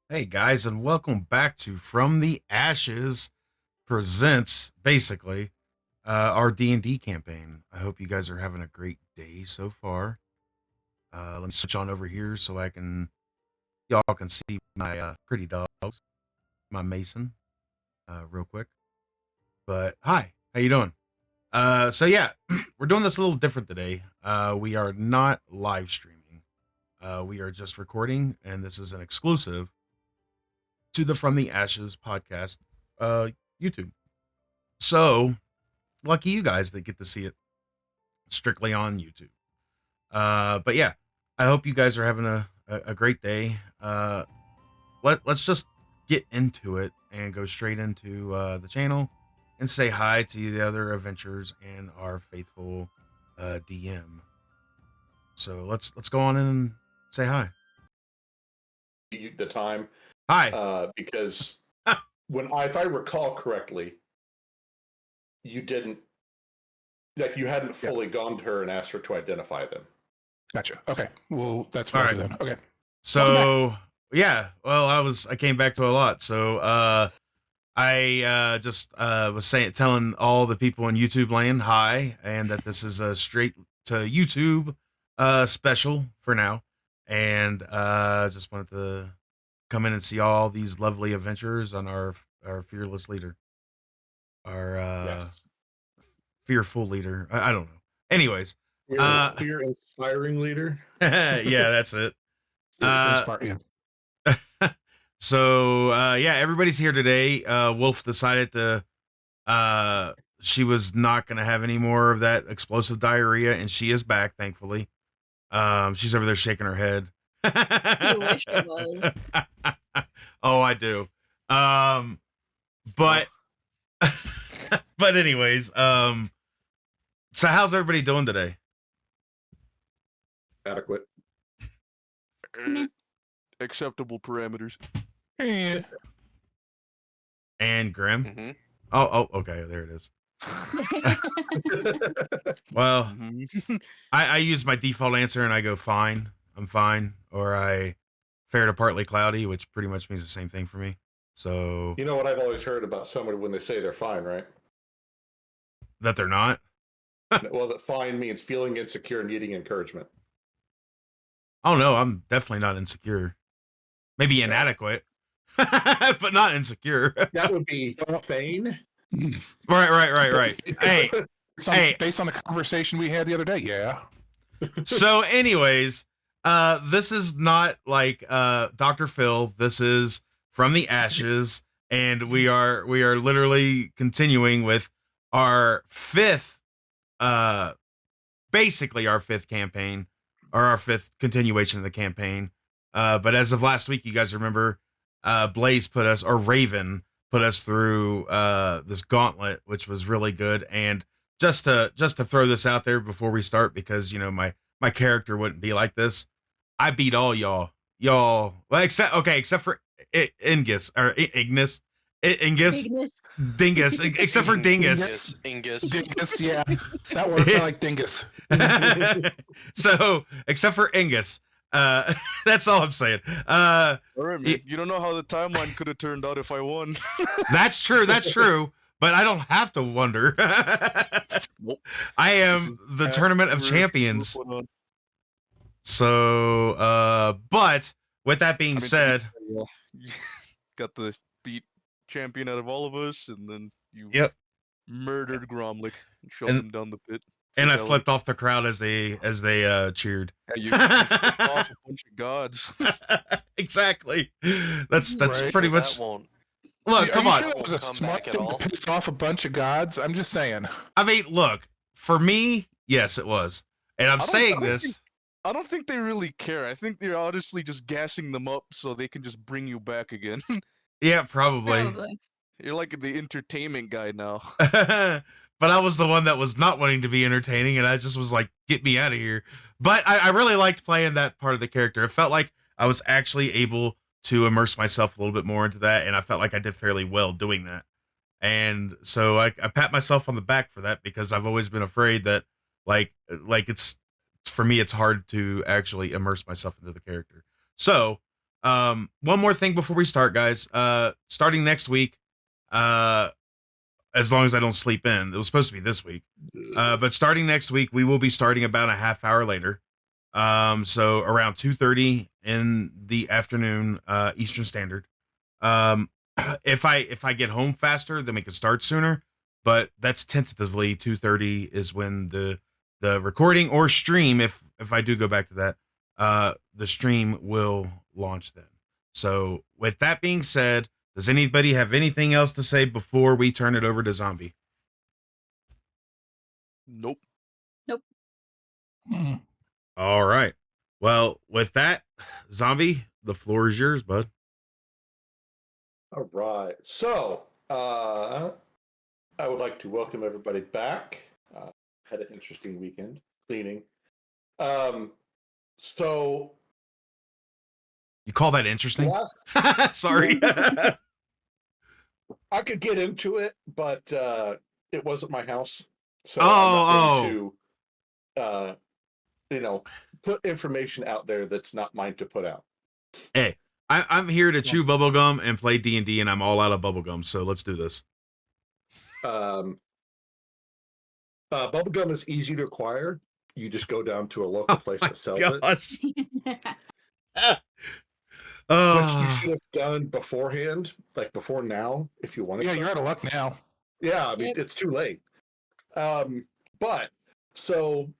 Hey guys, and welcome back to From the Ashes presents basically our D&D campaign. I hope you guys are having a great day so far. Let me switch on over here so y'all can see my pretty dogs, my Mason, real quick. But hi, how you doing? So yeah, we're doing this a little different today. We are not live streaming. We are just recording, and this is an exclusive to the From the Ashes podcast YouTube. So lucky you guys that get to see it strictly on YouTube. But yeah, I hope you guys are having a great day. Let's just get into it and go straight into the channel and say hi to the other adventurers and our faithful DM. So let's go on in and say hi. The time, Hi. because if I recall correctly, you didn't, like, you hadn't fully gone to her and asked her to identify them. Gotcha. Okay. Well, that's what I'll do then. Okay. So yeah, well, I came back to a lot. So I just was telling all the people in YouTube land hi, and that this is a straight to YouTube special for now, and just wanted to come in and see all these lovely adventures on our fearless leader, our fearful leader. I don't know. Anyways, fear inspiring leader. Yeah, that's it. Yeah. So yeah, everybody's here today. Wolf decided to she was not gonna have any more of that explosive diarrhea, and she is back, thankfully. She's over there shaking her head. You wish it was. Oh, I do. But but anyways, so how's everybody doing today? Adequate. Acceptable parameters. Yeah. And Grim? Mm-hmm. Oh, okay, there it is. Well, I use my default answer and I go fine. I'm fine, or I fair to partly cloudy, which pretty much means the same thing for me. So You know what I've always heard about somebody when they say they're fine, right? that they're not. Well, that fine means feeling insecure and needing encouragement. Oh no, I'm definitely not insecure. Maybe inadequate, but not insecure. That would be fane. Right. Hey, Based on the conversation we had the other day, yeah. So anyways, this is not like Dr. Phil. This is From the Ashes, and we are literally continuing with our fifth basically our fifth campaign, or our fifth continuation of the campaign. But as of last week, you guys remember Blaze put us, or Raven put us through this gauntlet, which was really good. And just to throw this out there before we start, because you know my character wouldn't be like this. I beat all y'all. Well, except for Ingus or Ignis. Ingus. Dingus, except for Dingus. Dingus, yeah. That works. I like Dingus. So, except for Ingus. That's all I'm saying. All right, man. You don't know how the timeline could have turned out if I won. That's true. But I don't have to wonder. I am the Tournament of Champions. So, but with that being said, got the beat champion out of all of us, and then you murdered Gromlich and shoved him down the pit. And I flipped off the crowd as they cheered. Yeah, you flipped off a bunch of gods. Exactly. That's right. pretty much. Look, come on. Sure it was a smart thing to piss off a bunch of gods? I'm just saying. I mean, look, for me, yes, it was. And I'm saying this. I don't think they really care. I think they're honestly just gassing them up so they can just bring you back again. Yeah, probably. You're like the entertainment guy now. But I was the one that was not wanting to be entertaining, and I just was like, get me out of here. But I really liked playing that part of the character. It felt like I was actually able to immerse myself a little bit more into that, and I felt like I did fairly well doing that. And so I pat myself on the back for that, because I've always been afraid that like it's, for me, it's hard to actually immerse myself into the character. So One more thing before we start, guys. Starting next week, as long as I don't sleep in, it was supposed to be this week. But starting next week, we will be starting about a half hour later. So around 2:30 in the afternoon, Eastern Standard. If I get home faster, then we can start sooner. But that's tentatively 2:30 is when the recording or stream, if I do go back to that, the stream will launch then. So with that being said, does anybody have anything else to say before we turn it over to Zombie? Nope. Hmm. All right. Well, with that, Zombie, the floor is yours, bud. All right. So, I would like to welcome everybody back. Had an interesting weekend cleaning. So You call that interesting? last Sorry. I could get into it, but it wasn't my house, so I'm not Oh, going to, put information out there that's not mine to put out. Hey, I'm here to chew bubblegum and play D&D, and I'm all out of bubblegum, so let's do this. Bubblegum is easy to acquire. You just go down to a local place that sells it. Gosh. Which you should have done beforehand, like before now, if you wanted Yeah, to. you're out of luck now. Yeah, I mean, Yep. it's too late. But so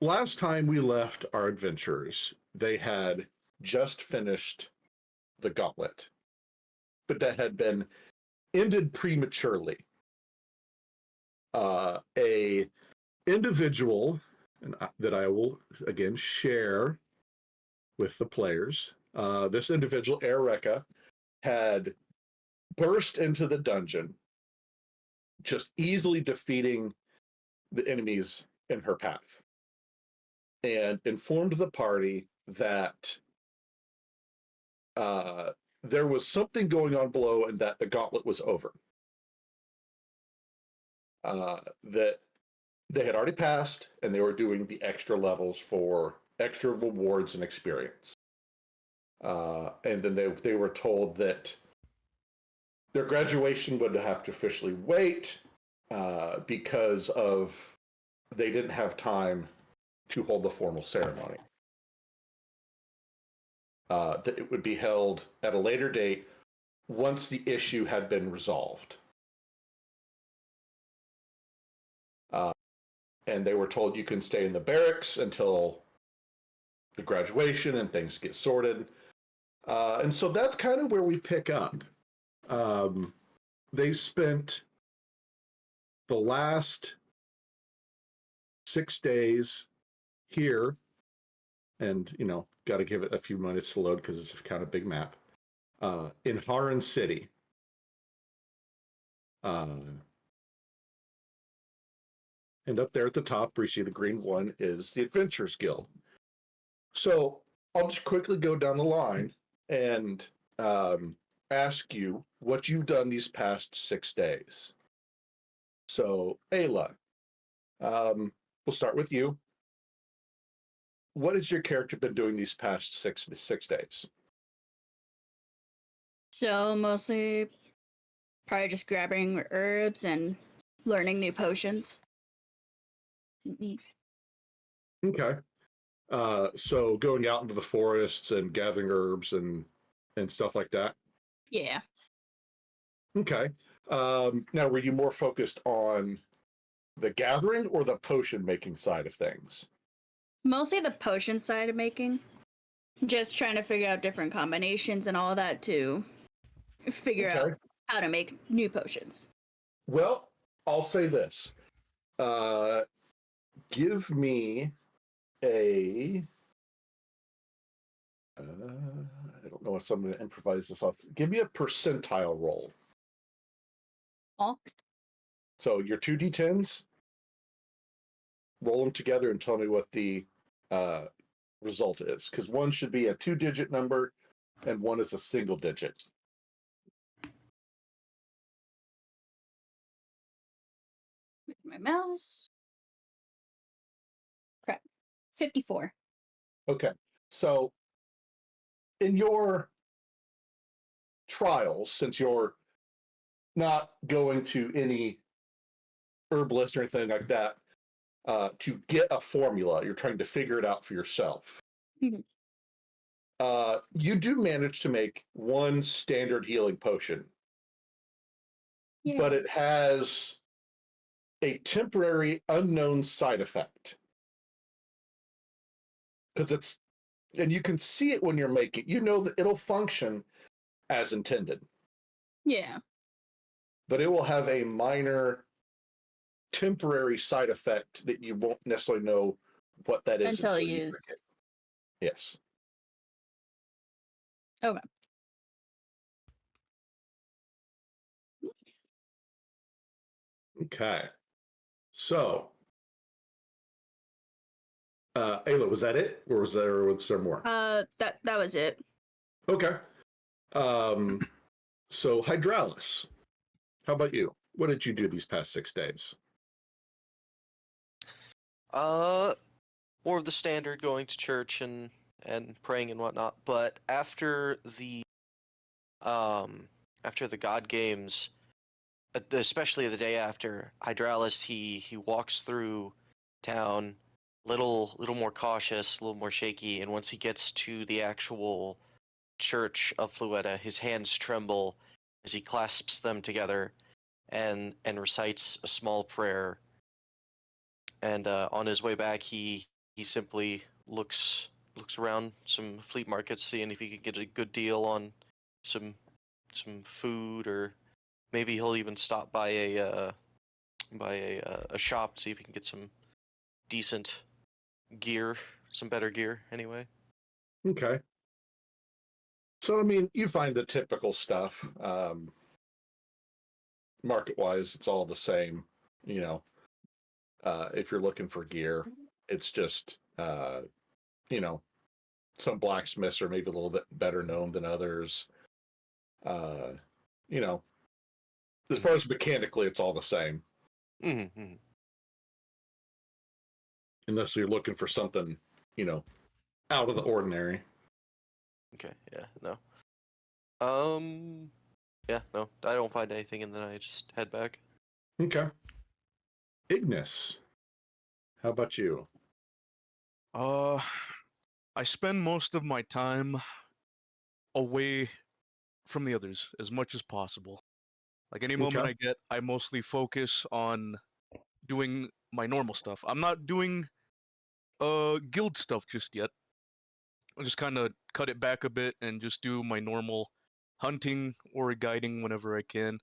last time we left our adventurers, they had just finished the gauntlet, but that had been ended prematurely. A individual that I will again share with the players. This individual, Ereka, had burst into the dungeon, just easily defeating the enemies in her path, and informed the party that there was something going on below and that the gauntlet was over. That they had already passed and they were doing the extra levels for extra rewards and experience. And then they were told that their graduation would have to officially wait because of they didn't have time to hold the formal ceremony. That it would be held at a later date once the issue had been resolved. And they were told you can stay in the barracks until the graduation and things get sorted. And so that's kind of where we pick up. They spent the last 6 days here, and got to give it a few minutes to load because it's kind of a big map. In Haran City. And up there at the top, where you see the green one, is the Adventurers Guild. So I'll just quickly go down the line and ask you what you've done these past 6 days. So, Ayla, we'll start with you. What has your character been doing these past six days? So mostly probably just grabbing herbs and learning new potions. Okay. So going out into the forests and gathering herbs and stuff like that. Yeah. Okay. Now, were you more focused on the gathering or the potion making side of things? Mostly the potion side of making. Just trying to figure out different combinations and all that to figure out how to make new potions. Well, I'll say this. Give me a... I don't know if I'm going to improvise this off. Give me a percentile roll. Oh. So your 2d10s, roll them together and tell me what the result is. Because one should be a 2-digit number and one is a single digit. With my mouse. Crap. 54. Okay. So in your trials, since you're not going to any herbalist or anything like that, to get a formula. You're trying to figure it out for yourself. Mhm. You do manage to make one standard healing potion, but it has a temporary unknown side effect. Because and you can see it when you're making, you know that it'll function as intended. Yeah. But it will have a minor temporary side effect that you won't necessarily know what that is Until you used. drink it. Yes. Okay. Okay. So, Ayla, was that it, or was there more? That was it. Okay. So Hydralis, how about you? What did you do these past 6 days? More of the standard, going to church and praying and whatnot. But after the God games, especially the day after, Hydralis he walks through town, little more cautious, a little more shaky, and once he gets to the actual church of Fluetta, his hands tremble as he clasps them together and recites a small prayer. And on his way back, he simply looks around some flea markets, seeing if he can get a good deal on some food, or maybe he'll even stop by a shop, see if he can get some decent gear, some better gear. Anyway. Okay. So, I mean, you find the typical stuff. Market-wise, it's all the same. You know, if you're looking for gear, it's just, you know, some blacksmiths are maybe a little bit better known than others. You know, as far as mechanically, it's all the same. Mm-hmm. Unless you're looking for something, you know, out of the ordinary. Okay. Yeah. No. Yeah. No. I don't find anything, and then I just head back. Okay. Ignis, how about you? I spend most of my time away from the others as much as possible. Like any moment Okay. I get, I mostly focus on doing my normal stuff. I'm not doing guild stuff just yet. I'll just kind of cut it back a bit and just do my normal hunting or guiding whenever I can,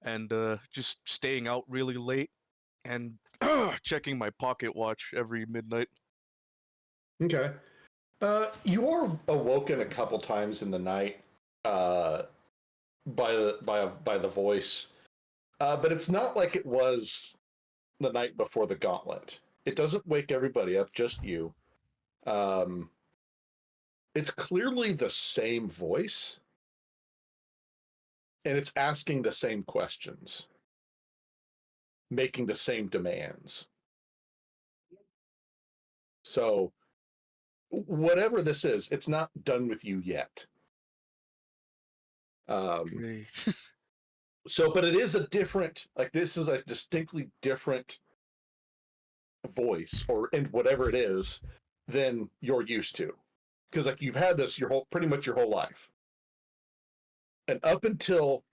and just staying out really late and checking my pocket watch every midnight. Okay. You are awoken a couple times in the night uh, by the voice, but it's not like it was the night before the gauntlet. It doesn't wake everybody up, just you. Um, it's clearly the same voice, and it's asking the same questions, making the same demands. So, whatever this is, it's not done with you yet. Okay. So, but it is a different, like, this is a distinctly different voice, and whatever it is, than you're used to. Because, like, you've had this pretty much your whole life. And up until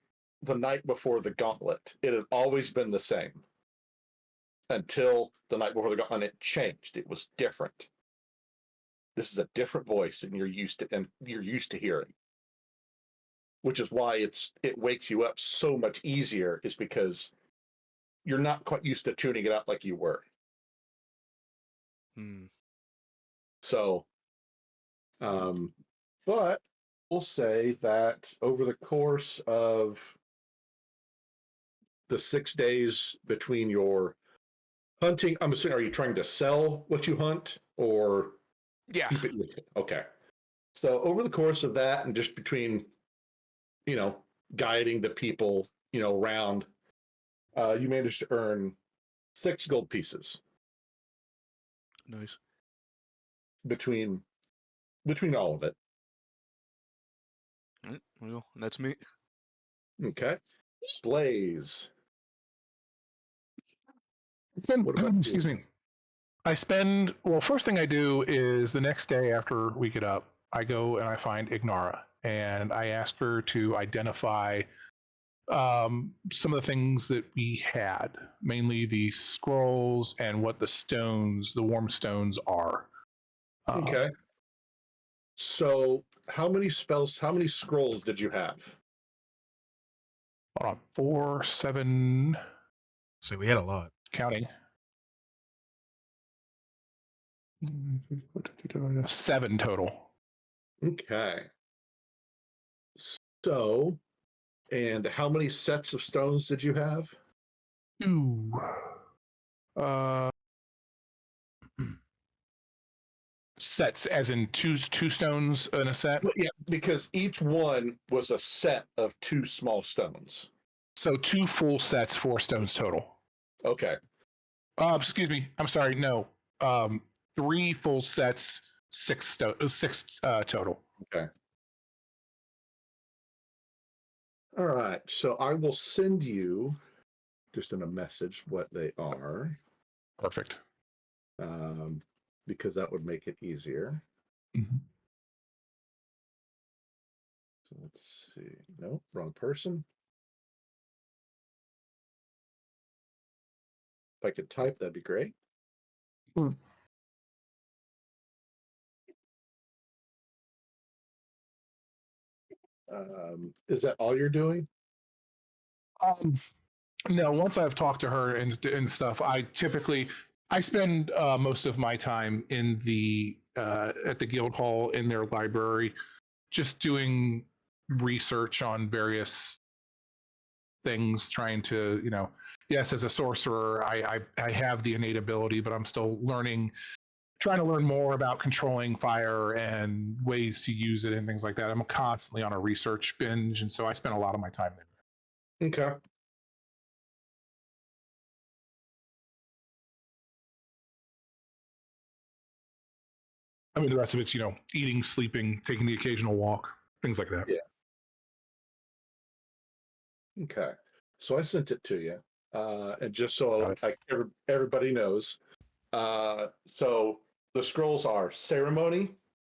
the night before the gauntlet, it had always been the same. Until the night before the gauntlet, it changed. It was different. This is a different voice, and you're used to hearing. Which is why it wakes you up so much easier, is because you're not quite used to tuning it out like you were. So, but we'll say that over the course of the 6 days between your hunting, I'm assuming, are you trying to sell what you hunt or Yeah. keep it? Okay. So over the course of that, and just between, guiding the people, around, you managed to earn 6 gold pieces. Nice. Between all of it. Well, that's me. Okay. Blaze. What about you? Excuse me. I spend, well, first thing I do is the next day after we get up, I go and I find Ignara and I ask her to identify some of the things that we had, mainly the scrolls and what the stones, the warm stones are. Okay. So, how many scrolls did you have? Hold on, 4, 7, So we had a lot. counting. 7 total. Okay. So, and how many sets of stones did you have? 2. Sets, as in two stones in a set. Well, yeah, because each one was a set of 2 small stones. So 2 full sets, 4 stones total. Okay. Excuse me. I'm sorry. No. 3 full sets, 6 total. Okay. All right. So I will send you just in a message what they are, Perfect. because that would make it easier. Mm-hmm. So let's see. No, wrong person. If I could type, that'd be great. Is that all you're doing? No, once I've talked to her and stuff, I spend most of my time in the at the guild hall in their library, just doing research on various things, trying to, yes, as a sorcerer, I have the innate ability, but I'm still trying to learn more about controlling fire and ways to use it and things like that. I'm constantly on a research binge, and so I spend a lot of my time there. Okay. I mean, the rest of it's, eating, sleeping, taking the occasional walk, things like that. Yeah. Okay. So I sent it to you. And just so everybody knows, so the scrolls are Ceremony,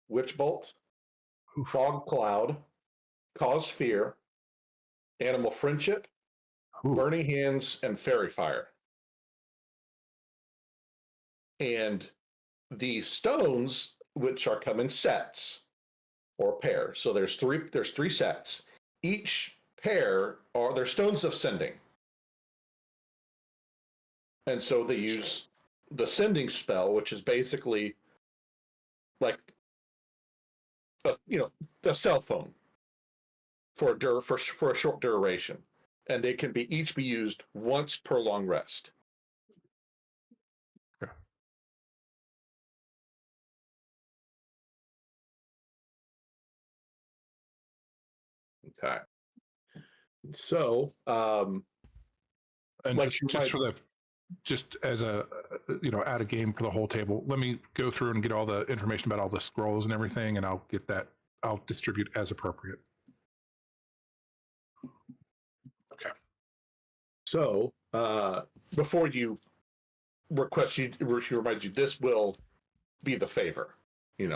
Witch Bolt, Fog Cloud, Cause Fear, Animal Friendship, Ooh. Burning Hands, and Fairy Fire. And the stones, which are come in sets or pairs. So there's three sets. Each pair are their stones of sending. And so they use the sending spell, which is basically like a cell phone for a short duration, and they can each be used once per long rest. Okay. Okay. So, And like just as a add a game for the whole table. Let me go through and get all the information about all the scrolls and everything, and I'll distribute as appropriate. Okay. So, before you request, she reminds you this will be the favor. She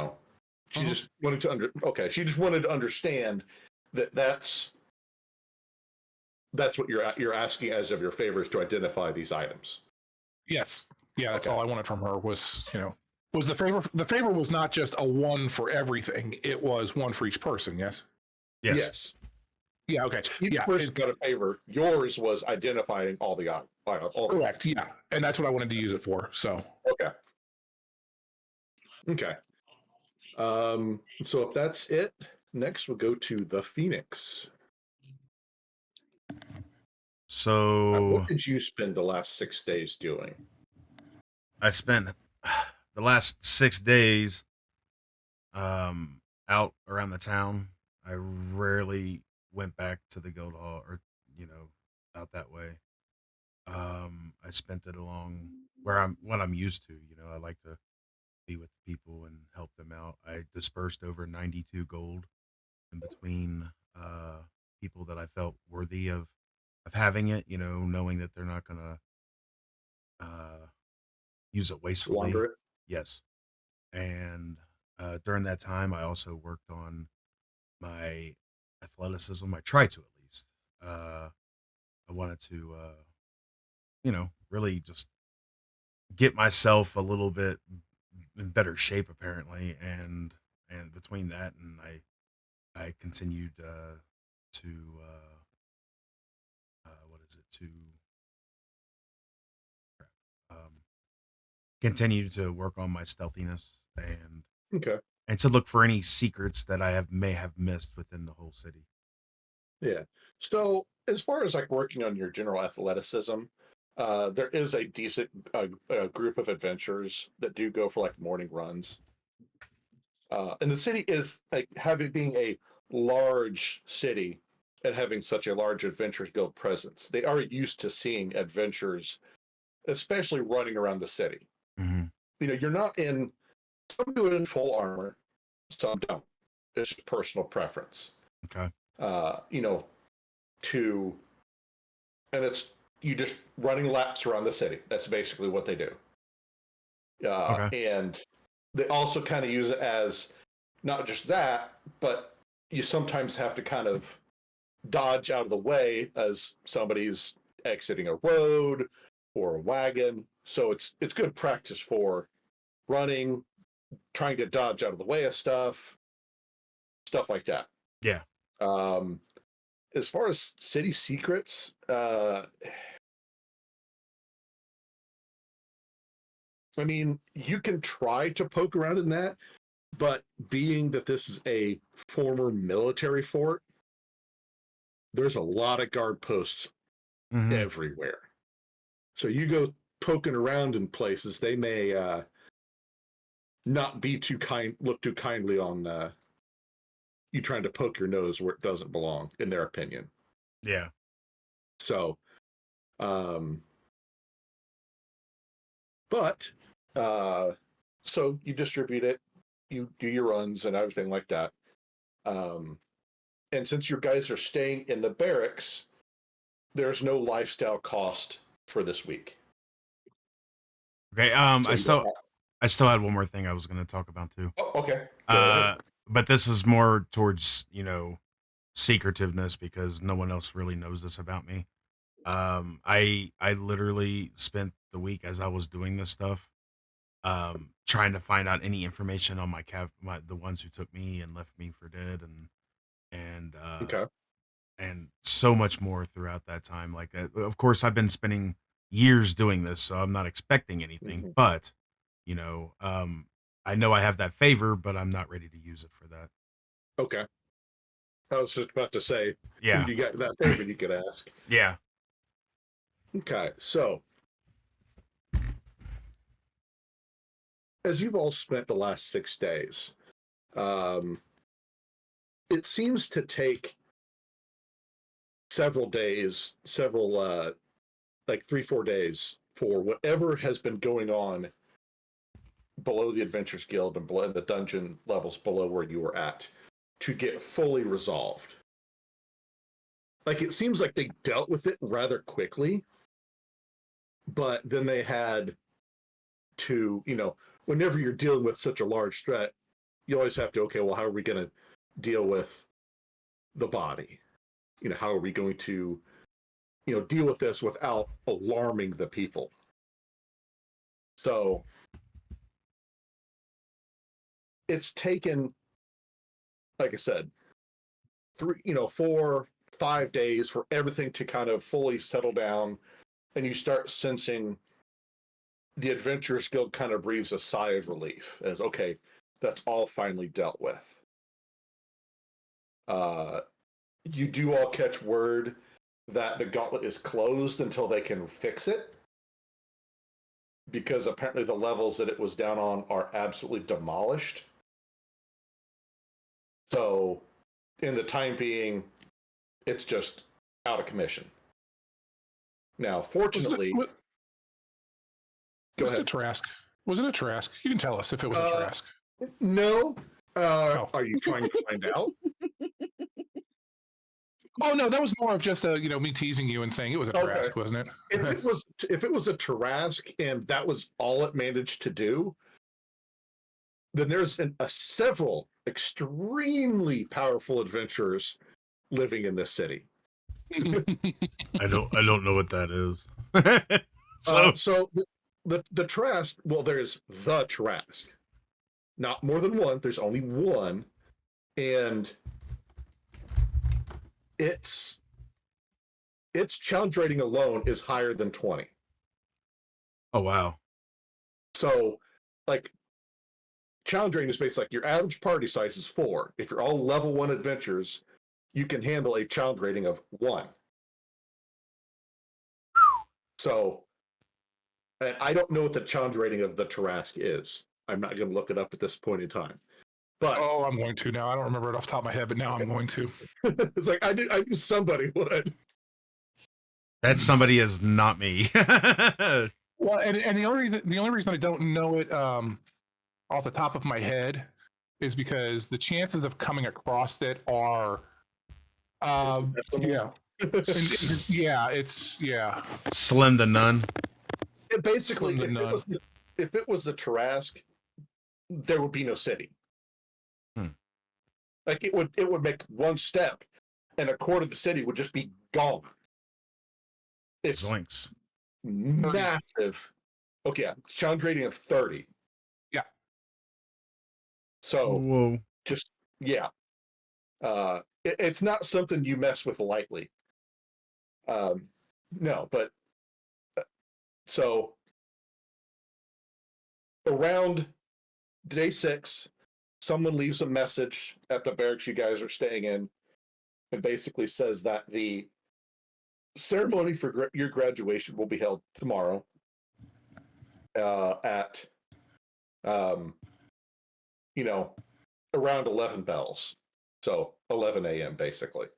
just wanted to She just wanted to understand that's what you're asking as of your favors to identify these items. Yes. Yeah, that's all I wanted from her was the favor. The favor was not just a 1 for everything. It was 1 for each person. Yes. Yes. Yeah. Okay. Each person got a favor. Yours was identifying all the items. Correct. Yeah, and that's what I wanted to use it for. So. Okay. So if that's it, next we'll go to the Phoenix. So what did you spend the last 6 days doing? I spent the last 6 days out around the town. I rarely went back to the guild hall or out that way. I spent it along what I'm used to. I like to be with people and help them out. I dispersed over 92 gold in between people that I felt worthy of having it. You know, knowing that they're not gonna uh, use it wastefully. Launder it. Yes, and during that time, I also worked on my athleticism. I tried to at least. I wanted to, really just get myself a little bit in better shape, apparently, and between that and I continued to what is it to um, continue to work on my stealthiness Okay. and to look for any secrets that may have missed within the whole city. Yeah. So as far as like working on your general athleticism, there is a decent group of adventurers that do go for like morning runs. And the city is like having being a large city and having such a large Adventurers Guild presence. They are used to seeing adventurers, especially running around the city. Hmm. You know, you're not in. Some do it in full armor, some don't. It's just personal preference. Okay. You know, to and it's you just running laps around the city. That's basically what they do. Okay. And they also kind of use it as not just that, but you sometimes have to kind of dodge out of the way as somebody's exiting a road or a wagon. So it's good practice for running, trying to dodge out of the way of stuff like that. Yeah. Um, as far as city secrets, I mean, you can try to poke around in that, but being that this is a former military fort, there's a lot of guard posts Hmm. everywhere. So you go poking around in places, they may not be too kind, look too kindly on you trying to poke your nose where it doesn't belong, in their opinion. Yeah. So, um, but so you distribute it, you do your runs and everything like that. Um, and since your guys are staying in the barracks, there's no lifestyle cost for this week. Okay. So you don't have. I still had one more thing I was going to talk about too. Oh, okay, go right ahead. But this is more towards secretiveness because no one else really knows this about me. I literally spent the week as I was doing this stuff, trying to find out any information on the ones who took me and left me for dead, and Okay. and so much more throughout that time. Like, of course, I've been spending years doing this, so I'm not expecting anything. Mm-hmm. But you know, I know I have that favor, but I'm not ready to use it for that. Okay. I was just about to say, who Yeah, you got that favor you could ask. yeah. Okay, so as you've all spent the last 6 days, um, it seems to take several days, like 3-4 days for whatever has been going on below the Adventurers Guild and below the dungeon levels below where you were at to get fully resolved. Like it seems like they dealt with it rather quickly, but then they had to, whenever you're dealing with such a large threat, you always have to, okay, well, how are we going to deal with the body? How are we going to, deal with this without alarming the people? So it's taken, like I said, 4, 5 days for everything to kind of fully settle down. And you start sensing the Adventurers Guild kind of breathes a sigh of relief as, okay, that's all finally dealt with. You do all catch word that the gauntlet is closed until they can fix it, because apparently the levels that it was down on are absolutely demolished. So, in the time being, it's just out of commission. Now, fortunately, go Was it a ahead. Trask? Was it a Trask? You can tell us if it was a Trask. No. Oh. Are you trying to find out? Oh no, that was more of just me teasing you and saying it was a Okay. Tarrasque, wasn't it? If it was a Tarrasque and that was all it managed to do, then there's several extremely powerful adventurers living in this city. I don't know what that is. So the Trask, well, there's the Trask, not more than one. There's only one, and its challenge rating alone is higher than 20. Oh wow. So, like, challenge rating is basically like your average party size is 4. If you're all level 1 adventurers, you can handle a challenge rating of 1. So, and I don't know what the challenge rating of the Tarrasque is. I'm not going to look it up at this point in time. But Oh, I'm going to now. I don't remember it off the top of my head, but now I'm going to. it's like I knew somebody would. That somebody is not me. Well, and the only reason I don't know it off the top of my head is because the chances of coming across it are yeah. Yeah. Slim to none. Basically, Slim to none. if it was the Tarrasque, there would be no city. Like it would make one step, and a quarter of the city would just be gone. It's Zoinks. massive. Okay, challenge rating of 30. Yeah. So Whoa. just yeah, it's not something you mess with lightly. No, but so around day 6, someone leaves a message at the barracks you guys are staying in, and basically says that the ceremony for your graduation will be held tomorrow at around 11 bells, so 11 a.m. basically.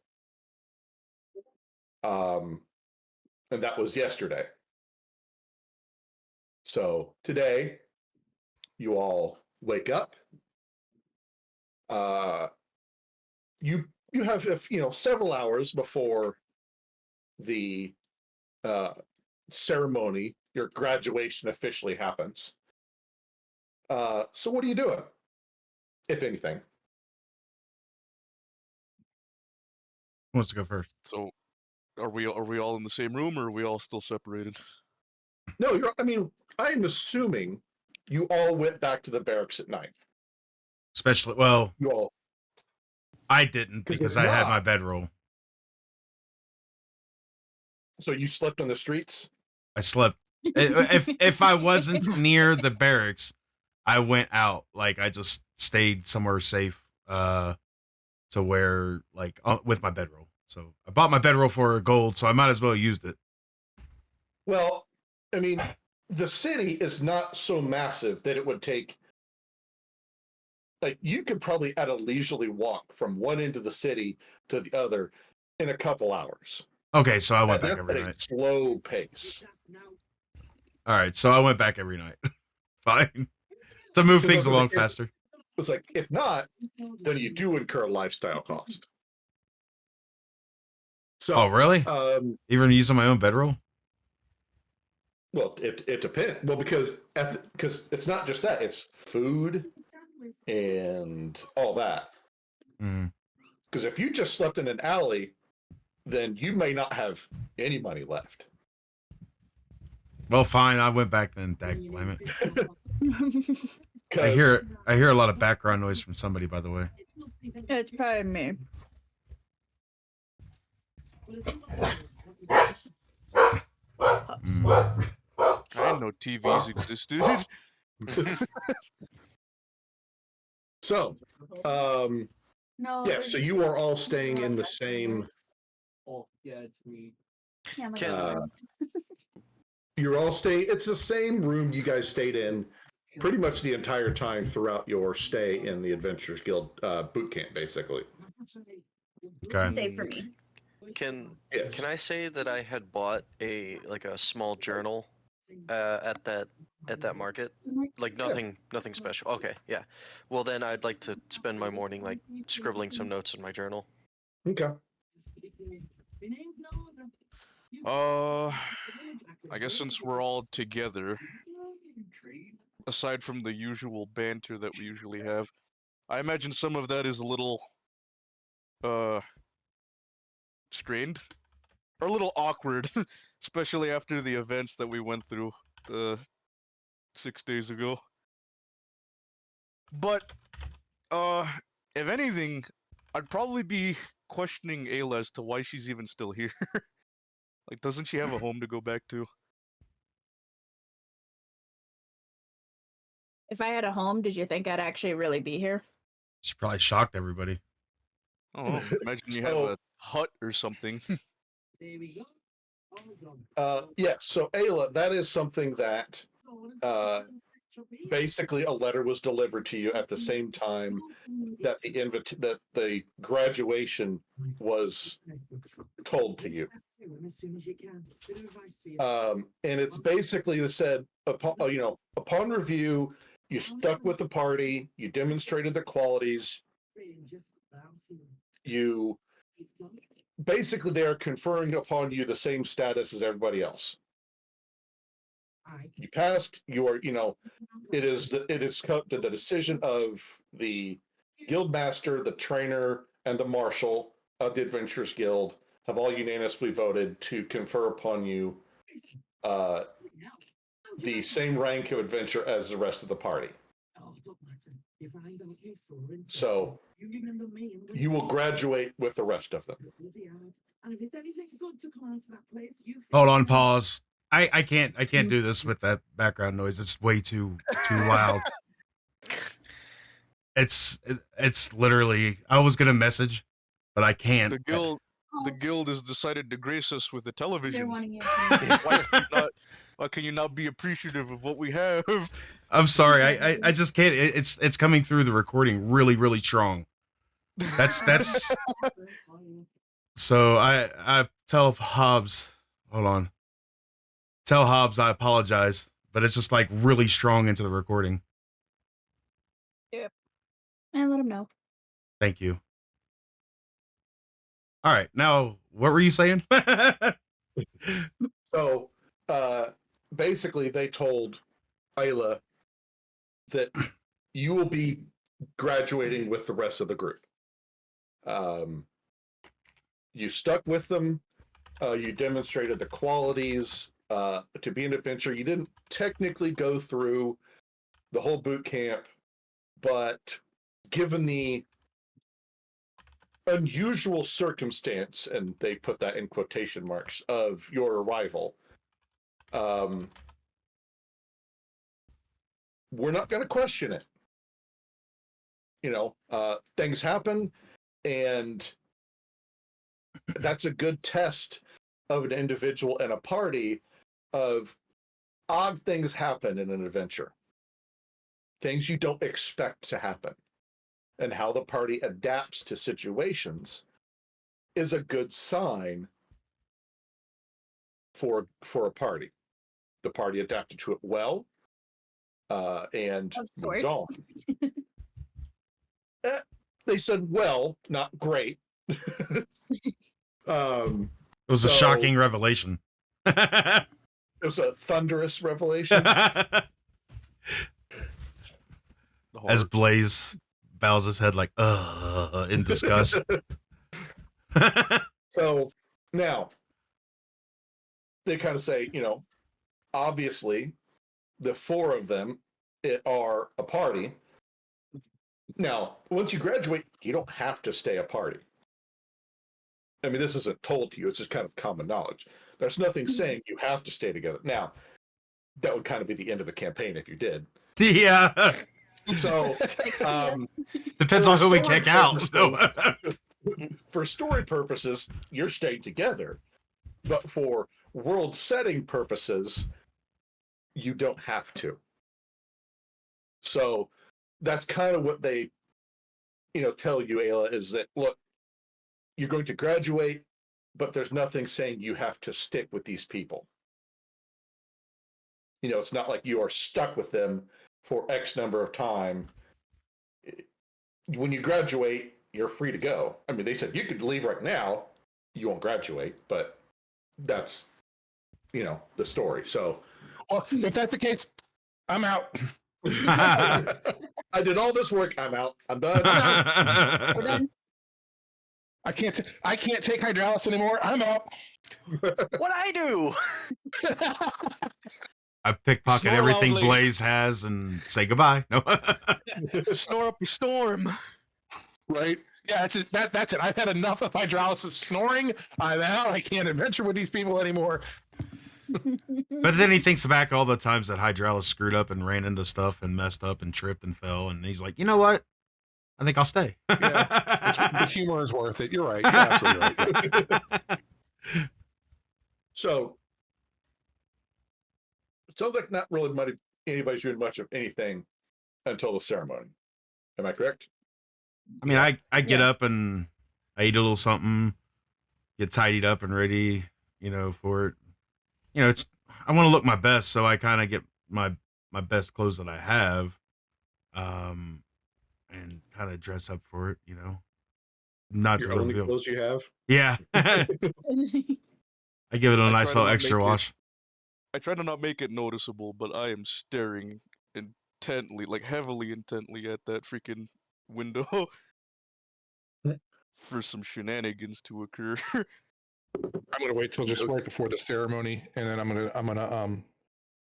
And that was yesterday. So today, you all wake up. You have several hours before the ceremony, your graduation officially happens. So what are you doing, if anything? Who wants to go first? So, are we all in the same room, or are we all still separated? No, I'm assuming you all went back to the barracks at night. Especially, well, You all. I didn't because I had my bedroll. So you slept on the streets? I slept. If I wasn't near the barracks, I went out. Like I just stayed somewhere safe, to where with my bedroll. So I bought my bedroll for gold, so I might as well used it. Well, I mean, the city is not so massive that it would take. Like you could probably at a leisurely walk from one end of the city to the other in a couple hours. Okay, so I went back every night. Slow pace. All right, so I went back every night. Fine. To move things along faster. It's like, if not, then you do incur a lifestyle cost. So, oh, really? Even using my own bedroll? Well, it depends. Well, because it's not just that; it's food and all that. Because if you just slept in an alley, then you may not have any money left. Well, fine. I went back then. Damn it. I hear a lot of background noise from somebody, by the way. It's probably me. I didn't know TVs existed. So, No. yeah. So you are all staying in the same. Oh, yeah, it's me. Yeah, You're all staying. It's the same room you guys stayed in pretty much the entire time throughout your stay in the Adventurers Guild boot camp, basically. Okay. Save for me. Can Yes. I say that I had bought a small journal at that market? Like nothing special. Okay, yeah. Well then I'd like to spend my morning like scribbling some notes in my journal. Okay. I guess since we're all together, aside from the usual banter that we usually have, I imagine some of that is a little, strained. Or a little awkward, especially after the events that we went through, 6 days ago. But, if anything, I'd probably be questioning Ayla as to why she's even still here. Like, doesn't she have a home to go back to? If I had a home, did you think I'd actually really be here? She probably shocked everybody. I don't know. Imagine you have So- a hut or something. Yeah, so Ayla, that is something that basically a letter was delivered to you at the same time that that the graduation was told to you. And it's basically that said, upon review, you stuck with the party, you demonstrated the qualities, you basically they are conferring upon you the same status as everybody else. You passed, you are, it is the decision of the guild master, the trainer, and the marshal of the Adventurers Guild have all unanimously voted to confer upon you the same rank of adventure as the rest of the party. So you will graduate with the rest of them. Hold on, pause. I can't do this with that background noise. It's way too loud. It's literally, I was gonna message, but I can't. The guild has decided to grace us with a television. They're wanting it. Why can you not be appreciative of what we have? I'm sorry. I just can't. It's coming through the recording really strong. That's so I tell Hobbs, hold on. Tell Hobbs I apologize, but it's just like really strong into the recording. Yep. And let him know. Thank you. All right, now what were you saying? So basically they told Ayla that you will be graduating with the rest of the group. You stuck with them. You demonstrated the qualities to be an adventurer. You didn't technically go through the whole boot camp, but given the unusual circumstance, and they put that in quotation marks, of your arrival, we're not going to question it. Things happen, and that's a good test of an individual and a party of odd things happen in an adventure. Things you don't expect to happen. And how the party adapts to situations is a good sign for a party. The party adapted to it well, and moved on. They said well, not great. It was a shocking revelation. It was a thunderous revelation. As Blaze bows his head like, in disgust. So now they kind of say, obviously the four of them are a party. Now, once you graduate, you don't have to stay a party. I mean, this isn't told to you. It's just kind of common knowledge. There's nothing saying you have to stay together. Now, that would kind of be the end of the campaign if you did. Yeah. So, depends on who we kick out. For story purposes, you're staying together. But for world setting purposes, you don't have to. So that's kind of what they, tell you, Ayla, is that, look, you're going to graduate, but there's nothing saying you have to stick with these people. It's not like you are stuck with them for X number of time. When you graduate, you're free to go. I mean, they said you could leave right now. you won't graduate, but that's, the story. So Well, if that's the case, I'm out. I did all this work. I'm out. I'm done. I'm out. We're done. I can't take Hydralis anymore. I'm out. What I do? I pickpocket Snore everything loudly. Blaze has and say goodbye. No. Snore up a storm. Right? Yeah, that's it. That's it. I've had enough of Hydralis' snoring. I'm out. I can't adventure with these people anymore. But then he thinks back all the times that Hydralis screwed up and ran into stuff and messed up and tripped and fell, and he's like, you know what? I think I'll stay. The humor is worth it. You're right. You're absolutely right. So it sounds like not really anybody's doing much of anything until the ceremony. Am I correct? I mean, I get Yeah. up and I eat a little something, get tidied up and ready, for it. I want to look my best, so I kind of get my best clothes that I have, and kind of dress up for it, Not Your to only reveal. clothes you have? Yeah. I give it a I nice try to little not extra make it- wash. I try to not make it noticeable, but I am staring intently, like heavily intently at that freaking window for some shenanigans to occur. I'm gonna wait till just right before the ceremony, and then I'm gonna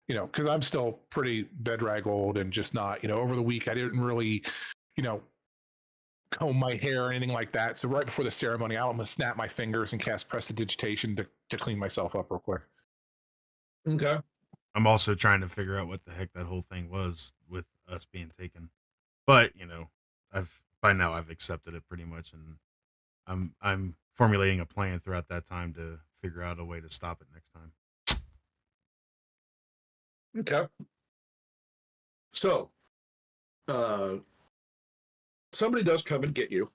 because I'm still pretty bedraggled and just not, over the week I didn't really, comb my hair or anything like that. So right before the ceremony, I'm gonna snap my fingers and cast prestidigitation to clean myself up real quick. Okay. I'm also trying to figure out what the heck that whole thing was with us being taken. But, I've accepted it pretty much, and I'm formulating a plan throughout that time to figure out a way to stop it next time. Okay. So, somebody does come and get you.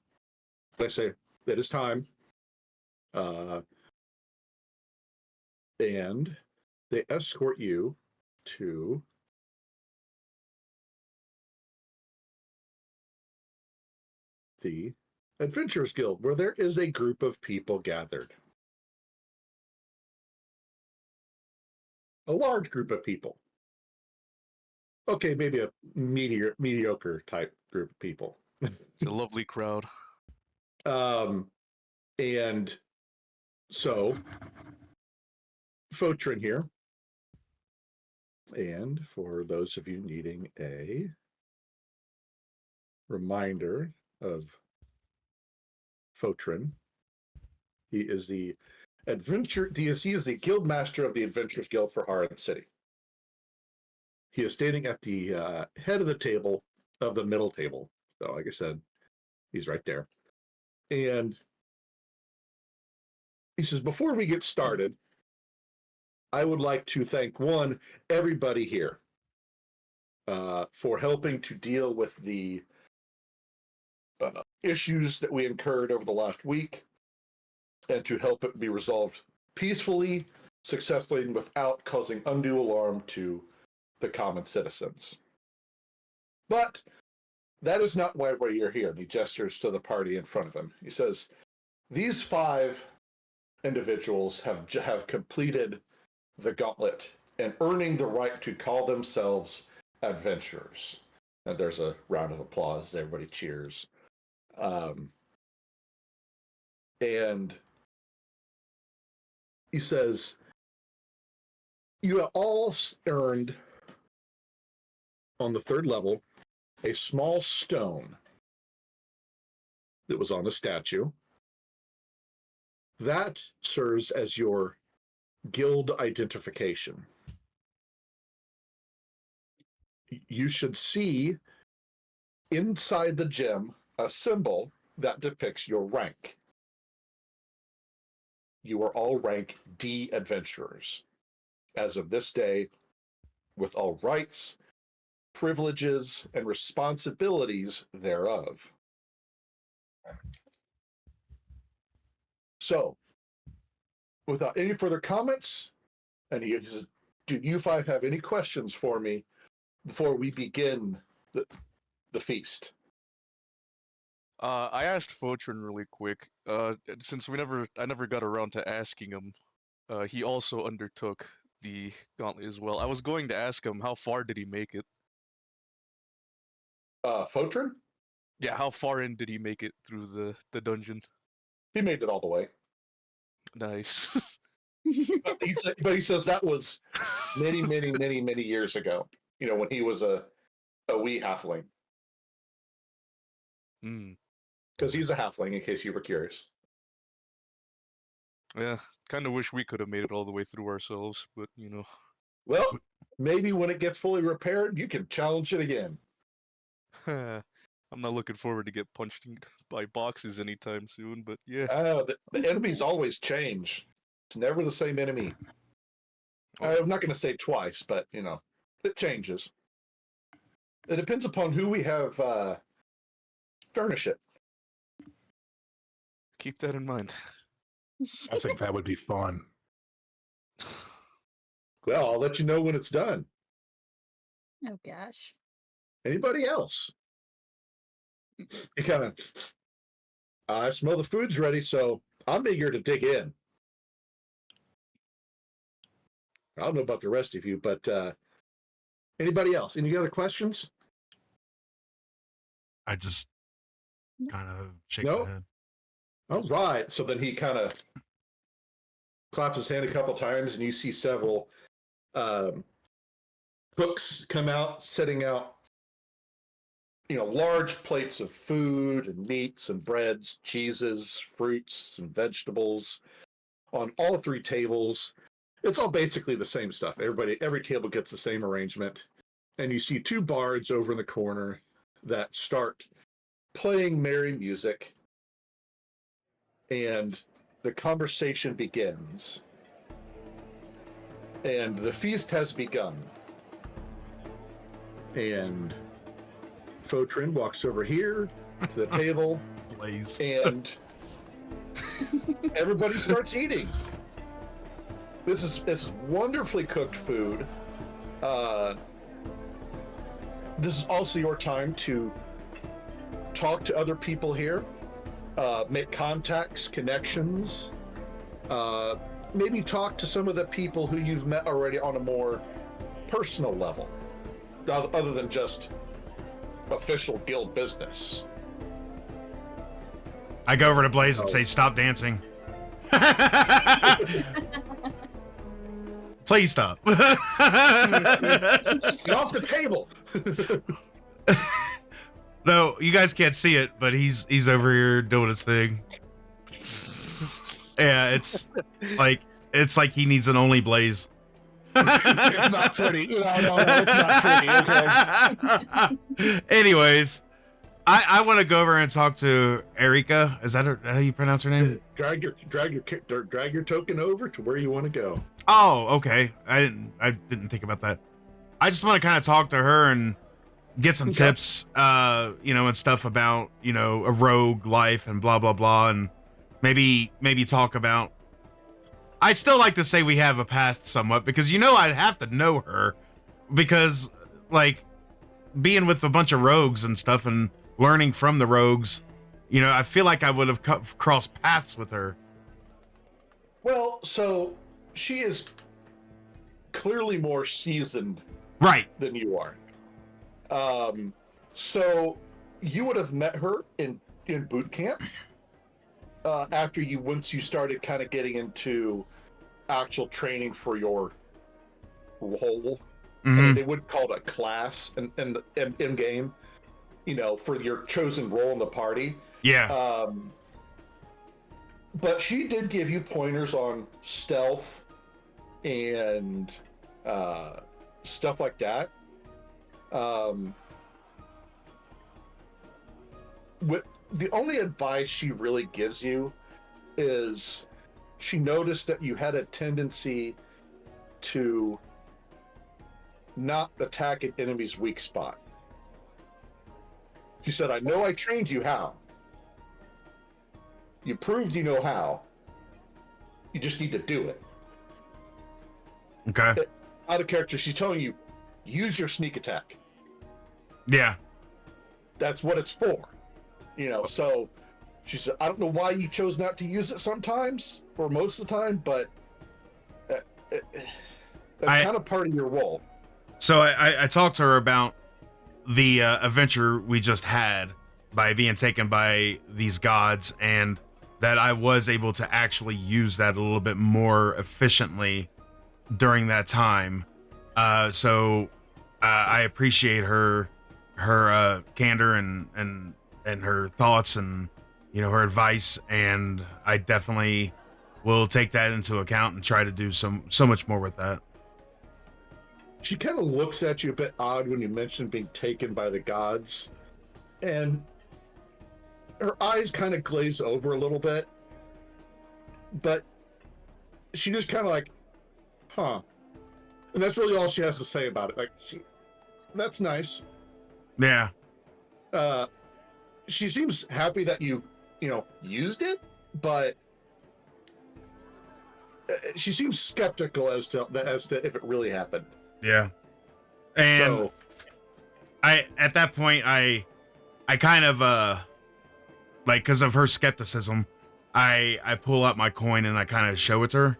They say it is time. And they escort you to the Adventurers Guild, where there is a group of people gathered. A large group of people. Okay, maybe a mediocre type group of people. It's a lovely crowd. And so Fotrin here. And for those of you needing a reminder of Fotrin, he is the guild master of the Adventurers Guild for Haran City. He is standing at the head of the table, of the middle table. So, like I said, he's right there. And he says, before we get started, I would like to thank everybody here for helping to deal with the issues that we incurred over the last week and to help it be resolved peacefully, successfully, and without causing undue alarm to the common citizens. But that is not why we're here. And he gestures to the party in front of him. He says, these 5 individuals have completed the gauntlet and earning the right to call themselves adventurers. And there's a round of applause. Everybody cheers. And he says, you have all earned on the 3rd level a small stone that was on the statue. That serves as your guild identification. You should see inside the gem a symbol that depicts your rank. You are all rank D adventurers as of this day, with all rights, privileges, and responsibilities thereof. So, without any further comments, and he says, do you 5 have any questions for me before we begin the feast? I asked Fotrin really quick. Since I never got around to asking him. He also undertook the gauntlet as well. I was going to ask him how far did he make it? Fotrin? Yeah, how far in did he make it through the dungeon? He made it all the way. Nice. But he says that was many, many, many, many years ago. You know, when he was a wee halfling. Because he's a halfling, in case you were curious. Yeah, kind of wish we could have made it all the way through ourselves, but you know. Well, maybe when it gets fully repaired, you can challenge it again. I'm not looking forward to get punched by boxes anytime soon, but yeah. The enemies always change. It's never the same enemy. I'm not going to say twice, but, you know, it changes. It depends upon who we have furnish it. Keep that in mind. I think that would be fun. Well, I'll let you know when it's done. Oh gosh. Anybody else? You kind of, I smell the food's ready, so I'm eager to dig in. I don't know about the rest of you, but anybody else? Any other questions? I just kind of shake No? my head. All right. So then he kind of claps his hand a couple times, and you see several cooks come out, setting out, you know, large plates of food and meats and breads, cheeses, fruits and vegetables on all three tables. It's all basically the same stuff. Every table gets the same arrangement. And you see two bards over in the corner that start playing merry music. And the conversation begins. And the feast has begun. And Fotrin walks over here to the table. Blaze. And everybody starts eating. This is wonderfully cooked food. This is also your time to talk to other people here, make contacts, connections, maybe talk to some of the people who you've met already on a more personal level, other than just official guild business. I go over to Blaze and say, "Stop dancing." Please stop. Get off the table. No, you guys can't see it, but he's over here doing his thing. Yeah, it's like he needs an only Blaze. It's not pretty. No, it's not pretty. Okay. Anyways, I want to go over and talk to Erika. Is that how you pronounce her name? Drag your token over to where you want to go. Oh, okay. I didn't think about that. I just want to kind of talk to her and get some tips, and stuff about, a rogue life and blah blah blah, and maybe talk about. I still like to say we have a past somewhat, because I'd have to know her, because like being with a bunch of rogues and stuff and learning from the rogues, I feel like I would have crossed paths with her. Well, so she is clearly more seasoned, right, than you are. So you would have met her in boot camp once you started kind of getting into actual training for your role. Mm-hmm. I mean, they would call it a class in game, for your chosen role in the party. Yeah. But she did give you pointers on stealth and stuff like that. The only advice she really gives you is she noticed that you had a tendency to not attack an enemy's weak spot. She said, "I know I trained you how. You proved you know how. You just need to do it." Okay. Out of character, she's telling you, use your sneak attack. Yeah. That's what it's for. So she said, I don't know why you chose not to use it sometimes or most of the time, but that's kind of part of your role. So I talked to her about the adventure we just had by being taken by these gods, and that I was able to actually use that a little bit more efficiently during that time. So I appreciate her candor and her thoughts and her advice, and I definitely will take that into account and try to do so much more with that. She kind of looks at you a bit odd when you mention being taken by the gods, and her eyes kind of glaze over a little bit, but she just kind of like, huh. And that's really all she has to say about it. Like, that's nice. Yeah. She seems happy that you used it, but she seems skeptical as to if it really happened. Yeah. And so, at that point I kind of like, because of her skepticism, I pull out my coin and I kind of show it to her.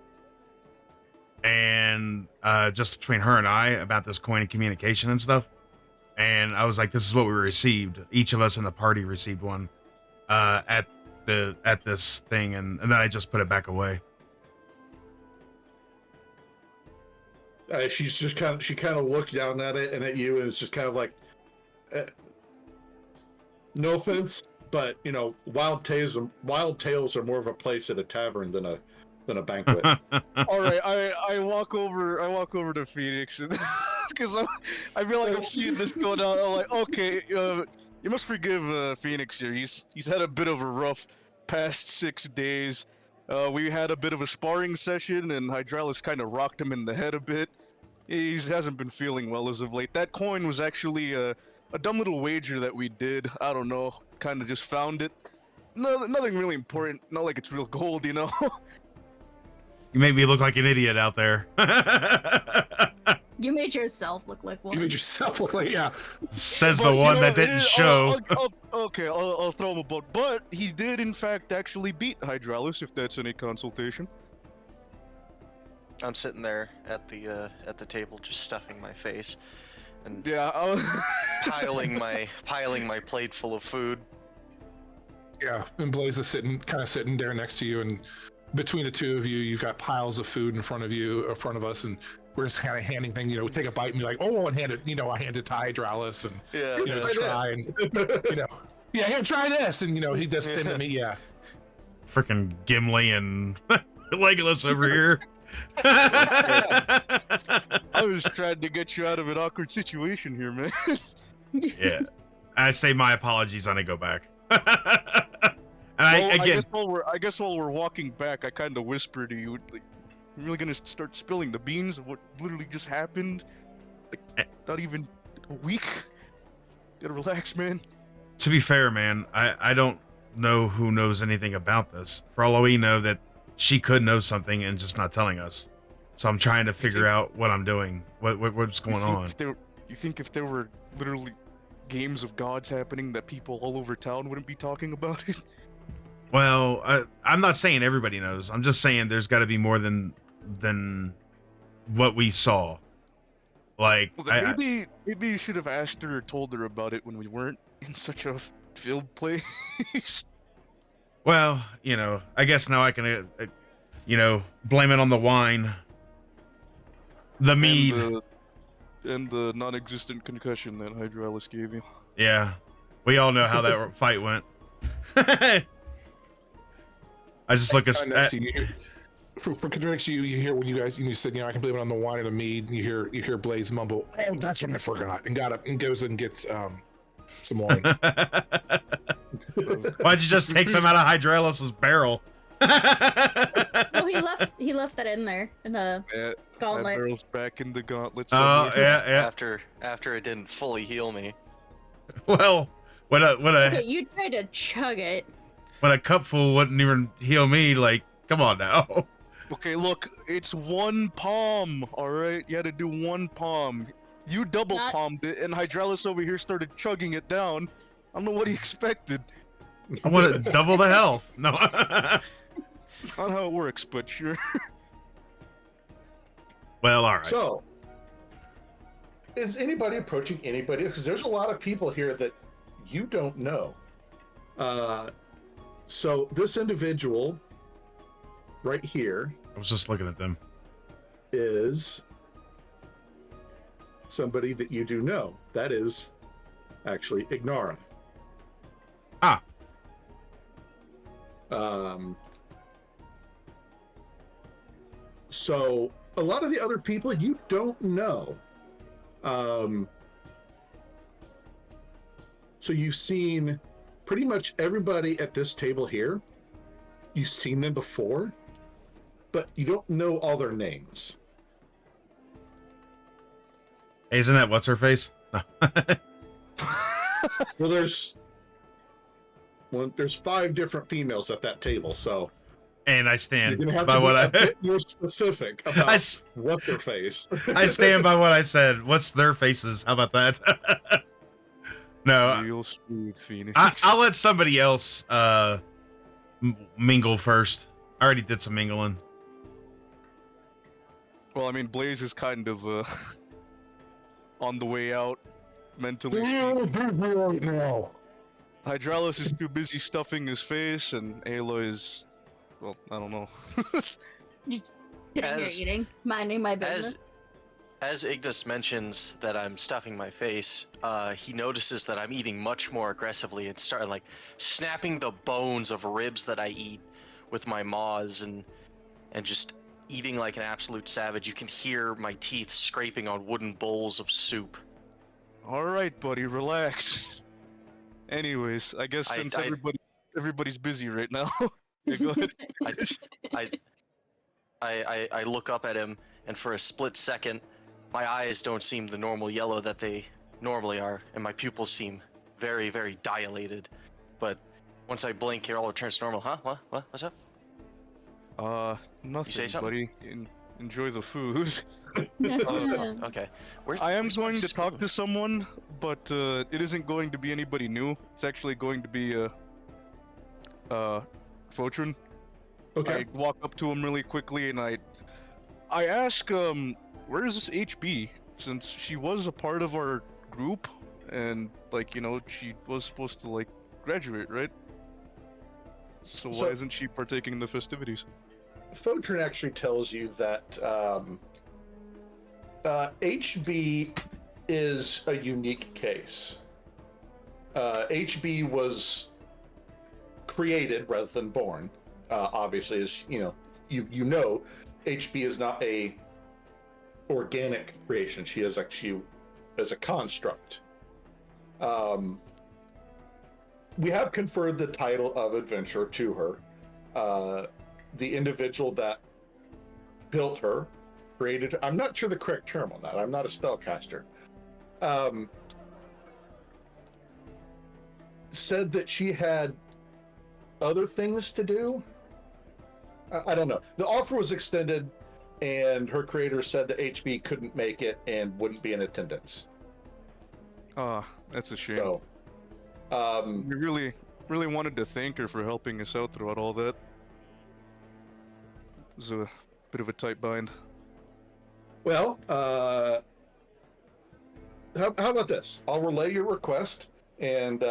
And just between her and I about this coin and communication and stuff. And I was like, this is what we received. Each of us in the party received one at this thing, and then I just put it back away. She kind of looks down at it and at you, and it's just kind of like, no offense, but wild tales are more of a place at a tavern than a banquet. All right, I walk over to Phoenix because I feel like I'm seeing this going on. I'm like, okay, you must forgive Phoenix here. He's had a bit of a rough past 6 days. We had a bit of a sparring session, and Hydralis kind of rocked him in the head a bit. He hasn't been feeling well as of late. That coin was actually a dumb little wager that we did. I don't know, kind of just found it. No, nothing really important. Not like it's real gold, You made me look like an idiot out there. You made yourself look like one. You made yourself look like, yeah. Says the one that didn't show. I'll throw him a bone. But he did, in fact, actually beat Hydralis, if that's any consultation. I'm sitting there at the table, just stuffing my face, and piling my plate full of food. Yeah, and Blaze is kind of sitting there next to you, and between the two of you, you've got piles of food in front of us, and we're just kind of handing things, take a bite and be like, oh, and hand it, I hand it to Hydralis, and try and here, try this, and he does send to me, yeah. Freaking Gimli and Legolas over here. I was trying to get you out of an awkward situation here, man. Yeah, I say my apologies on I go back. And I guess while we're walking back, I kind of whisper to you, like, "You're really gonna start spilling the beans of what literally just happened? Like, not even a week? Gotta relax, man." To be fair, man, I don't know who knows anything about this. For all we know, that she could know something and just not telling us. So I'm trying to figure out what I'm doing. What's going on? You think if there were literally games of gods happening, that people all over town wouldn't be talking about it? Well, I'm not saying everybody knows. I'm just saying there's got to be more than what we saw. Like, well, maybe you should have asked her or told her about it when we weren't in such a filled place. Well, I guess now I can, blame it on the wine, the mead, and the non-existent concussion that Hydralis gave you. Yeah, we all know how that fight went. I just look at for contradiction, you hear when you guys said, I can blame it on the wine and the mead. And you hear Blaze mumble, "Oh, that's what I forgot," and got up and goes and gets some wine. Why'd you just take some out of Hydralis's barrel? Oh, he left that in there in the gauntlet. That barrel's back in the gauntlet. Oh, yeah. After it didn't fully heal me. Well, Okay, you tried to chug it. When a cupful wouldn't even heal me, like, come on now. Okay, look, it's one palm, all right? You had to do one palm. You double palmed it, and Hydralis over here started chugging it down. I don't know what he expected. I want to double the health. No. Not how it works, but sure. Well, all right. So, is anybody approaching anybody? Because there's a lot of people here that you don't know. So this individual right here I was just looking at them. is somebody that you do know. That is actually Ignara. Ah. So a lot of the other people you don't know. So you've seen pretty much everybody at this table here. You've seen them before, but you don't know all their names. Hey, isn't that what's her face? No. Well, there's 5 different females at that table, so And I you're stand gonna have by to be what a I bit more specific about I, s- what their face. I stand by what I said. What's their faces? How about that? No, Real smooth, Phoenix. I'll let somebody else mingle first. I already did some mingling. Well, I mean, Blaze is kind of on the way out mentally. You're busy right now. Hydralis is too busy stuffing his face, and Aloy is, well, I don't know. Sitting here As- eating, minding my business. As Ignis mentions that I'm stuffing my face, he notices that I'm eating much more aggressively and start like snapping the bones of ribs that I eat with my maws and just eating like an absolute savage. You can hear my teeth scraping on wooden bowls of soup. All right, buddy, relax. Anyways, I guess I- since I- everybody's busy right now. Yeah, go ahead. I look up at him, and for a split second, my eyes don't seem the normal yellow that they normally are, and my pupils seem very, very dilated. But once I blink, it all returns to normal. Huh? What? What's up? Nothing, something? buddy. Enjoy the food. Okay. I am where's my going to talk spoon? to someone, but it isn't going to be anybody new. It's actually going to be Fotrin. Okay. I walk up to him really quickly and I ask, where is this HB? Since she was a part of our group, and like, you know, she was supposed to like graduate, right? So why isn't she partaking in the festivities? Photron actually tells you that HB is a unique case. HB was created rather than born. Obviously, as you know, HB is not a organic creation. She is actually as a construct. We have conferred the title of adventurer to her. The individual that built her, created her. I'm not sure the correct term on that. I'm not a spellcaster. Said that she had other things to do. I don't know. The offer was extended, and her creator said that HB couldn't make it and wouldn't be in attendance. Ah, that's a shame. So, We really wanted to thank her for helping us out throughout all that. It was a bit of a tight bind. well, how about this? I'll relay your request, and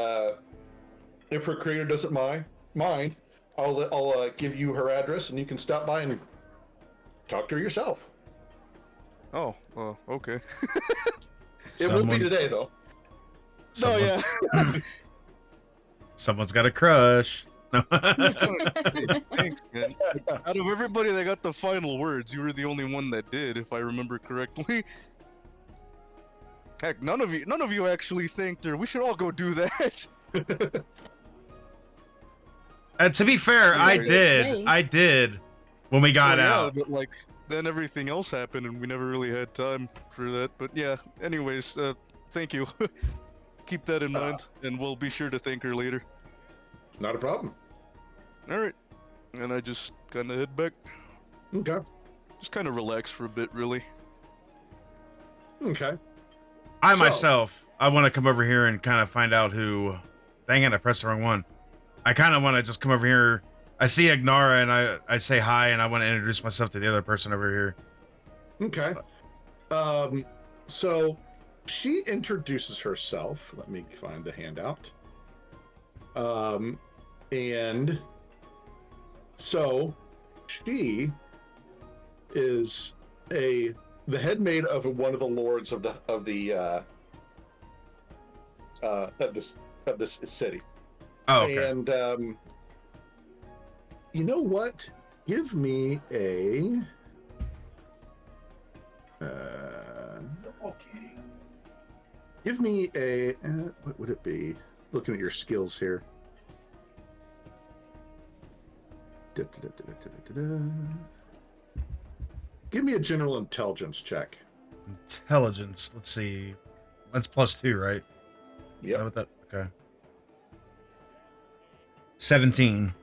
if her creator doesn't mind, I'll give you her address, and you can stop by and talk to her yourself. Oh, okay. It won't be Someone- today, though. Someone- Someone's got a crush. No. Thanks, man. Out of everybody that got the final words, you were the only one that did, if I remember correctly. Heck, none of you actually thanked her. We should all go do that. To be fair, I Hey. did when we got Well, out. Yeah, but like then everything else happened and we never really had time for that. But yeah, anyways, thank you. Keep that in mind, and we'll be sure to thank her later. Not a problem. All right, and I just kind of head back, Okay. just kind of relax for a bit, really. Okay. I So- myself, I want to come over here and kind of find out who. Dang it, I pressed the wrong one. I kind of want to just come over here. I see Agnara and I say hi, and I want to introduce myself to the other person over here. Okay. So she introduces herself. Let me find the handout. And so she is the head maid of one of the lords of this city. Oh, okay. And you know what? Give me a Okay. give me a what would it be? Looking at your skills here. Give me a general intelligence check. Intelligence. Let's see. That's +2, right? Yep. With that. Okay. 17.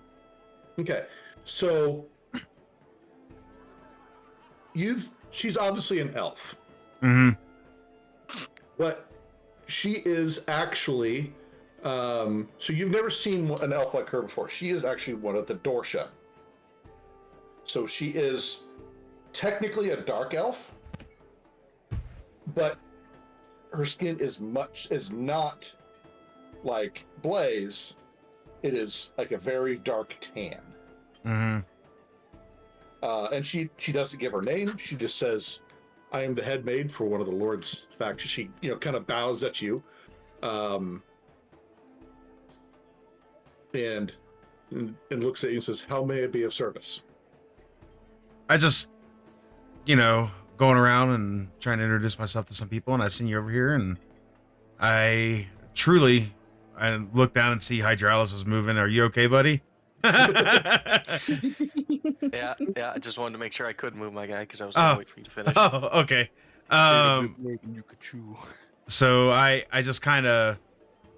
Okay. So she's obviously an elf. Mm-hmm. But she is actually so you've never seen an elf like her before. She is actually one of the Dorsha. So she is technically a dark elf, but her skin is not like Blaze. It is like a very dark tan. Mm-hmm. And she doesn't give her name. She just says, "I am the head maid for one of the Lord's factions." She kind of bows at you, and looks at you and says, "How may I be of service?" I just, going around and trying to introduce myself to some people, and I seen you over here, and I look down and see Hydralis is moving. Are you okay, buddy? Yeah. I just wanted to make sure I could move my guy because I was gonna wait for you to finish. Oh, okay. So I just kind of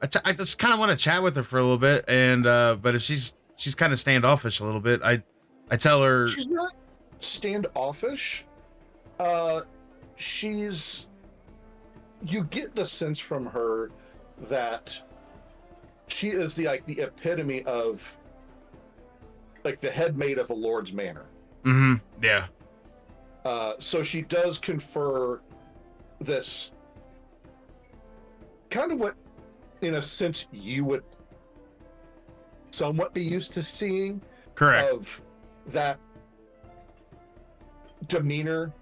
I just kind of want to chat with her for a little bit, and but if she's kind of standoffish a little bit, I tell her she's not standoffish. You get the sense from her that she is the epitome of like the head maid of a lord's manor. Mm-hmm. Yeah. So she does confer this kind of what, in a sense, you would somewhat be used to seeing. Correct. Of that demeanor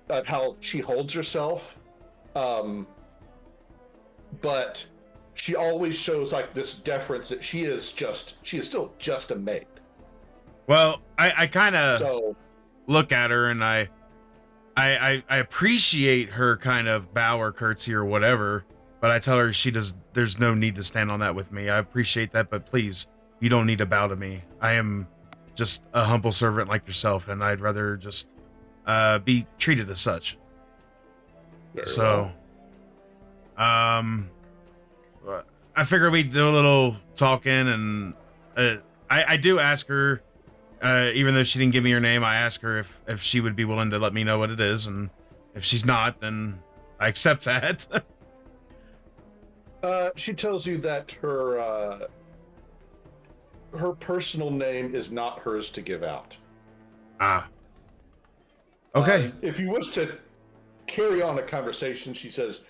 of how she holds herself. But she always shows like this deference that she is still just a maid. Well, I kind of look at her and I appreciate her kind of bow or curtsy or whatever, but I tell her there's no need to stand on that with me. I appreciate that, but please, you don't need to bow to me. I am just a humble servant like yourself, and I'd rather just be treated as such. Very so, I figure we do a little talking, and I do ask her. Even though she didn't give me her name, I asked her if she would be willing to let me know what it is, and if she's not, then I accept that. She tells you that her personal name is not hers to give out. Ah. Okay. If you wish to carry on a conversation, she says,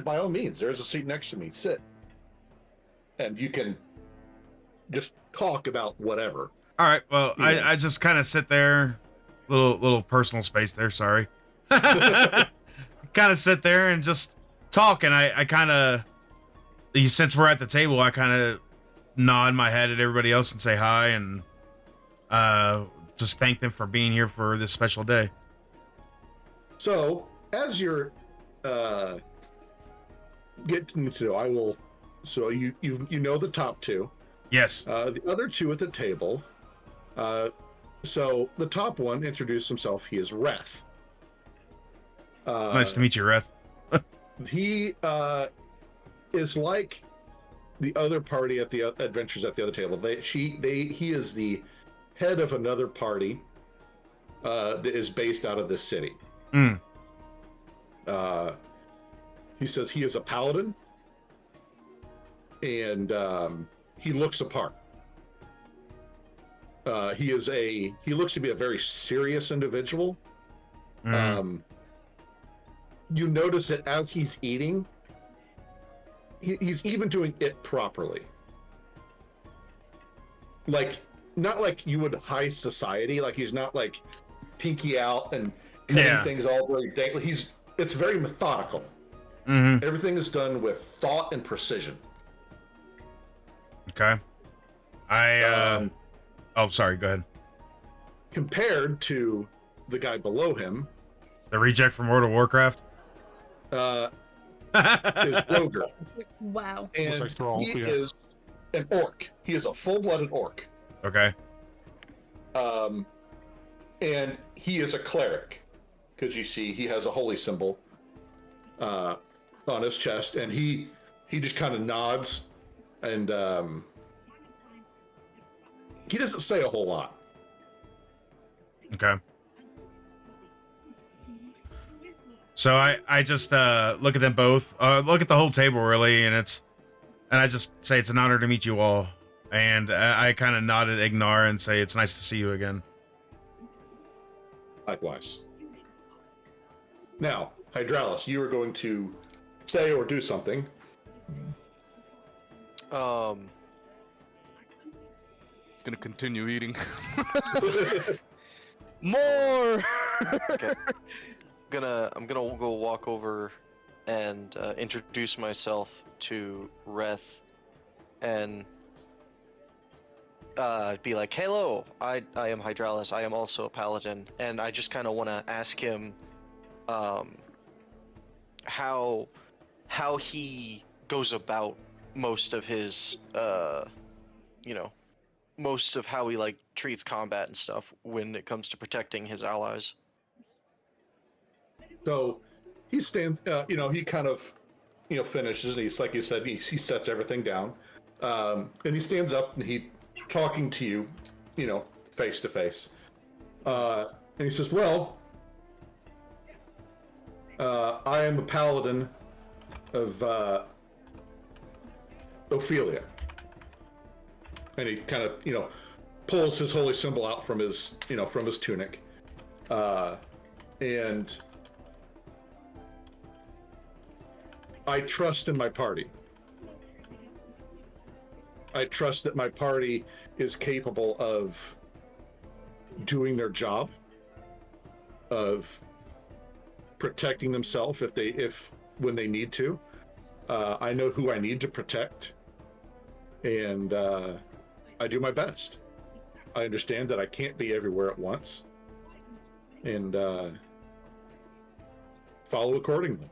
by all means, there's a seat next to me. Sit. And you can just talk about whatever. All right. Well, I just kind of sit there, little personal space there. Sorry. Kind of sit there and just talk, and I kind of, since we're at the table, I kind of nod my head at everybody else and say hi, and just thank them for being here for this special day. So as you're getting to know, so you know the top two. Yes. The other two at the table. So the top one introduced himself. He is Reth. Nice to meet you, Reth. He is like the other party at the adventures at the other table. He is the head of another party that is based out of this city. Mm. He says he is a paladin, and he looks apart. He looks to be a very serious individual. Mm. You notice that as he's eating, he's even doing it properly. Like, not like you would high society. Like, he's not like pinky out and cutting things all very daintily. It's very methodical. Mm-hmm. Everything is done with thought and precision. Okay. Oh, sorry. Go ahead. Compared to the guy below him, The reject from World of Warcraft. is Roger. Wow. And like Thrall, he yeah. is an orc. He is a full-blooded orc. Okay. And he is a cleric, because you see he has a holy symbol on his chest, and he just kind of nods, and he doesn't say a whole lot. Okay. So I just look at them both, look at the whole table really, and I just say it's an honor to meet you all, and I kind of nod at Ignar and say it's nice to see you again. Likewise. Now, Hydralis, you are going to say or do something. Gonna continue eating. More. Okay. I'm gonna go walk over and introduce myself to Reth and be like, "Hello, I am Hydralis. I am also a paladin," and I just kind of want to ask him how he goes about most of his most of how he like treats combat and stuff when it comes to protecting his allies. So he stands, he kind of, finishes, and he's, like you said, he sets everything down. And he stands up and he talking to you, face to face. And he says, well, I am a paladin of Ophelia. And he kind of, pulls his holy symbol out from his tunic. And I trust in my party. I trust that my party is capable of doing their job, of protecting themselves when they need to. I know who I need to protect, and I do my best. I understand that I can't be everywhere at once, and follow accordingly.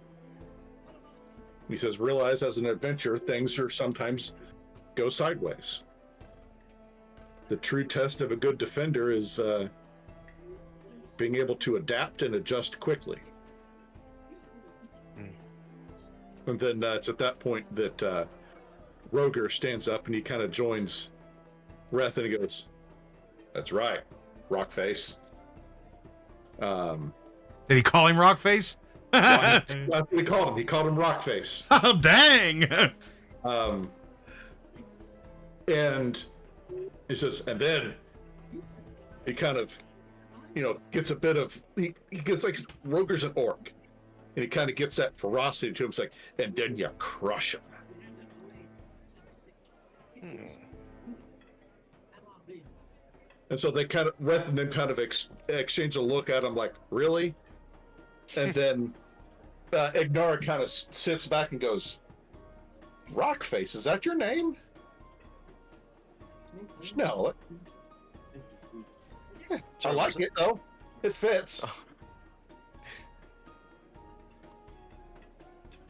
He says, realize as an adventurer, things are sometimes go sideways. The true test of a good defender is being able to adapt and adjust quickly. And then it's at that point that Roger stands up and he kind of joins Reth and he goes, "That's right, Rockface." Did he call him Rockface? That's what he called him. He called him Rockface. Oh, dang. And he says, and then he kind of, gets a bit of, he gets like, Roger's an orc. And he kind of gets that ferocity to him. It's like, and then you crush him. And so they kind of, Reth and them kind of exchange a look at him like, really? And then Ignar kind of sits back and goes, Rockface, is that your name? No. I like it, though. It fits. Oh.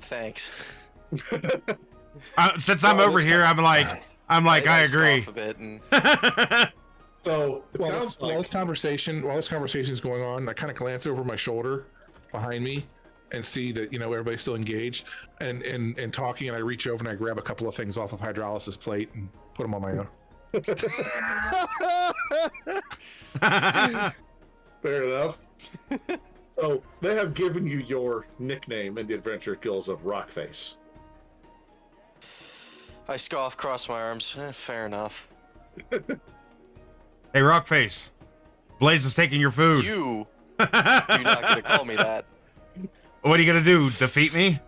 Thanks. Since I'm over here, I'm like, I agree. Scoff a bit and... So while this conversation is going on, I kind of glance over my shoulder behind me and see that everybody's still engaged and talking, and I reach over and I grab a couple of things off of Hydralis's plate and put them on my own. Fair enough. So they have given you your nickname in the Adventure Guilds of Rockface. I scoff, cross my arms. Fair enough. Hey, Rockface. Blaze is taking your food. You're not gonna call me that. What are you gonna do? Defeat me?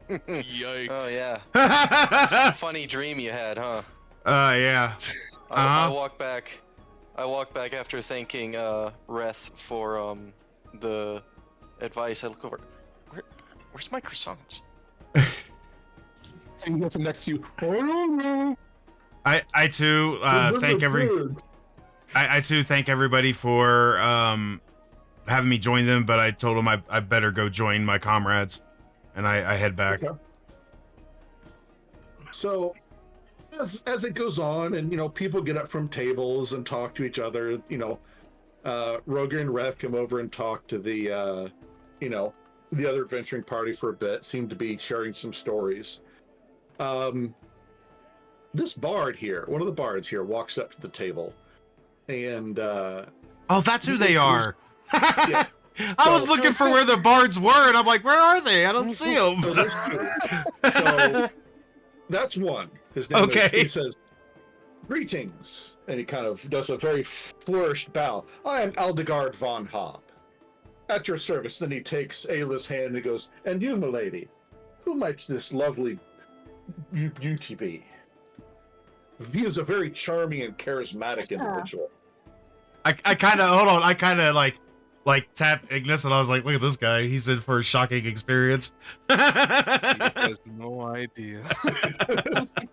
Yikes. Oh yeah. Funny dream you had, huh? Yeah. I walk back. I walk back after thanking Reth for the advice. I look over. Where's my croissants? And you get next to you. Oh, no. I too thank I too thank everybody for having me join them, but I told them I better go join my comrades, and I head back. Okay. So as it goes on, and people get up from tables and talk to each other, Roger and Rev come over and talk to the the other adventuring party for a bit, seem to be sharing some stories. This bard here, one of the bards here, walks up to the table, and oh, that's who they are. yeah. I was looking for where the bards were, and I'm like, where are they? I don't see them. So there's two. So that's one. His name is, he says, "Greetings," and he kind of does a very flourished bow. "I am Aldegard von Hobb, at your service." Then he takes Ayla's hand and he goes, "And you, milady, who might this lovely beauty be?" He is a very charming and charismatic individual. I kind of hold on. I kind of like tap Ignis, and I was like, look at this guy. He's in for a shocking experience. He has no idea. Oh my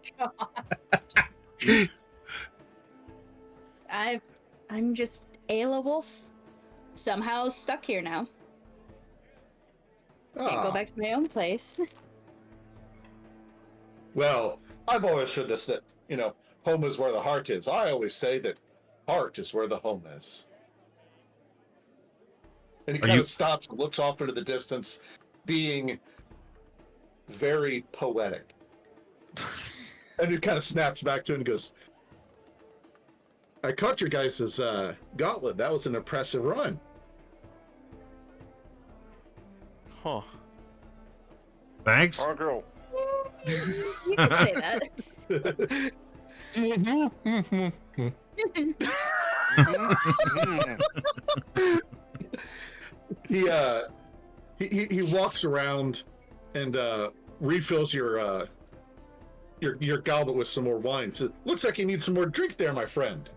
god. I'm just Ayla Wolf, somehow stuck here now. Can't go back to my own place. Well, I've always said this, that home is where the heart is. I always say that heart is where the home is. And he kind of stops and looks off into the distance, being very poetic. And he kind of snaps back to it and goes, "I caught your guys' gauntlet. That was an impressive run." Huh. Thanks. Our girl. You could say that. He walks around and refills your goblet with some more wine. So, "Looks like you need some more drink there, my friend."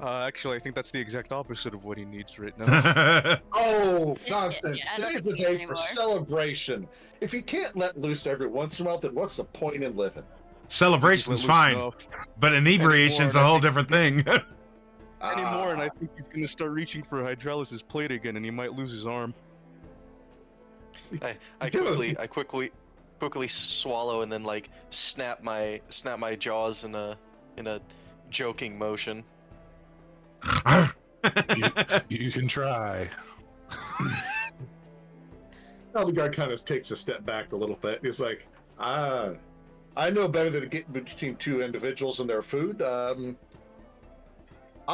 Actually, I think that's the exact opposite of what he needs right now. Oh, nonsense. Yeah, I don't Today's the think he is day for anymore. celebration. If you can't let loose every once in a while, then what's the point in living? Celebration's fine, but inebriation's a whole different thing. Anymore, and I think he's gonna start reaching for Hydralis's plate again, and he might lose his arm. I quickly swallow and then like snap my jaws in a joking motion. You can try. Eldegard kind of takes a step back a little bit. He's like, I know better than to get between two individuals and their food. I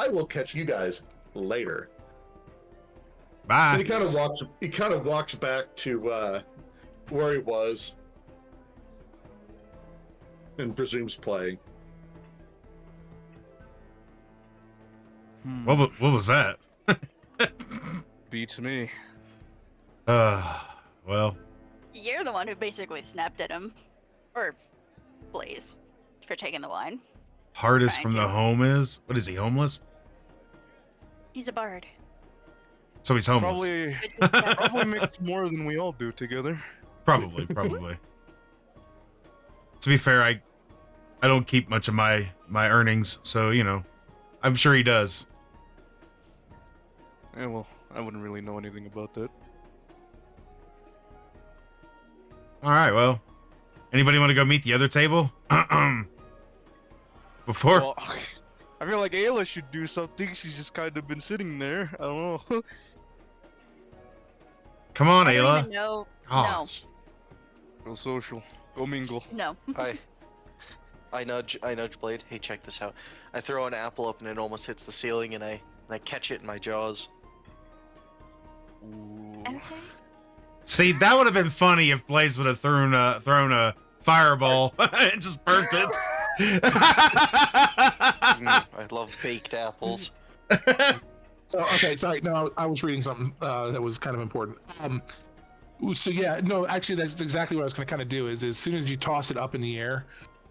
will catch you guys later." Bye. And he kind of walks back to where he was and presumes playing. What was that? Beats me. Well. You're the one who basically snapped at him. Or Blaze. For taking the wine. Hardest from the home is? What is he, homeless? He's a bard. So he's homeless. Probably makes more than we all do together. Probably. To be fair, I don't keep much of my earnings, so I'm sure he does. Yeah, well, I wouldn't really know anything about that. All right, well, anybody want to go meet the other table? Before. Well, I feel like Ayla should do something. She's just kind of been sitting there. I don't know. Come on, I don't Ayla. even know. Oh. Go social. Go mingle. No. I nudge Blade. "Hey, check this out." I throw an apple up and it almost hits the ceiling, and I catch it in my jaws. Ooh. Okay. See, that would have been funny if Blaze would have thrown a fireball and just burnt it. I love baked apples. Okay, sorry. No, I was reading something that was kind of important. So yeah, no, actually, that's exactly what I was going to kind of do. Is as soon as you toss it up in the air,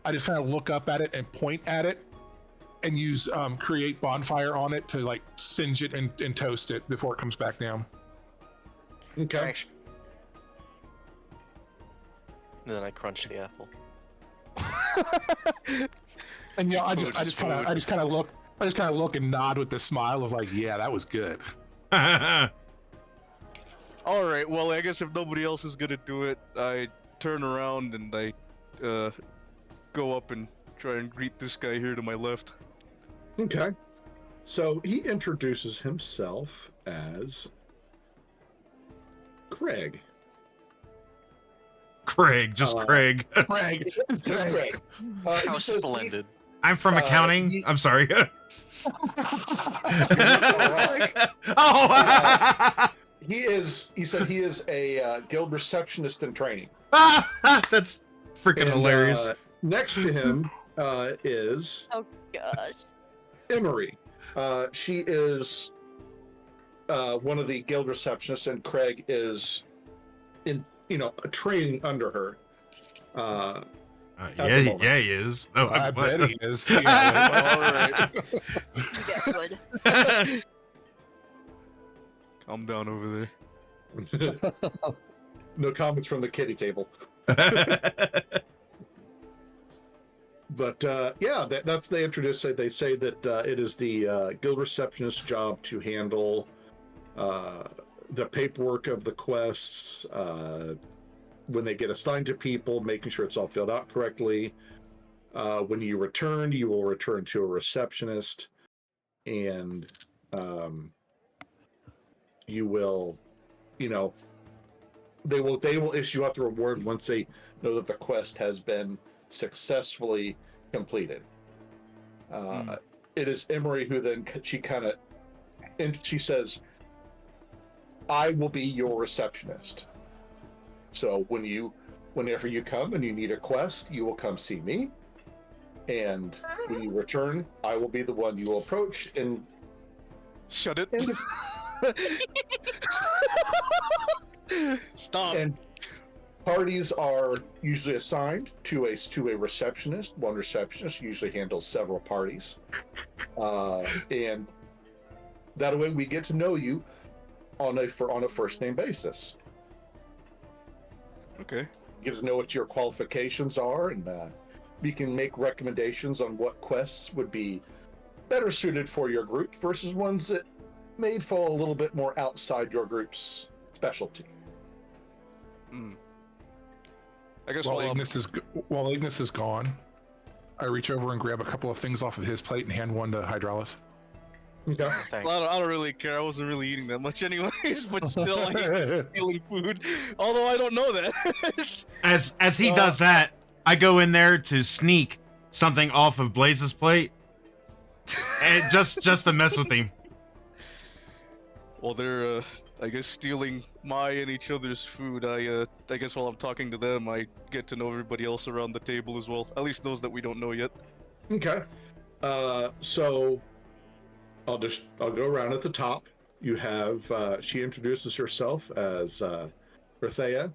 I just kind of look up at it and point at it, and use create bonfire on it to like singe it and toast it before it comes back down. Okay. And then I crunch the apple. And yeah, I Food just is kind of look and nod with the smile of like, yeah, that was good. All right. Well, I guess if nobody else is gonna do it, I turn around and I go up and try and greet this guy here to my left. Okay. So he introduces himself as Craig. Craig, just Craig. Craig, Just Craig. How He says splendid. I'm from accounting. I'm sorry. Oh. he said he is a guild receptionist in training. That's freaking hilarious. Next to him is Oh gosh. Emery. She is one of the guild receptionists, and Craig is training under her. Yeah, he is. Oh, I bet he is. All right. You get wood. I'm down over No comments from the kitty table. But yeah, that's they introduce it. They say that it is the guild receptionist's job to handle the paperwork of the quests when they get assigned to people, making sure it's all filled out correctly. When you return, you will return to a receptionist, and you will, they will issue out the reward once they know that the quest has been successfully completed. It is Emery who then she says, I will be your receptionist. So whenever you come and you need a quest, you will come see me. And when you return, I will be the one you will approach and Shut it. Stop. And parties are usually assigned to a receptionist. One receptionist usually handles several parties, and that way we get to know you on a first name basis. Okay. Get to know what your qualifications are, and we can make recommendations on what quests would be better suited for your group versus ones that may fall a little bit more outside your group's specialty. I guess While Ignis is gone, I reach over and grab a couple of things off of his plate and hand one to Hydraulis. Okay. Thanks. Well, I don't really care. I wasn't really eating that much anyways, but still, I hate stealing food. Although I don't know that. As he does that, I go in there to sneak something off of Blaze's plate, and just to mess with him. Well, they're, I guess, stealing my and each other's food. I guess while I'm talking to them, I get to know everybody else around the table as well. At least those that we don't know yet. Okay. So I'll go around at the top. You have she introduces herself as Berthea.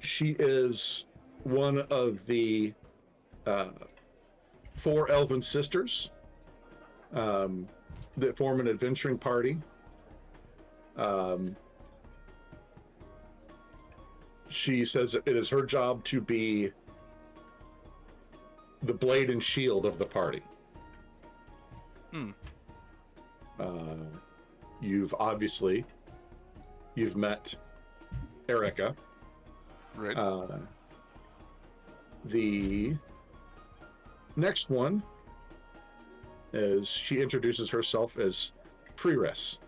She is one of the 4 elven sisters that form an adventuring party. She says it is her job to be the blade and shield of the party. You've met Erica. Right. The next one is she introduces herself as Freeris.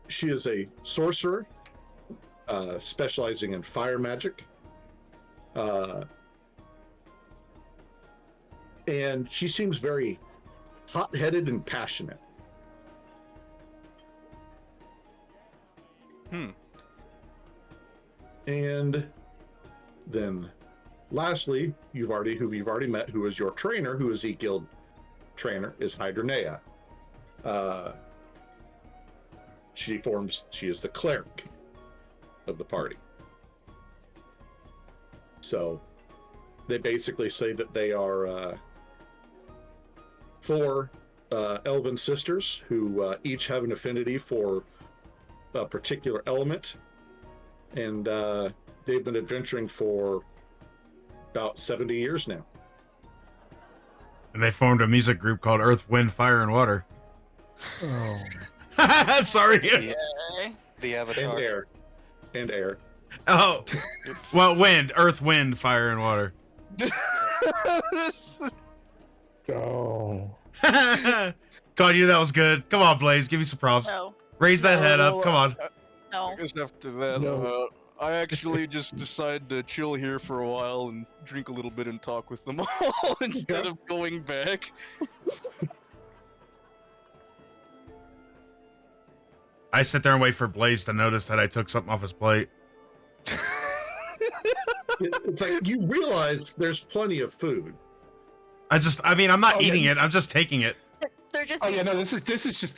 She is a sorcerer specializing in fire magic. And she seems very hot-headed and passionate. And then lastly, who you've already met, who is your trainer, who is the guild trainer, is Hydronea. She is the cleric of the party. So they basically say that they are four elven sisters who each have an affinity for a particular element, and they've been adventuring for about 70 years now. And they formed a music group called Earth, Wind, Fire, and Water. Oh. Sorry. The Avatar. And air. Oh. Well, wind. Earth, Wind, Fire, and Water. Oh. God, you knew that was good. Come on, Blaze. Give me some props. No. Raise that head up. Come on. No. I guess after that, No. I actually just decided to chill here for a while and drink a little bit and talk with them all instead of going back. I sit there and wait for Blaze to notice that I took something off his plate. It's like you realize there's plenty of food. I'm not eating it. I'm just taking it. They're just. Oh yeah, no. This is just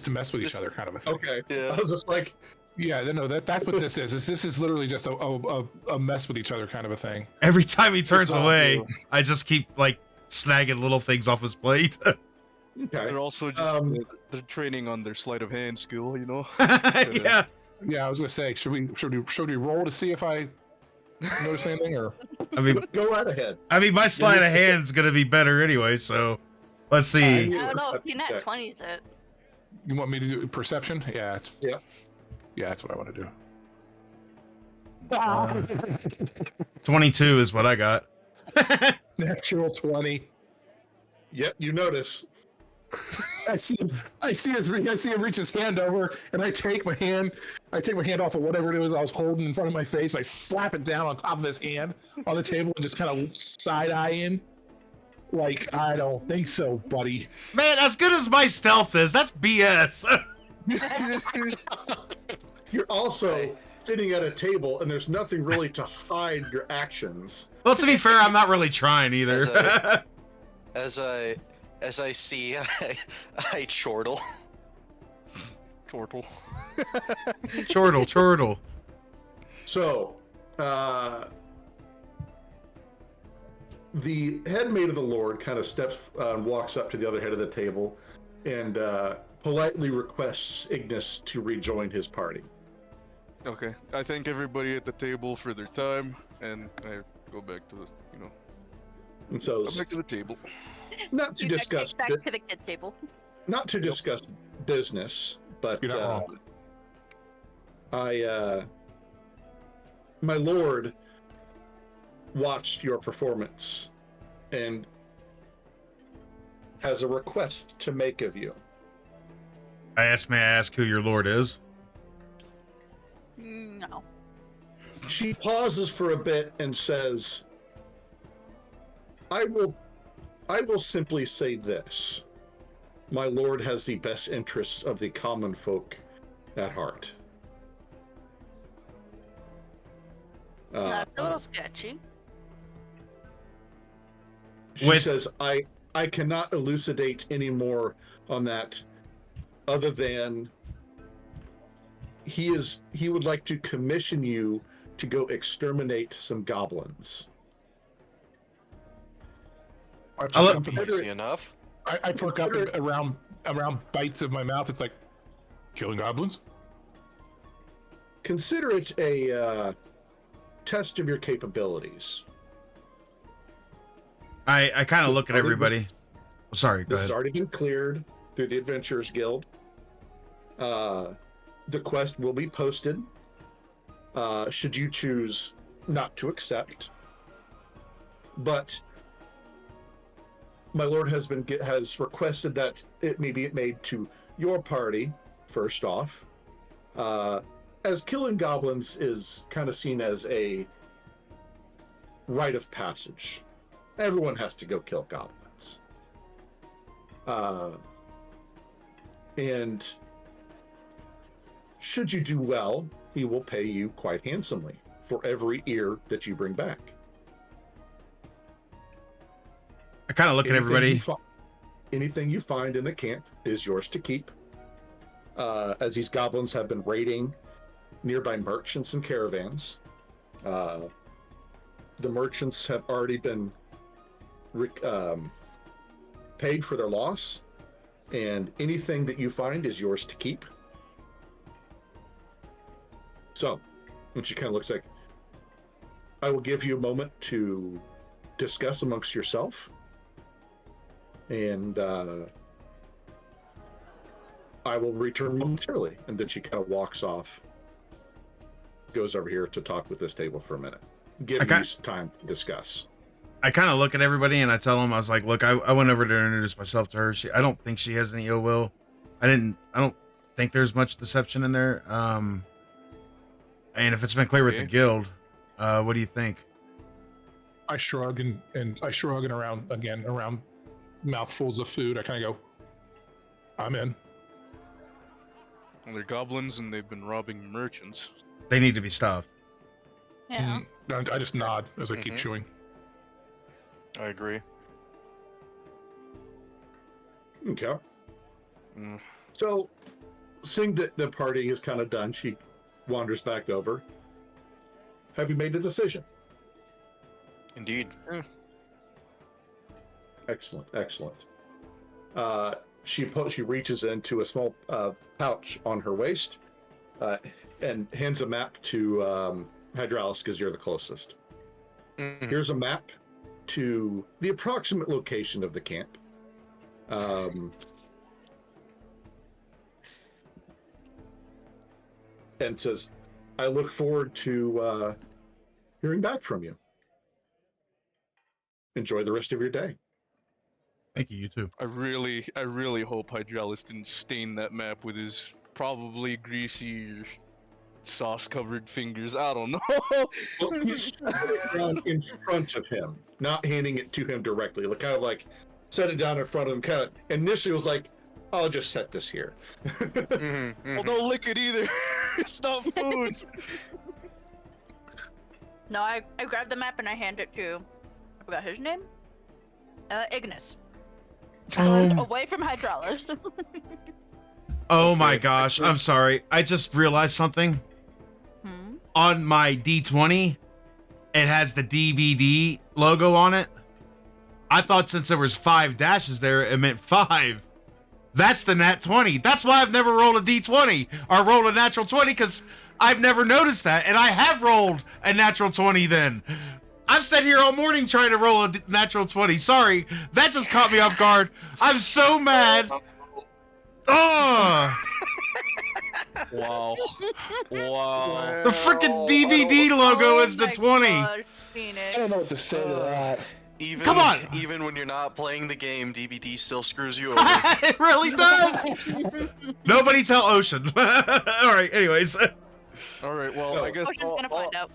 to mess with each other, kind of a thing. Okay. Yeah. I was just like, Yeah, no, that's what this is. This is literally just a mess with each other, kind of a thing. Every time he turns It's all away, you. I just keep like snagging little things off his plate. okay. They're also just they're training on their sleight of hand skill, you know. Yeah. Yeah, I was gonna say, should we roll to see if I notice anything, or I mean, Go right ahead. my sleight of hand's gonna be better anyway. So let's see. I don't know if you net 20s it. you want me to do perception? Yeah. Yeah. Yeah, that's what I want to do. 22 is what I got. Natural 20. Yep, you notice. I see him reach his hand over, and I take my hand off of whatever it was I was holding in front of my face. I slap it down on top of his hand on the table and just kind of side eye in, like, I don't think so, buddy. Man, as good as my stealth is, that's BS. You're also sitting at a table, and there's nothing really to hide your actions. Well, to be fair, I'm not really trying either. As I see, I chortle. Chortle. Chortle. So, the head maid of the Lord kind of steps and walks up to the other head of the table and politely requests Ignis to rejoin his party. Okay, I thank everybody at the table for their time, and I go back to the, And so, go back to the table. not to You guys discuss get back to the kid table. not to discuss business, but You're not wrong. My lord watched your performance and has a request to make of you. May I ask who your lord is? No. She pauses for a bit and says, I will simply say this. My lord has the best interests of the common folk at heart. That's a little sketchy. She says, I cannot elucidate any more on that other than he would like to commission you to go exterminate some goblins. Easy enough. I perk up around bites of my mouth. It's like killing goblins. Consider it a test of your capabilities. I kind of look at everybody. Sorry, go This has ahead. already been cleared through the Adventurers Guild. The quest will be posted. Should you choose not to accept, but my lord has requested that it may be made to your party first off, as killing goblins is kind of seen as a rite of passage. Everyone has to go kill goblins. And should you do well, he will pay you quite handsomely for every ear that you bring back. I kind of look at everybody. Anything you find in the camp is yours to keep. As these goblins have been raiding nearby merchants and caravans, the merchants have already been paid for their loss, and anything that you find is yours to keep. So, and she kind of looks like, I will give you a moment to discuss amongst yourself, and I will return momentarily. And then she kind of walks off, goes over here to talk with this table for a minute, give you some time to discuss. I kind of look at everybody and I tell them, I was like, look, I went over to introduce myself to her. I don't think she has any ill will. I don't think there's much deception in there. And if it's been clear with the guild, what do you think? I shrug and around mouthfuls of food. I kind of go, I'm in. Well, they're goblins and they've been robbing merchants. They need to be stopped. Yeah. I just nod as I keep chewing. I agree. Okay. So, seeing that the party is kind of done, she wanders back over. Have you made a decision? Indeed. Excellent, excellent. She reaches into a small pouch on her waist and hands a map to Hydralis, because you're the closest. Here's a map to the approximate location of the camp. And says, I look forward to hearing back from you. Enjoy the rest of your day. Thank you, you too. I really hope Hydralis didn't stain that map with his probably greasy sauce-covered fingers. I don't know. Well, he's around in front of him, not handing it to him directly. Like, kind of like set it down in front of him. Kind of initially was like, I'll just set this here. Well, don't lick it either. It's not food. No, I grab the map and I hand it to, I forgot his name? Ignis. Away from Hydralis. Oh my gosh, I'm sorry. I just realized something. On my D20, it has the DVD logo on it. I thought since there was 5 dashes there, it meant 5. That's the nat 20. That's why I've never rolled a D20 or rolled a natural 20, because I've never noticed that, and I have rolled a natural 20 then. I've sat here all morning trying to roll a natural 20. Sorry, that just caught me off guard. I'm so mad. Oh! Wow. Wow. The freaking DVD logo is the 20. Gosh, I don't know what to say to that. Come on! Even when you're not playing the game, DBD still screws you over. It really does. Nobody tell Ocean. All right. Anyways. All right. Well, I guess Ocean's gonna find out.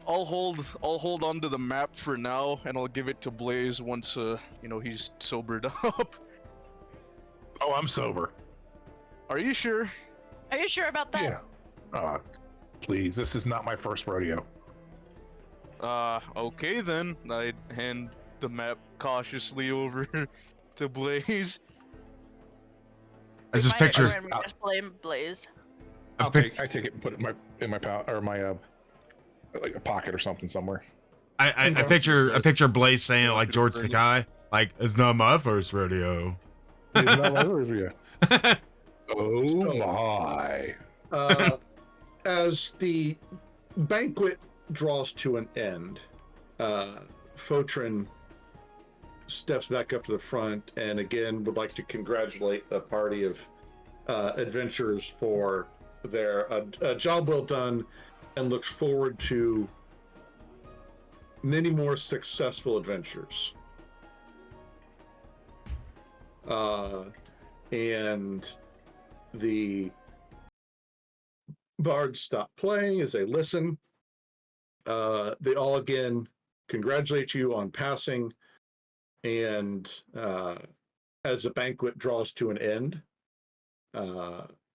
I'll hold on to the map for now, and I'll give it to Blaze once he's sobered up. Oh, I'm sober. Are you sure? Are you sure about that? Yeah. Please, this is not my first rodeo. Okay then. I hand the map cautiously over to Blaze. I just picture. We just blame Blaze. I take it and put it in my like a pocket or something somewhere. I picture Blaze saying it like George the guy, like, it's not my first rodeo. It's not my rodeo. Oh my. As the banquet draws to an end, Fotrin steps back up to the front and again would like to congratulate a party of adventurers for their job well done, and looks forward to many more successful adventures. And the bards stop playing as they listen. They all again congratulate you on passing, and as the banquet draws to an end,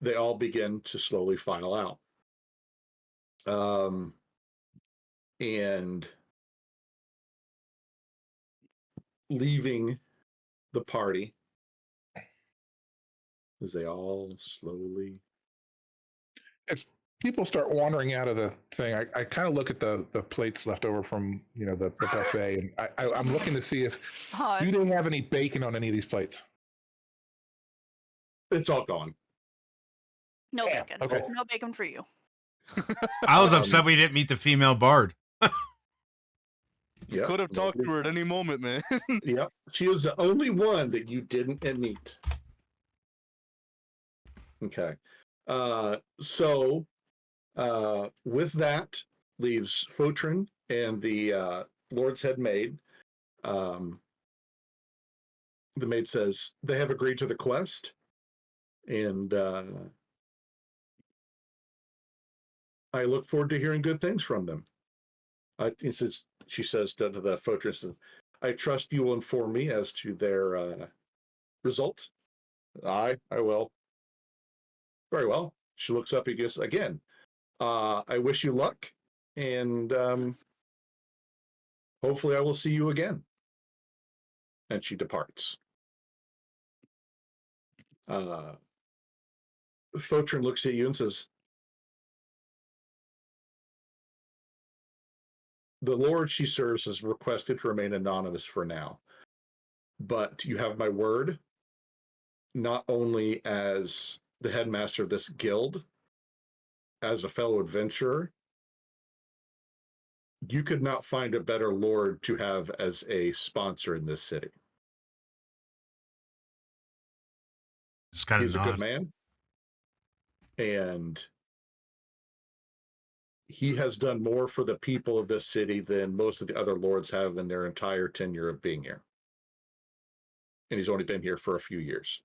they all begin to slowly file out. and leaving the party as they all slowly. As people start wandering out of the thing, I kind of look at the plates left over from the buffet, and I'm looking to see if do they have any bacon on any of these plates. It's all gone. No Yeah, bacon. okay. No bacon for you. I was upset we didn't meet the female bard. Yeah, Could have talked to her at any moment, man. Yep, she is the only one that you didn't meet. Okay, so with that leaves Fotrin and the Lord's Head maid. The maid says they have agreed to the quest, and I look forward to hearing good things from them. She says to the Fotrin, I trust you will inform me as to their result. I will. Very well. She looks up again. I wish you luck, and hopefully I will see you again. And she departs. Fotrin looks at you and says, the Lord she serves has requested to remain anonymous for now. But you have my word, not only as the headmaster of this guild, as a fellow adventurer, you could not find a better lord to have as a sponsor in this city. Just kind of He's a nod. good man, and he has done more for the people of this city than most of the other lords have in their entire tenure of being here. And he's only been here for a few years.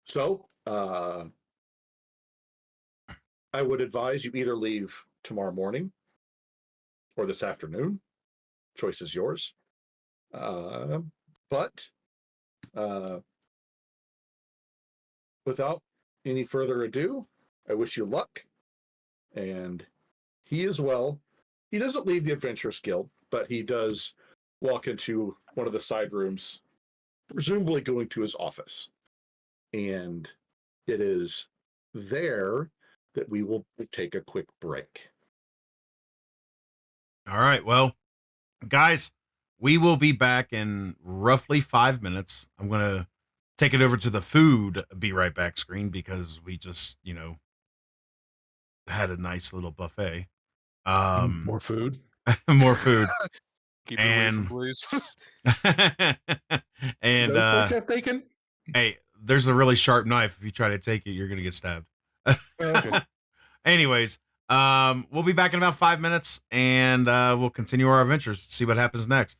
So, I would advise you either leave tomorrow morning or this afternoon. Choice is yours. But without any further ado, I wish you luck. And he as well, he doesn't leave the Adventurers Guild, but he does walk into one of the side rooms, presumably going to his office. And it is there that we will take a quick break. All right. Well, guys, we will be back in roughly 5 minutes. I'm going to take it over to the food be right back screen because we just, had a nice little buffet. More food. More food. Keep it away from And Blaze. and Those plates have bacon. hey, there's a really sharp knife. If you try to take it, you're gonna get stabbed. Okay. Anyways, we'll be back in about 5 minutes, and we'll continue our adventures. See what happens next.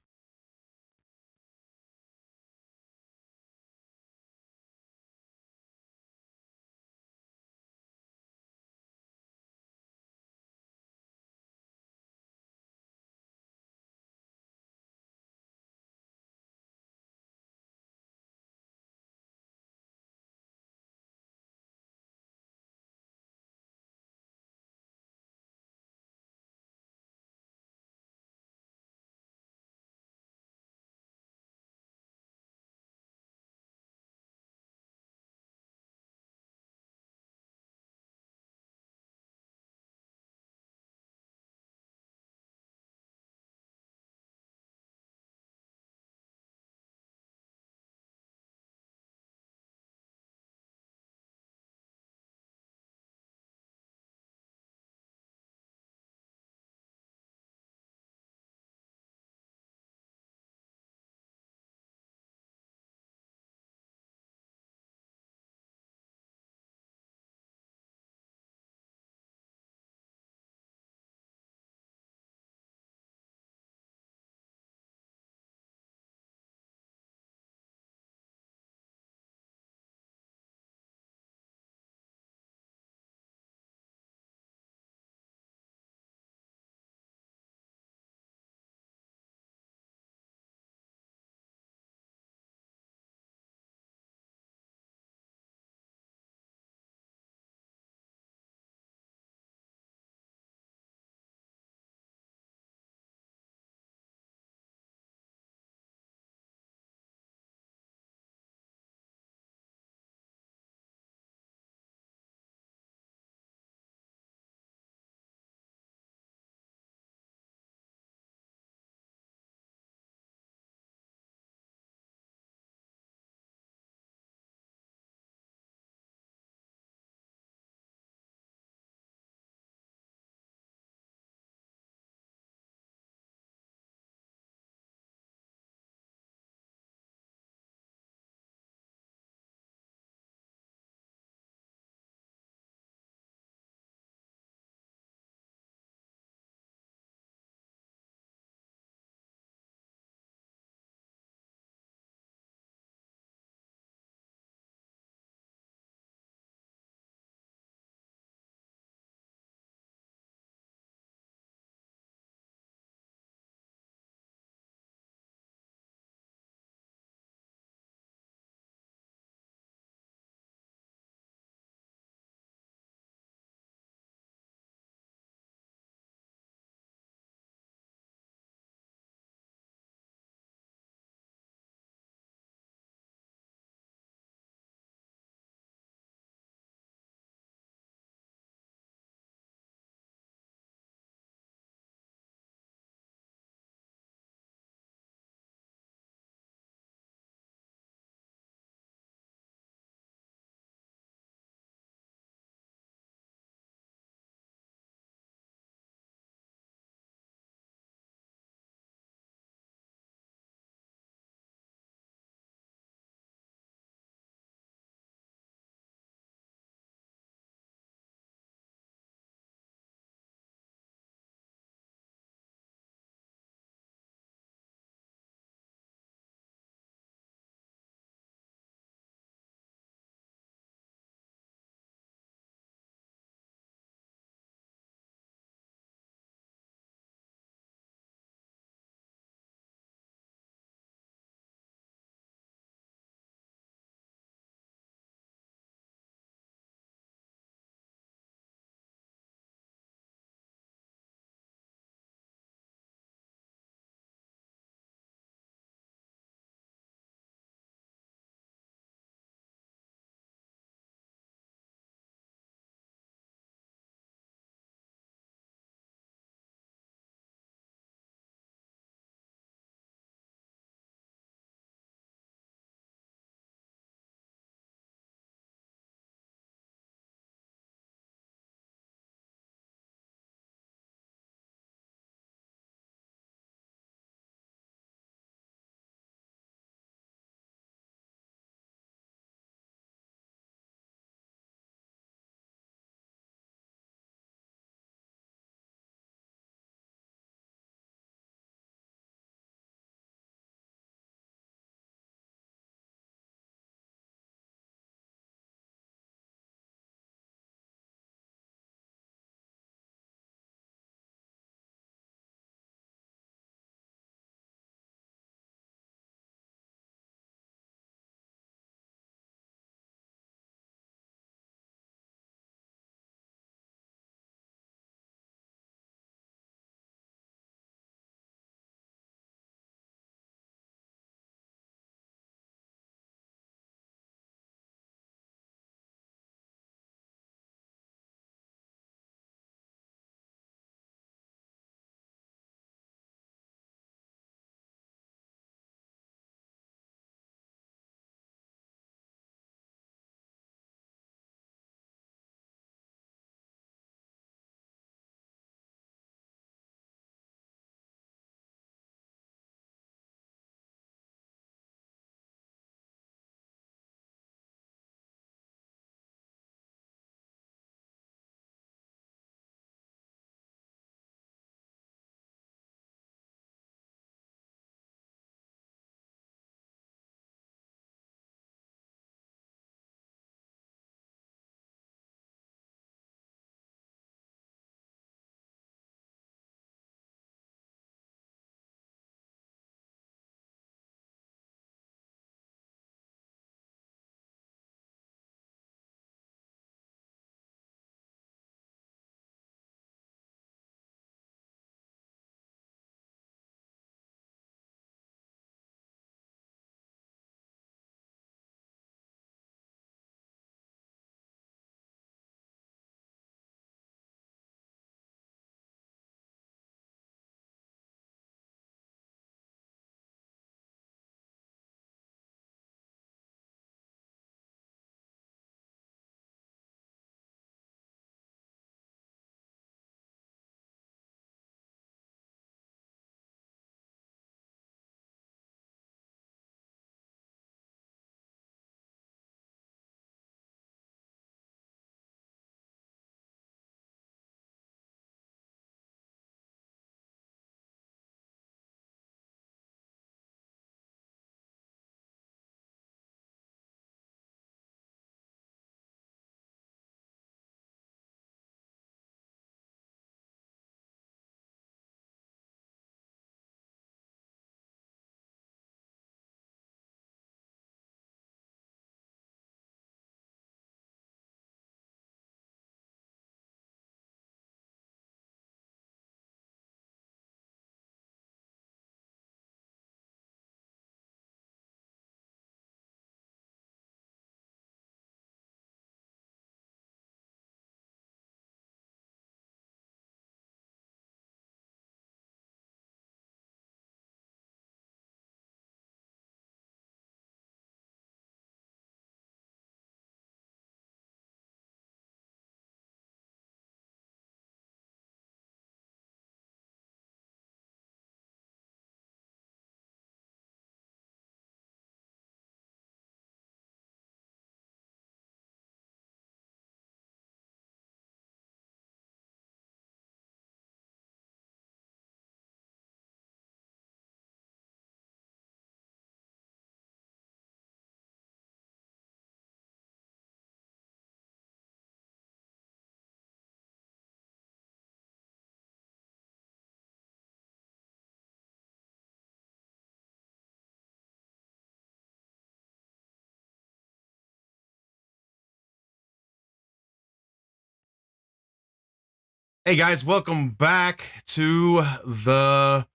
Hey guys, welcome back to the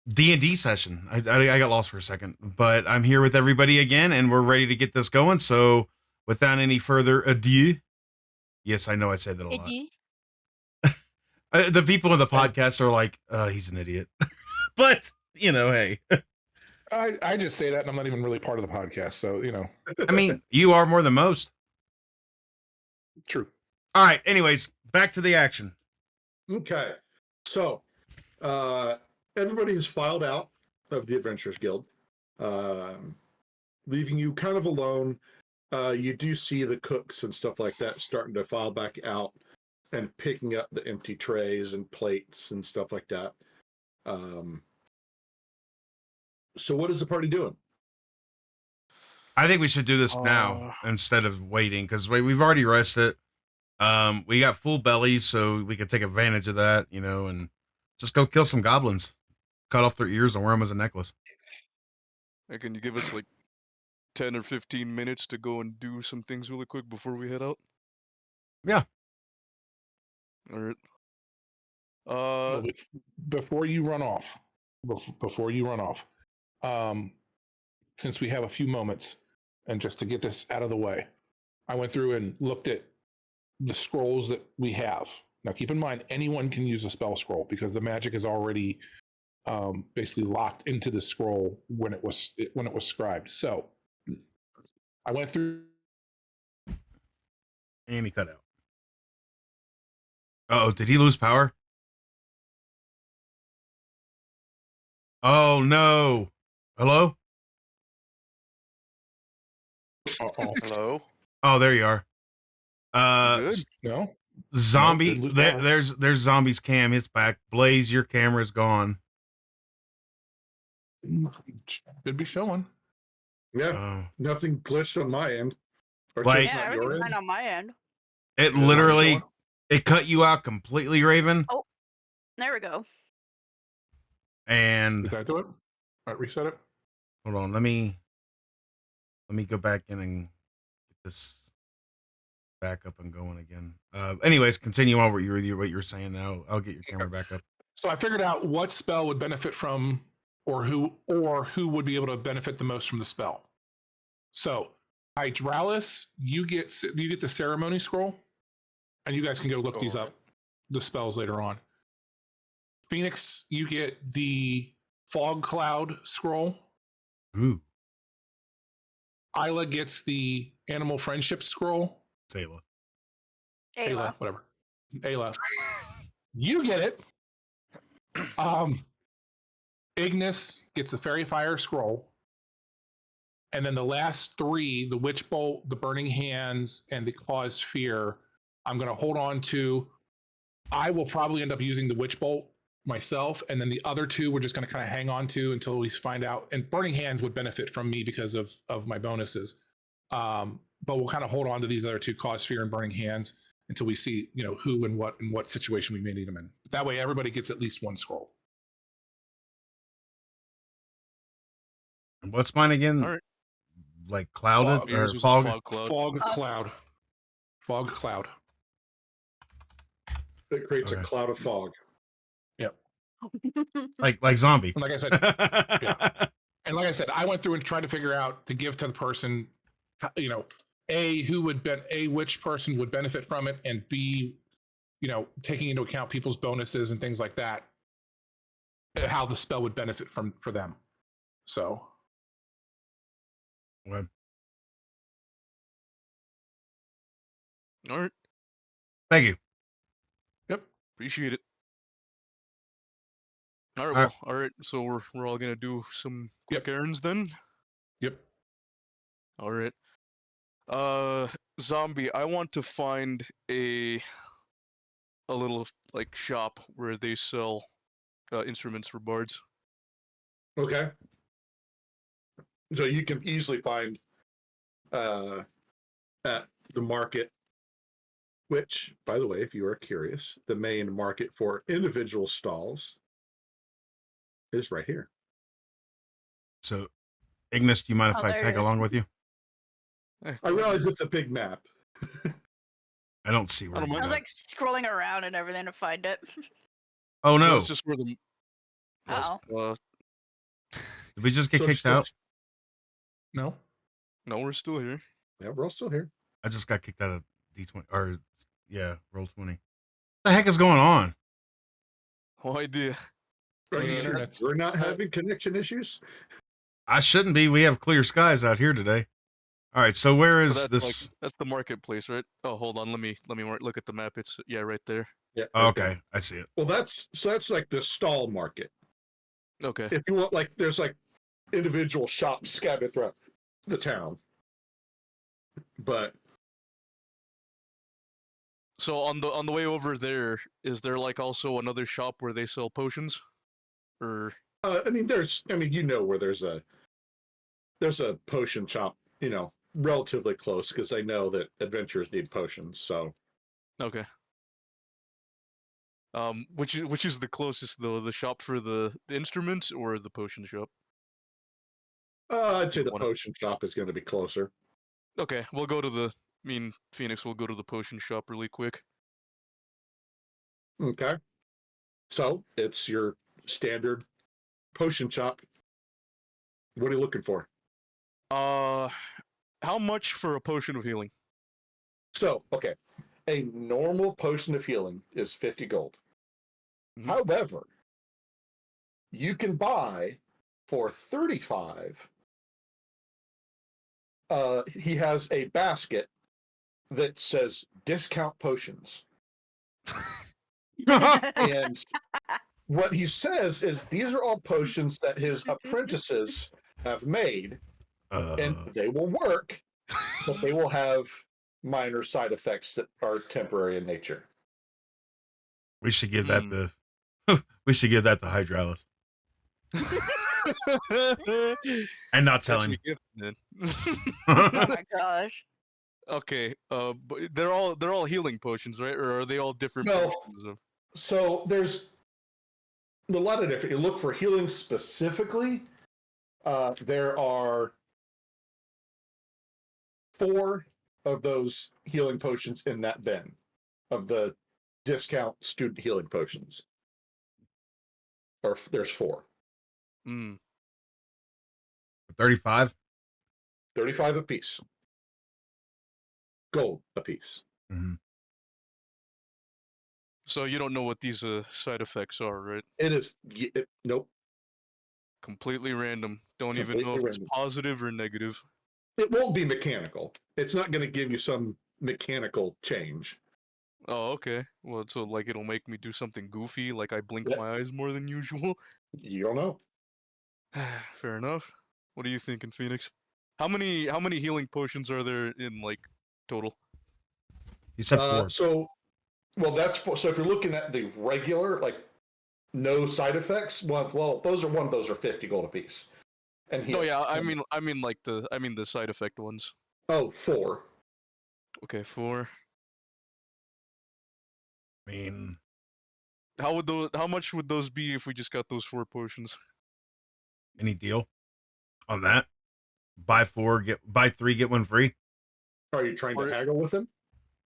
D&D session. I got lost for a second, but I'm here with everybody again, and we're ready to get this going. So, without any further ado, yes, I know I said that a lot. The people in the podcast are like, he's an idiot. But, hey. I just say that, and I'm not even really part of the podcast, so, I mean, you are more than most. True. All right, anyways, back to the action. Okay. So, everybody has filed out of the Adventurers Guild, leaving you kind of alone. You do see the cooks and stuff like that starting to file back out and picking up the empty trays and plates and stuff like that. So what is the party doing? I think we should do this now instead of waiting, because we've already rested. We got full bellies, so we can take advantage of that, and just go kill some goblins, cut off their ears and wear them as a necklace. Hey, can you give us like 10 or 15 minutes to go and do some things really quick before we head out? Yeah. All right. Well, before you run off, since we have a few moments, and just to get this out of the way, I went through and looked at the scrolls that we have. Now, keep in mind, anyone can use a spell scroll because the magic is already basically locked into the scroll when it was scribed. So, I went through, And he cut out. Oh, did he lose power? Oh no! Hello? Hello? Oh, there you are. Good. No, Zombie. didn't lose power. There's Zombie's cam. It's back. Blaze, your camera's gone. Should be showing. Yeah, nothing glitched on my end. Or Like- just Yeah, not your everything's end? fine on my end. It Yeah, literally, showing. it cut you out completely, Raven. Oh. There we go. And Did that do it? All right, reset it. hold on, let me go back in and get this back up and going again. Anyways, continue on what you're saying now. I'll get your camera back up. So I figured out what spell would benefit from, or who would be able to benefit the most from the spell. So Hydralis, you get the ceremony scroll, and you guys can go look these up, the spells later on. Phoenix, you get the fog cloud scroll. Ooh, Isla gets the animal friendship scroll. Taylor. Ayla. Whatever. Ayla. You get it. Ignis gets the fairy fire scroll. And then the last three, the witch bolt, the burning hands, and the cause fear, I'm going to hold on to. I will probably end up using the witch bolt myself, and then the other two we're just going to kind of hang on to until we find out. And burning hands would benefit from me because of my bonuses. But we'll kind of hold on to these other two, cause fear and burning hands, until we see, who and what situation we may need them in. But that way, everybody gets at least one scroll. And what's mine again? All right. Like clouded or Yours was the fog? fog cloud. Fog cloud. It creates Okay. a cloud of fog. Yep. Like zombie. And like I said, and like I said, I went through and tried to figure out to give to the person, which person would benefit from it, and B, taking into account people's bonuses and things like that, how the spell would benefit for them. So. Well, All right. thank you. Appreciate it. All right. Well, all right. So we're all gonna do some quick errands then. Yep. All right. Zombie, I want to find a little like shop where they sell instruments for bards. Okay. So you can easily find at the market, which, by the way, if you are curious, the main market for individual stalls is right here. So, Ignis, do you mind if I there tag it is. along with you? I realize it's a big map. I don't see where don't you mind. I was got. like scrolling around and everything to find it. Oh No, no! it's just where the. Oh. Did we just get So kicked still- out? No. No, we're still here. Yeah, we're all still here. I just got kicked out of D20 or yeah, roll 20. What the heck is going on? No idea. Are The you sure internet's- we're not having connection issues? I shouldn't be. We have clear skies out here today. All right, so where So is that's this? that's the marketplace, right? Oh, hold on. Let me look at the map. It's right there. Yeah. Oh, right there. okay, I see it. Well, that's like the stall market. Okay. If you want, like, there's like individual shops scattered throughout the town. But So on the way over there, is there like also another shop where they sell potions? Or I mean, where there's a potion shop, relatively close because I know that adventurers need potions. So okay. Which is the closest though? The shop for the instruments or the potion shop? I'd say the One. potion shop is going to be closer. Okay, we'll go to the. Phoenix will go to the potion shop really quick. Okay. So it's your standard potion shop. What are you looking for? How much for a potion of healing? So, okay. A normal potion of healing is 50 gold. Mhm. However, you can buy for 35. He has a basket that says discount potions. And what he says is these are all potions that his apprentices have made, and they will work, but they will have minor side effects that are temporary in nature. We should give that the. We should give that the Hydralis. And not tell him. Oh my gosh. Okay, but they're all healing potions, right? Or are they all different No. potions of? So there's a lot of different. You look for healing specifically. There are 4 of those healing potions in that bin of the discount student healing potions. Or there's 4. 35. 35 apiece. Gold apiece. Mm-hmm. So you don't know what these side effects are, right? It is. Nope. Completely random. Don't even know Completely if random. it's positive or negative. It won't be mechanical. It's not going to give you some mechanical change. Oh, okay. Well, so like it'll make me do something goofy, like I blink Yep. my eyes more than usual. You don't know. Fair enough. What are you thinking, Phoenix? How many healing potions are there in like total? He said 4. So if you're looking at the regular, like no side effects, those are 50 gold apiece. And No, yeah, I mean the side effect ones. 4. Okay, 4. I mean, How much would those be if we just got those 4 potions? any deal on that? Buy 3, get 1 free. Are you trying to haggle with him?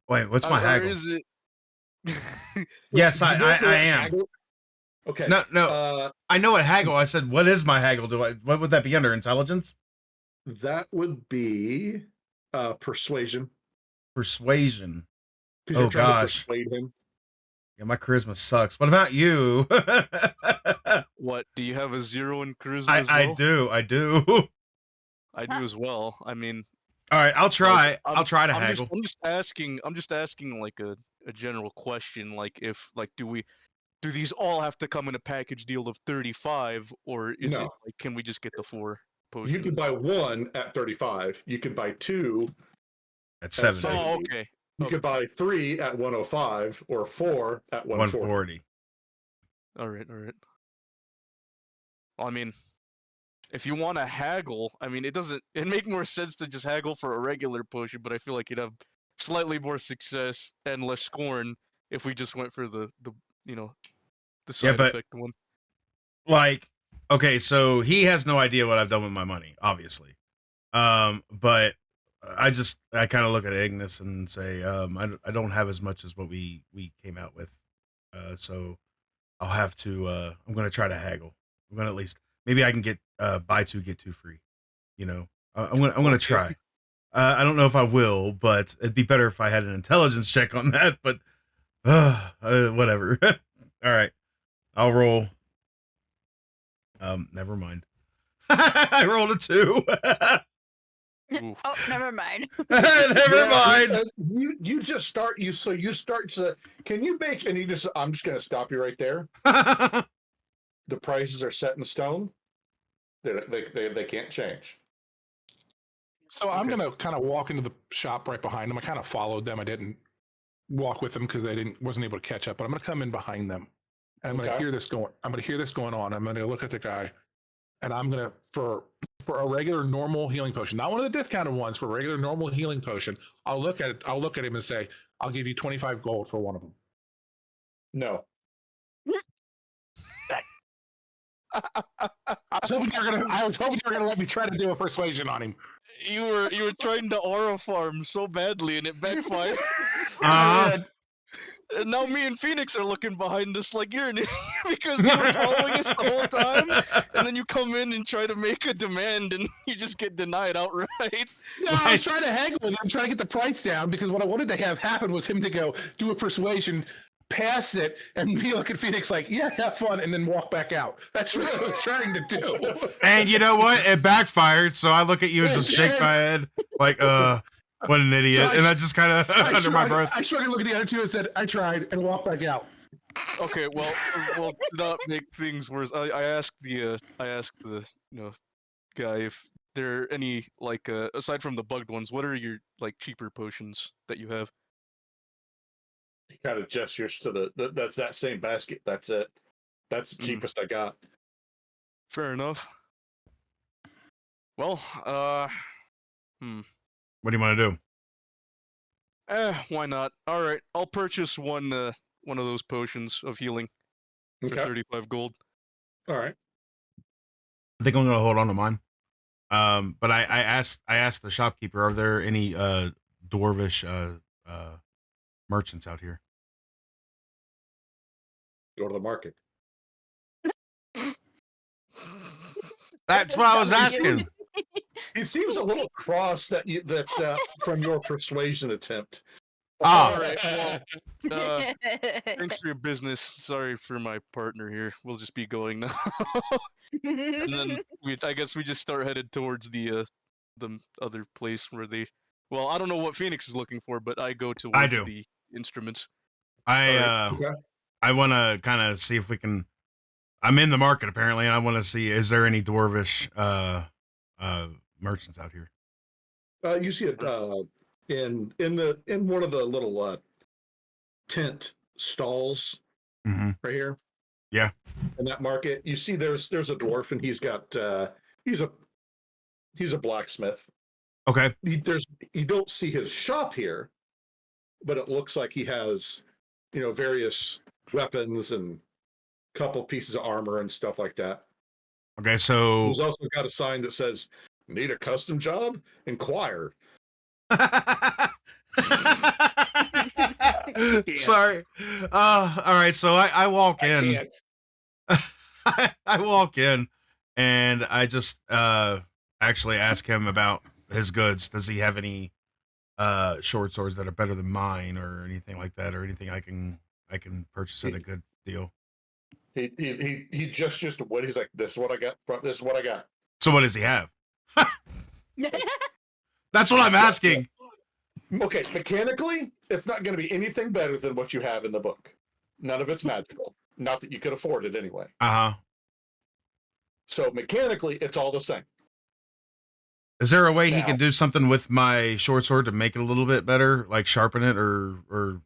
Wait, what's my haggle? Or is it? Yes, I am. Haggle? Okay. No. I know what haggle. I said, what is my haggle? What would that be under? Intelligence? That would be persuasion. Persuasion. Because you're trying to persuade him. Yeah, my charisma sucks. What about you? What? Do you have a 0 in charisma as well? I do. I do as well. I mean, all right, I'll try. I'll try to haggle. I'm just asking like a general question. Like if do these all have to come in a package deal of 35, or is it like can we just get the 4 potions? You can buy 1 at 35. You can buy 2 at 70. Oh, okay. You could buy 3 at 105 or 4 at 140. All right. Well, I mean, if you want to haggle, I mean, it'd make more sense to just haggle for a regular potion, but I feel like you'd have slightly more success and less scorn if we just went for the side effect one. Like, okay, so he has no idea what I've done with my money, obviously. But I kind of look at Ignis and say, I don't have as much as what we came out with, so I'll have to. I'm gonna try to haggle. I'm gonna at least maybe I can get buy two get two free. You know, I'm gonna try. I don't know if I will, but it'd be better if I had an intelligence check on that. But whatever. All right, I'll roll. Never mind. I rolled a 2. Oof. Oh, never mind. Never mind. You just start. You start to. Can you make? And you just. I'm just going to stop you right there. The prices are set in stone. They can't change. So I'm gonna kind of walk into the shop right behind them. I kind of followed them. I didn't walk with them because wasn't able to catch up. But I'm gonna come in behind them, and I'm gonna hear this going. I'm gonna hear this going on. I'm gonna look at the guy, and I'm gonna for a regular normal healing potion, not one of the discounted ones, for a regular normal healing potion. I'll look at it. I'll look at him and say, "I'll give you 25 gold for one of them." No. I was hoping you were gonna let me try to do a persuasion on him. You were trying to aura farm so badly and it backfired. And now me and Phoenix are looking behind us like you're an idiot because you were following us the whole time, and then you come in and try to make a demand and you just get denied outright. No, I was trying to haggle with him, trying to get the price down because what I wanted to have happen was him to go do a persuasion, pass it, and me look at Phoenix like, yeah, have fun, and then walk back out. That's what I was trying to do. And you know what? It backfired. So I look at you and just shake my head like, what an idiot. So and I just kind of under my breath. I shrugged and looked at the other two and said, I tried, and walked back out. Okay, well, to not make things worse, I asked the guy if there are any aside from the bugged ones, what are your cheaper potions that you have? He kind of gestures to that's that same basket. That's it. That's the cheapest I got. Fair enough. Well, What do you want to do? Why not? All right, I'll purchase one of those potions of healing for 35 gold. All right. I think I'm gonna hold on to mine. But I asked the shopkeeper, are there any dwarvish merchants out here? Go to the market. That's what I was asking. He seems a little cross that from your persuasion attempt. All right. Well, thanks for your business. Sorry for my partner here. We'll just be going now. And then I guess we just start headed towards the other place where they. Well, I don't know what Phoenix is looking for, but I go towards the instruments. I want to kind of see if we can. I'm in the market apparently, and I want to see is there any dwarvish merchants out here. You see it in one of the little tent stalls right here. Yeah. In that market, you see there's a dwarf, and he's got he's a blacksmith. Okay. You don't see his shop here, but it looks like he has various weapons and a couple pieces of armor and stuff like that. Okay, so he's also got a sign that says, "Need a custom job? Inquire." Sorry. All right, so I walk in. I walk in and I just actually ask him about his goods. Does he have any short swords that are better than mine or anything like that, or anything I can purchase at a good deal? He just what he's like, this is what I got. This is what I got. So what does he have? That's what I'm asking. Okay, mechanically, it's not going to be anything better than what you have in the book. None of it's magical. Not that you could afford it anyway. So mechanically, it's all the same. Is there a way he can do something with my short sword to make it a little bit better, like sharpen it or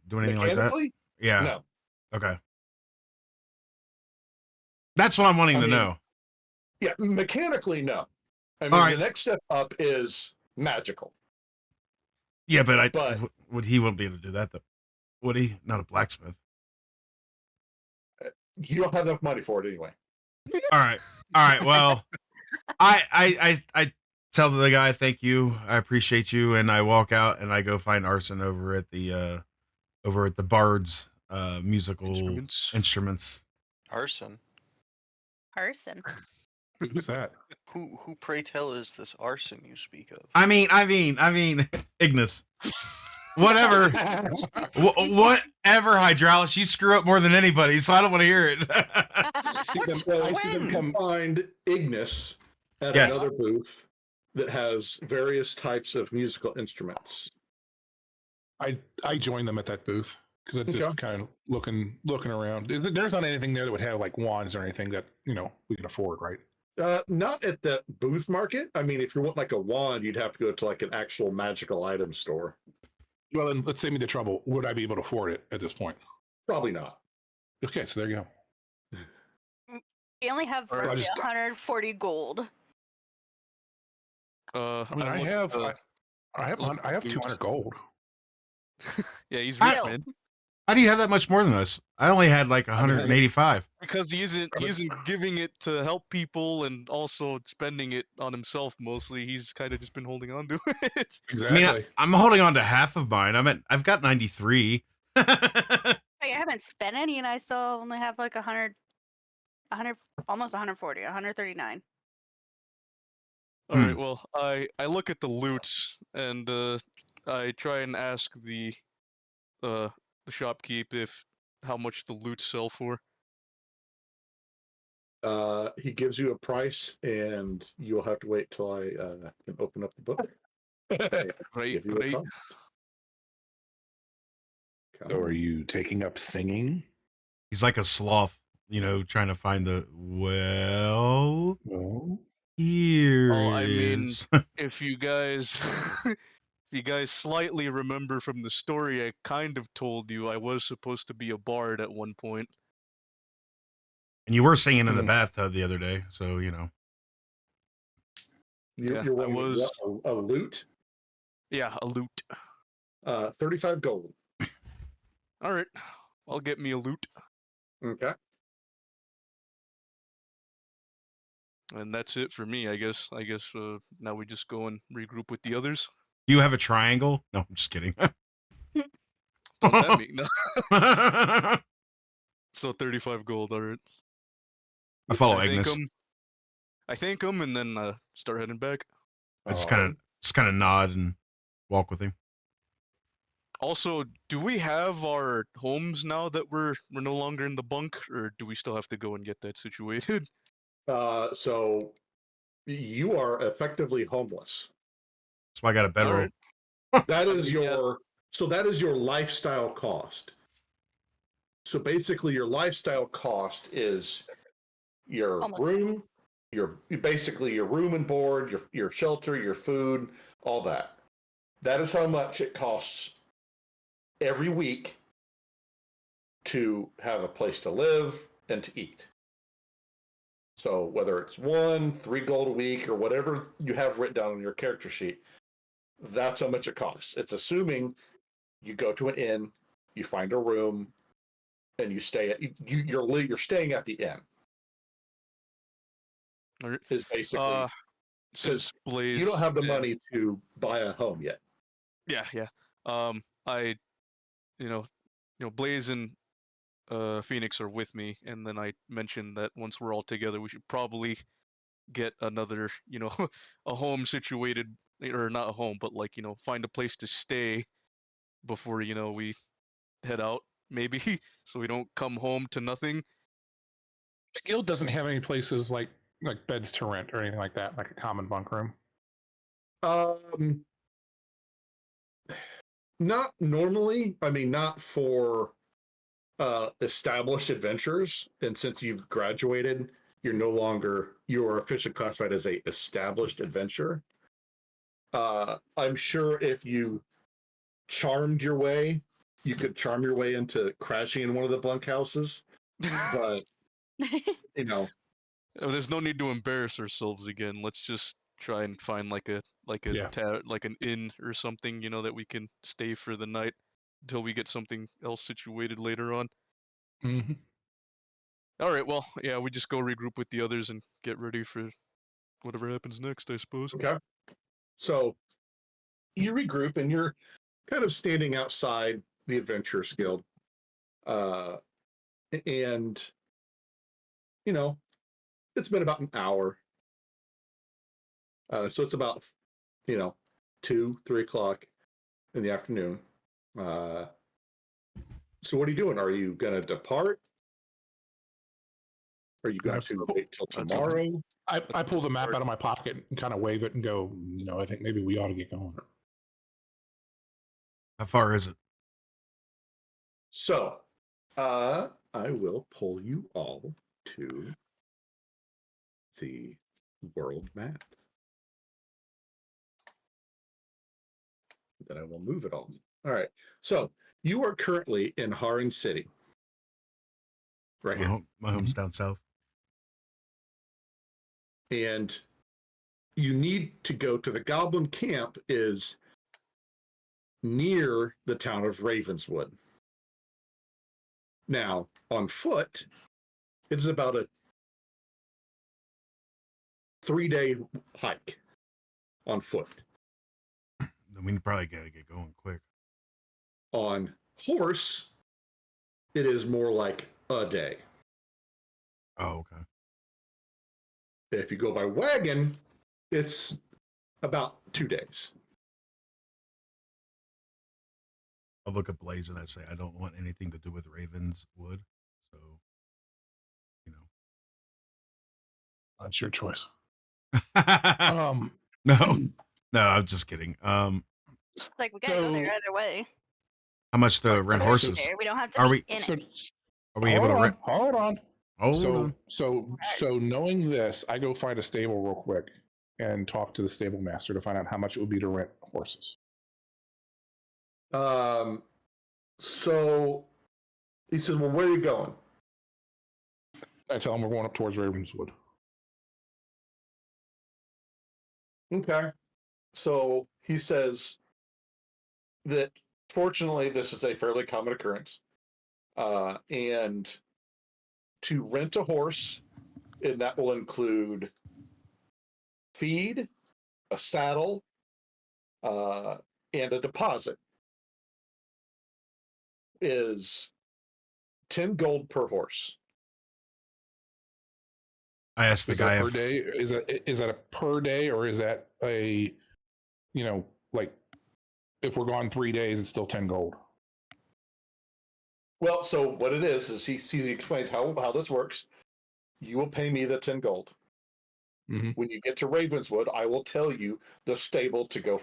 do anything like that? Yeah. No. Okay. That's what I'm wanting to know. Yeah, mechanically, no. I mean, the next step up is magical. Yeah, but he wouldn't be able to do that, though. Would he? Not a blacksmith. You don't have enough money for it anyway. All right. Well, I tell the guy thank you, I appreciate you, and I walk out and I go find Arson over at the Bard's musical instruments. Arson. Person. Who's that? Who pray tell is this Arson you speak of? I mean, Ignis. Whatever, whatever, Hydraulis. You screw up more than anybody, so I don't want to hear it. I see them come. Find Ignis at Yes. another booth that has various types of musical instruments. I joined them at that booth because I'm just Okay. kind of looking around. There's not anything there that would have like wands or anything that we can afford, right? Not at the booth market. I mean, if you want like a wand, you'd have to go to like an actual magical item store. Well, then let's save me the trouble. Would I be able to afford it at this point? Probably not. Okay, so there you go. You only have Alright, roughly 140 gold. I mean, I have 200 gold. Yeah, he's I- rich, man. How do you have that much more than us? I only had like 185. Because he isn't giving it to help people and also spending it on himself mostly. He's kind of just been holding on to it. Exactly. I mean, I'm holding on to half of mine. I've got 93. I haven't spent any, and I still only have like 100, almost 140, 139. All right. Well, I look at the loot and I try and ask the shopkeep if how much the loot sell for. He gives you a price, and you'll have to wait till I can open up the book. Right. Give you a Right. cost. So are you taking up singing? He's like a sloth, trying to find the Well, here Well, I it mean, is. if you guys slightly remember from the story, I kind of told you I was supposed to be a bard at one point. And you were singing in the bathtub the other day, so You're I wanting was. a loot? Yeah, a loot. 35 gold. All right, I'll get me a loot, Okay. and that's it for me. I guess. Now we just go and regroup with the others. Do you have a triangle? No, I'm just kidding. Don't that mean no? So 35 gold. All right. I follow I Ignis. thank him, and then start heading back. I just kind of nod and walk with him. Also, do we have our homes now that we're no longer in the bunk, or do we still have to go and get that situated? So you are effectively homeless. So I got a bedroom. Alright. That is Yeah. that is your lifestyle cost. So basically your lifestyle cost is your Almost. room, basically your room and board, your shelter, your food, all that. That is how much it costs every week to have a place to live and to eat. So whether it's 3 gold a week, or whatever you have written down on your character sheet, that's how much it costs. It's assuming you go to an inn, you find a room, and you stay at you're staying at the inn. Alright. Is basically Since Blaze, you don't have the yeah. money to buy a home yet. Yeah. I, Blaze and Phoenix are with me, and then I mentioned that once we're all together, we should probably get another, a home situated, or not a home, but like, find a place to stay before, we head out, maybe, so we don't come home to nothing. the guild doesn't have any places like beds to rent or anything like that, like a common bunk room. Not normally. I mean, not for established adventurers. And since you've graduated, you are officially classified as a established adventurer. I'm sure if you charmed your way, you could charm your way into crashing in one of the bunkhouses. But There's no need to embarrass ourselves again. Let's just try and find like an inn or something, that we can stay for the night until we get something else situated later on. Mm-hmm. All right, well, yeah, we just go regroup with the others and get ready for whatever happens next, I suppose. Okay. So you regroup and you're kind of standing outside the Adventurers Guild. And, you know, it's been about an hour. So it's about, 2, 3 o'clock in the afternoon. So what are you doing? Are you going to depart? Are you going to wait till That's tomorrow? I pull the map out of my pocket and kind of wave it and go, I think maybe we ought to get going. How far is it? So, I will pull you all to the world map. Then I will move it all. All right. So you are currently in Haran City. Right here. My home's down south. And you need to go to the Goblin Camp is near the town of Ravenswood. Now, on foot, it's about a 3-day hike on foot. Then we probably gotta get going quick. On horse, it is more like a day. Oh, okay. If you go by wagon, it's about 2 days. I'll look at Blaze and I say I don't want anything to do with Ravenswood. So, That's your choice. no, I'm just kidding. Like we gotta go there either way. How much to rent We're horses? there. We don't have to Are be we- in So, it. Are we able to rent? Hold on. Hold on. So knowing this, I go find a stable real quick and talk to the stable master to find out how much it would be to rent horses. So he says, well, where are you going? I tell him we're going up towards Ravenswood. Okay. So he says that fortunately this is a fairly common occurrence. And to rent a horse, and that will include feed, a saddle, and a deposit, is 10 gold per horse. I asked the Is guy that per if day? Is that a per day, or is that a, like if we're gone 3 days, it's still 10 gold? Well, so what it is he explains how this works. You will pay me the 10 gold. Mm-hmm. When you get to Ravenswood, I will tell you the stable to go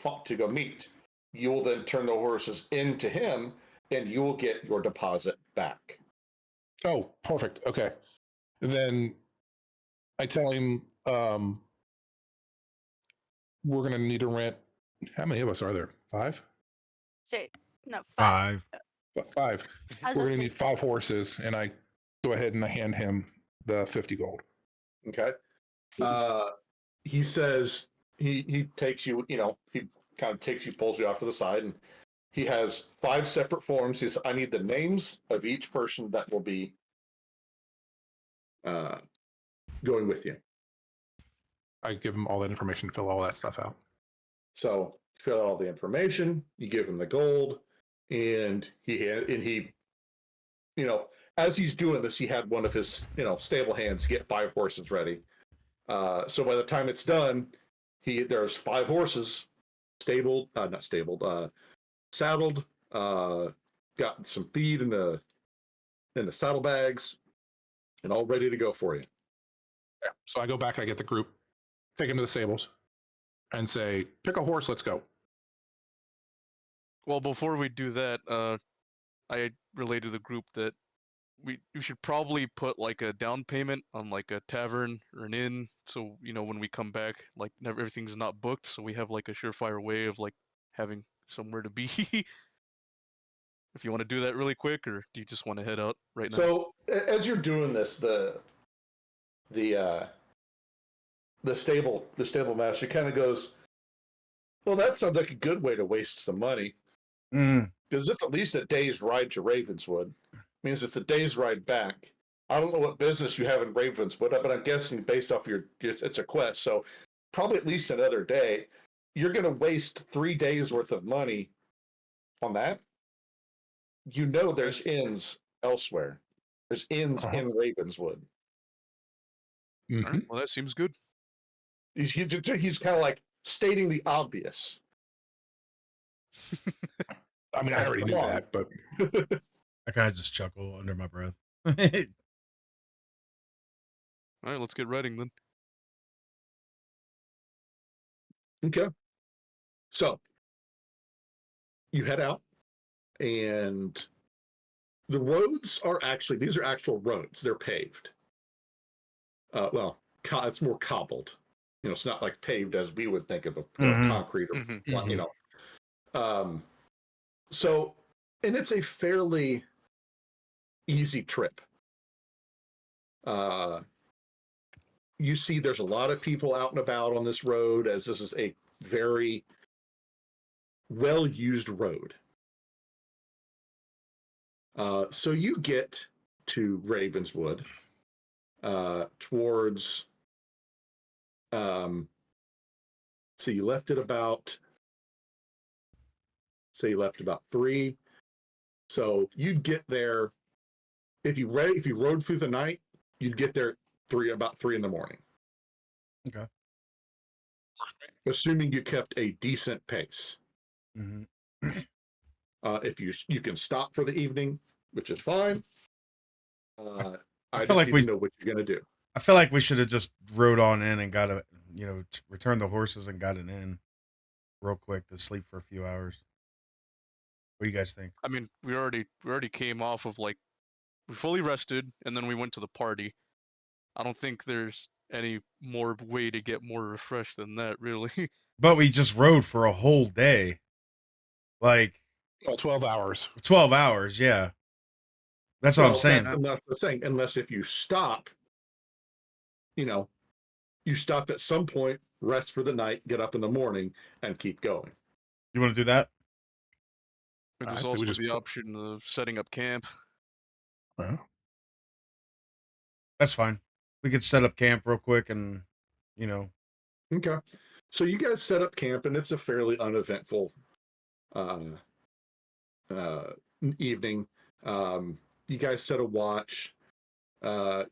meet. You will then turn the horses into him, and you will get your deposit back. Oh, perfect. Okay. Then I tell him we're going to need to rent. How many of us are there? 5? Say no 5. 5. I was We're about going to to need say 5 horses, and I go ahead and I hand him the 50 gold. Okay. He says he takes you, he kind of takes you, pulls you off to the side, and he has 5 separate forms. He says, I need the names of each person that will be going with you. I give him all that information, fill all that stuff out. So fill out all the information, you give him the gold, and he as he's doing this, he had one of his stable hands get 5 horses ready. So by the time it's done, there's 5 horses saddled, got some feed in the saddlebags, and all ready to go for you. Yeah. So I go back, I get the group, take them to the stables, and say, pick a horse, let's go. Well, before we do that, I relayed to the group that we should probably put like a down payment on like a tavern or an inn, so when we come back, like everything's not booked, so we have like a surefire way of like having somewhere to be. If you want to do that really quick, or do you just want to head out right now? So as you're doing this, the stable master kind of goes, well, that sounds like a good way to waste some money, because it's at least a day's ride to Ravenswood. Means it's a day's ride back. I don't know what business you have in Ravenswood, but I'm guessing based off it's a quest. So probably at least another day. You're going to waste 3 days worth of money on that. You know, there's inns elsewhere. There's inns in Ravenswood. Mhm. All right. Well, that seems good. He's kind of like stating the obvious. I mean, I already knew that, but I kind of just chuckle under my breath. All right, let's get writing then. Okay. So you head out, and the roads are actually, these are actual roads. They're paved. Well, it's more cobbled. You know, it's not like paved as we would think of a concrete or, you know. So, and it's a fairly easy trip. You see there's a lot of people out and about on this road, as this is a very well-used road. So you get to Ravenswood towards, so you left at about, say you left about 3. So you'd get there, if you rode through the night, you'd get there about 3 in the morning. Okay. Assuming you kept a decent pace. Mm-hmm. If you can stop for the evening, which is fine. I feel like we know what you're gonna do. I feel like we should have just rode on in and got returned the horses and got an inn real quick to sleep for a few hours. What do you guys think? I mean, we already came off of like, we fully rested and then we went to the party. I don't think there's any more way to get more refreshed than that, really. But we just rode for a whole day. Like 12 hours. 12 hours, yeah. That's what I'm saying. That's what I'm saying. Unless if you stop, you know, you stopped at some point, rest for the night, get up in the morning, and keep going. You want to do that? There's also the option of setting up camp. That's fine. We could set up camp real quick and, you know. Okay. So you guys set up camp, and it's a fairly uneventful evening. You guys set a watch. As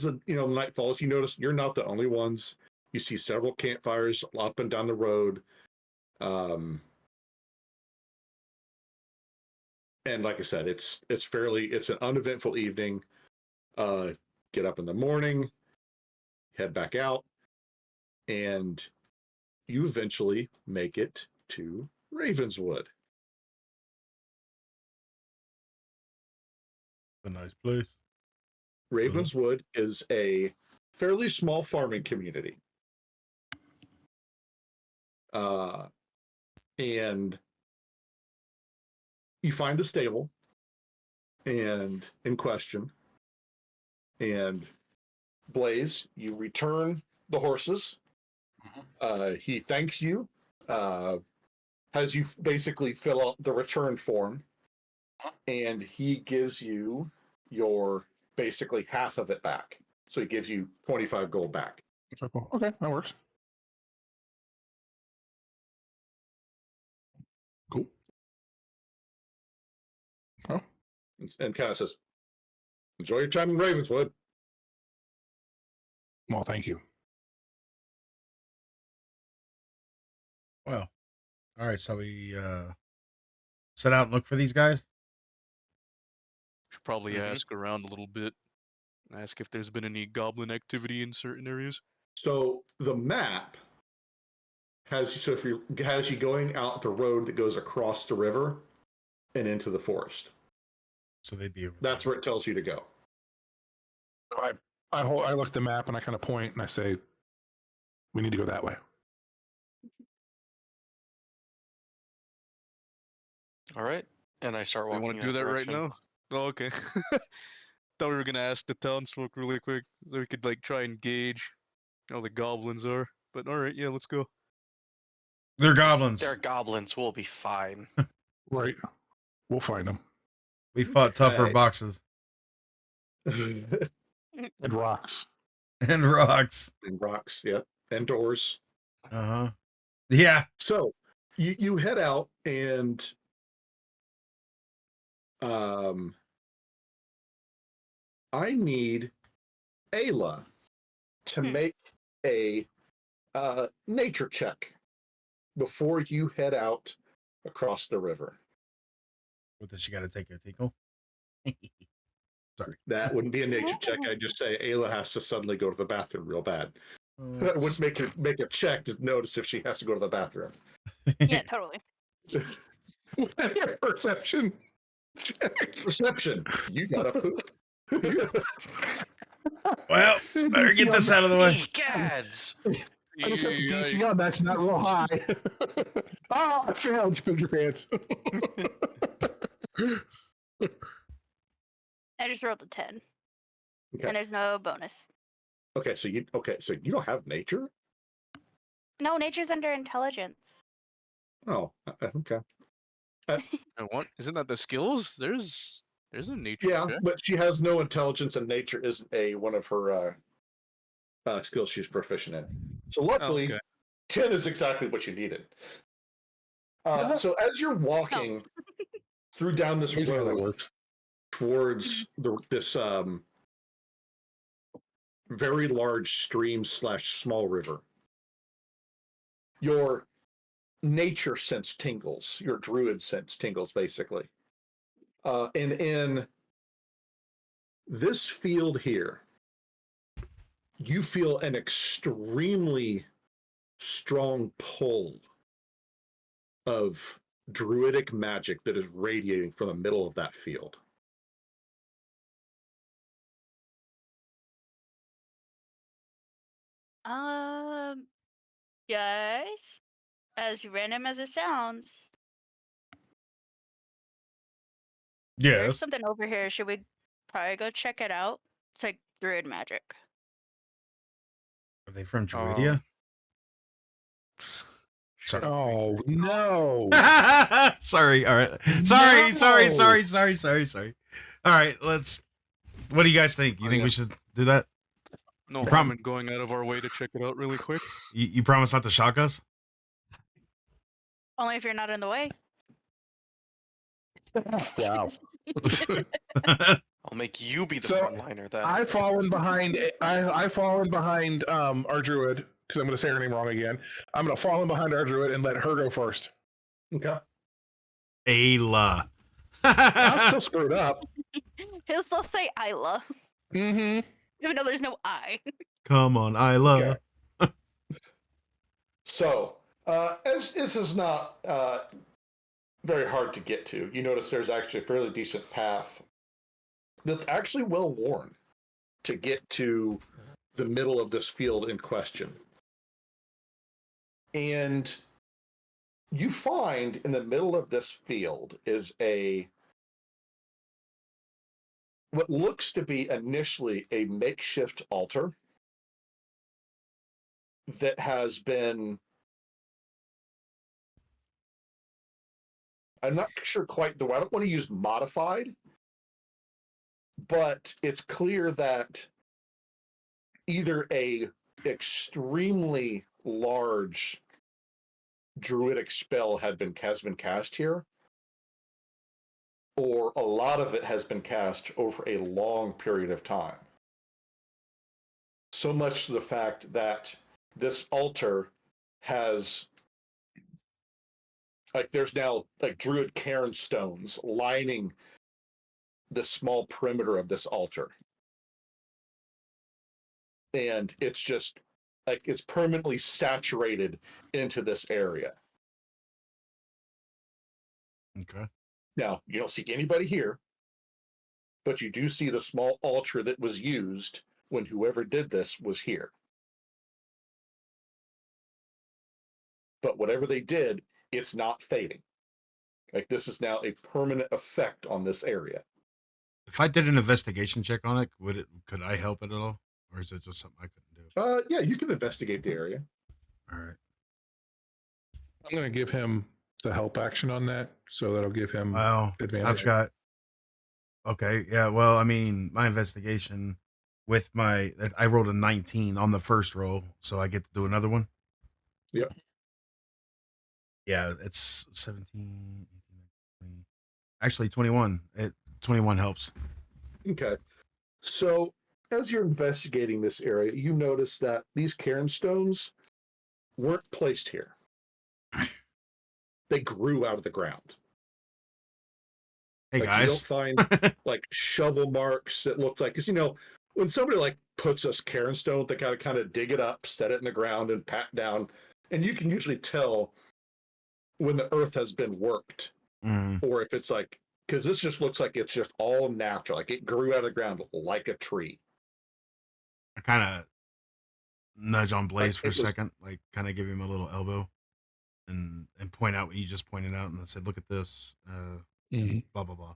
the night falls, you notice you're not the only ones. You see several campfires up and down the road. And like I said, it's an uneventful evening. Get up in the morning, head back out, and you eventually make it to Ravenswood. A nice place. Ravenswood is a fairly small farming community. And you find the stable and in question, and Blaze, you return the horses. He thanks you, has you basically fill out the return form, and he gives you your basically half of it back. So he gives you 25 gold back. Okay, that works. Cool. Oh. And kind of says, enjoy your time in Ravenswood. Well, thank you. Well, all right. So we set out and look for these guys. Should probably ask around a little bit. Ask if there's been any goblin activity in certain areas. So the map has you going out the road that goes across the river and into the forest. So they'd be. That's where it tells you to go. I look at the map and I kind of point and I say, we need to go that way. All right. And I start walking. You want to do that right now? Oh, okay. Thought we were gonna ask the townsfolk really quick so we could like try and gauge how the goblins are. But all right, yeah, let's go. They're goblins. They're goblins. We'll be fine. Right. We'll find them. We fought tougher boxes. And rocks. And rocks. And rocks, yeah. indoors. Uh-huh. Yeah. So you head out and I need Ayla to make a nature check before you head out across the river. What does she got to take a tinkle? Sorry. That wouldn't be a nature check. I'd just say Ayla has to suddenly go to the bathroom real bad. That wouldn't make a check to notice if she has to go to the bathroom. Yeah, totally. Perception. Perception. You gotta poop. Well, better get this out of the way. Gads! I just have to DC on. That's not real high. Oh, I failed. You put your pants. I just rolled a 10. Okay. And there's no bonus. Okay, so you don't have nature? No, nature's under intelligence. Oh, okay. And what? Isn't that the skills? There's a nature Yeah, check. but she has no intelligence, and nature isn't one of her skills she's proficient in. So luckily, okay. 10 is exactly what you needed. So as you're walking through down this Here's how that road works. towards this very large stream / small river, your nature sense tingles, your druid sense tingles, basically. And in this field here, you feel an extremely strong pull of druidic magic that is radiating from the middle of that field. Guys, as random as it sounds, there's Yes. something over here. Should we probably go check it out? It's like druid magic. Are they from Druidia? Sorry. Oh no! Sorry. All right. Sorry. All right. Let's. What do you guys think? You think we should do that? No harm in going out of our way to check it out really quick. You promise not to shock us? Only if you're not in the way. Wow. I'll make you be the So, frontliner then. I've fallen behind. I've fallen behind our druid because I'm going to say her name wrong again. I'm going to fall in behind our druid and let her go first. Okay. Ayla. I'm still screwed up. He'll still say Isla, Mm-hmm. even though there's no I. Come on, Ayla. Okay. So, as this is not very hard to get to, you notice there's actually a fairly decent path that's actually well worn to get to the middle of this field in question. And you find in the middle of this field is what looks to be initially a makeshift altar that has been, I'm not sure quite I don't want to use modified, but it's clear that either a extremely large druidic spell has been cast here, or a lot of it has been cast over a long period of time. So much to the fact that this altar has, there's now druid cairn stones lining the small perimeter of this altar. And it's just it's permanently saturated into this area. Okay. Now, you don't see anybody here, but you do see the small altar that was used when whoever did this was here. But whatever they did, it's not fading. This is now a permanent effect on this area. If I did an investigation check on it, could I help it at all? Or is it just something I couldn't do? Yeah, you can investigate the area. All right. I'm going to give him the help action on that, so that'll give him Well, advantage. I've got. Okay. Yeah. Well, I mean, my investigation with I rolled a 19 on the first roll, so I get to do another one. Yep. Yeah, it's 17, 18, 20. Actually 21. 21 helps. Okay. So as you're investigating this area, you notice that these cairn stones weren't placed here. They grew out of the ground. Hey like you don't guys. find like shovel marks that look like, because when somebody like puts a cairn stone, they kind of dig it up, set it in the ground, and pat down, and you can usually tell when the earth has been worked, or if it's like, because this just looks like it's just all natural, like it grew out of the ground like a tree. I kind of nudge on Blaze Like for a it was second, like kind of give him a little elbow, and point out what you just pointed out, and I said, "Look at this." Blah blah blah.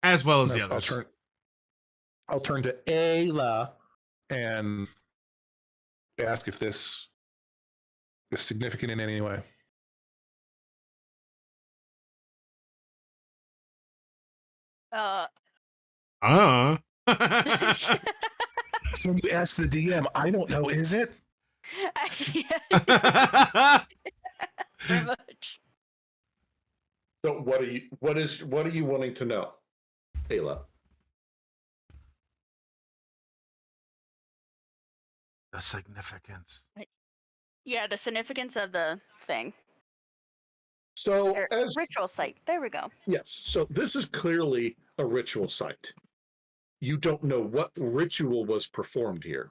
As well as the others. I'll turn to Ayla and ask if this is significant in any way. So you ask the DM. I don't know. Is it? Actually, very much. So what are you wanting to know, Ayla? The significance. Yeah, the significance of the thing. So as Ritual site. There we go. yes, so this is clearly a ritual site. You don't know what ritual was performed here.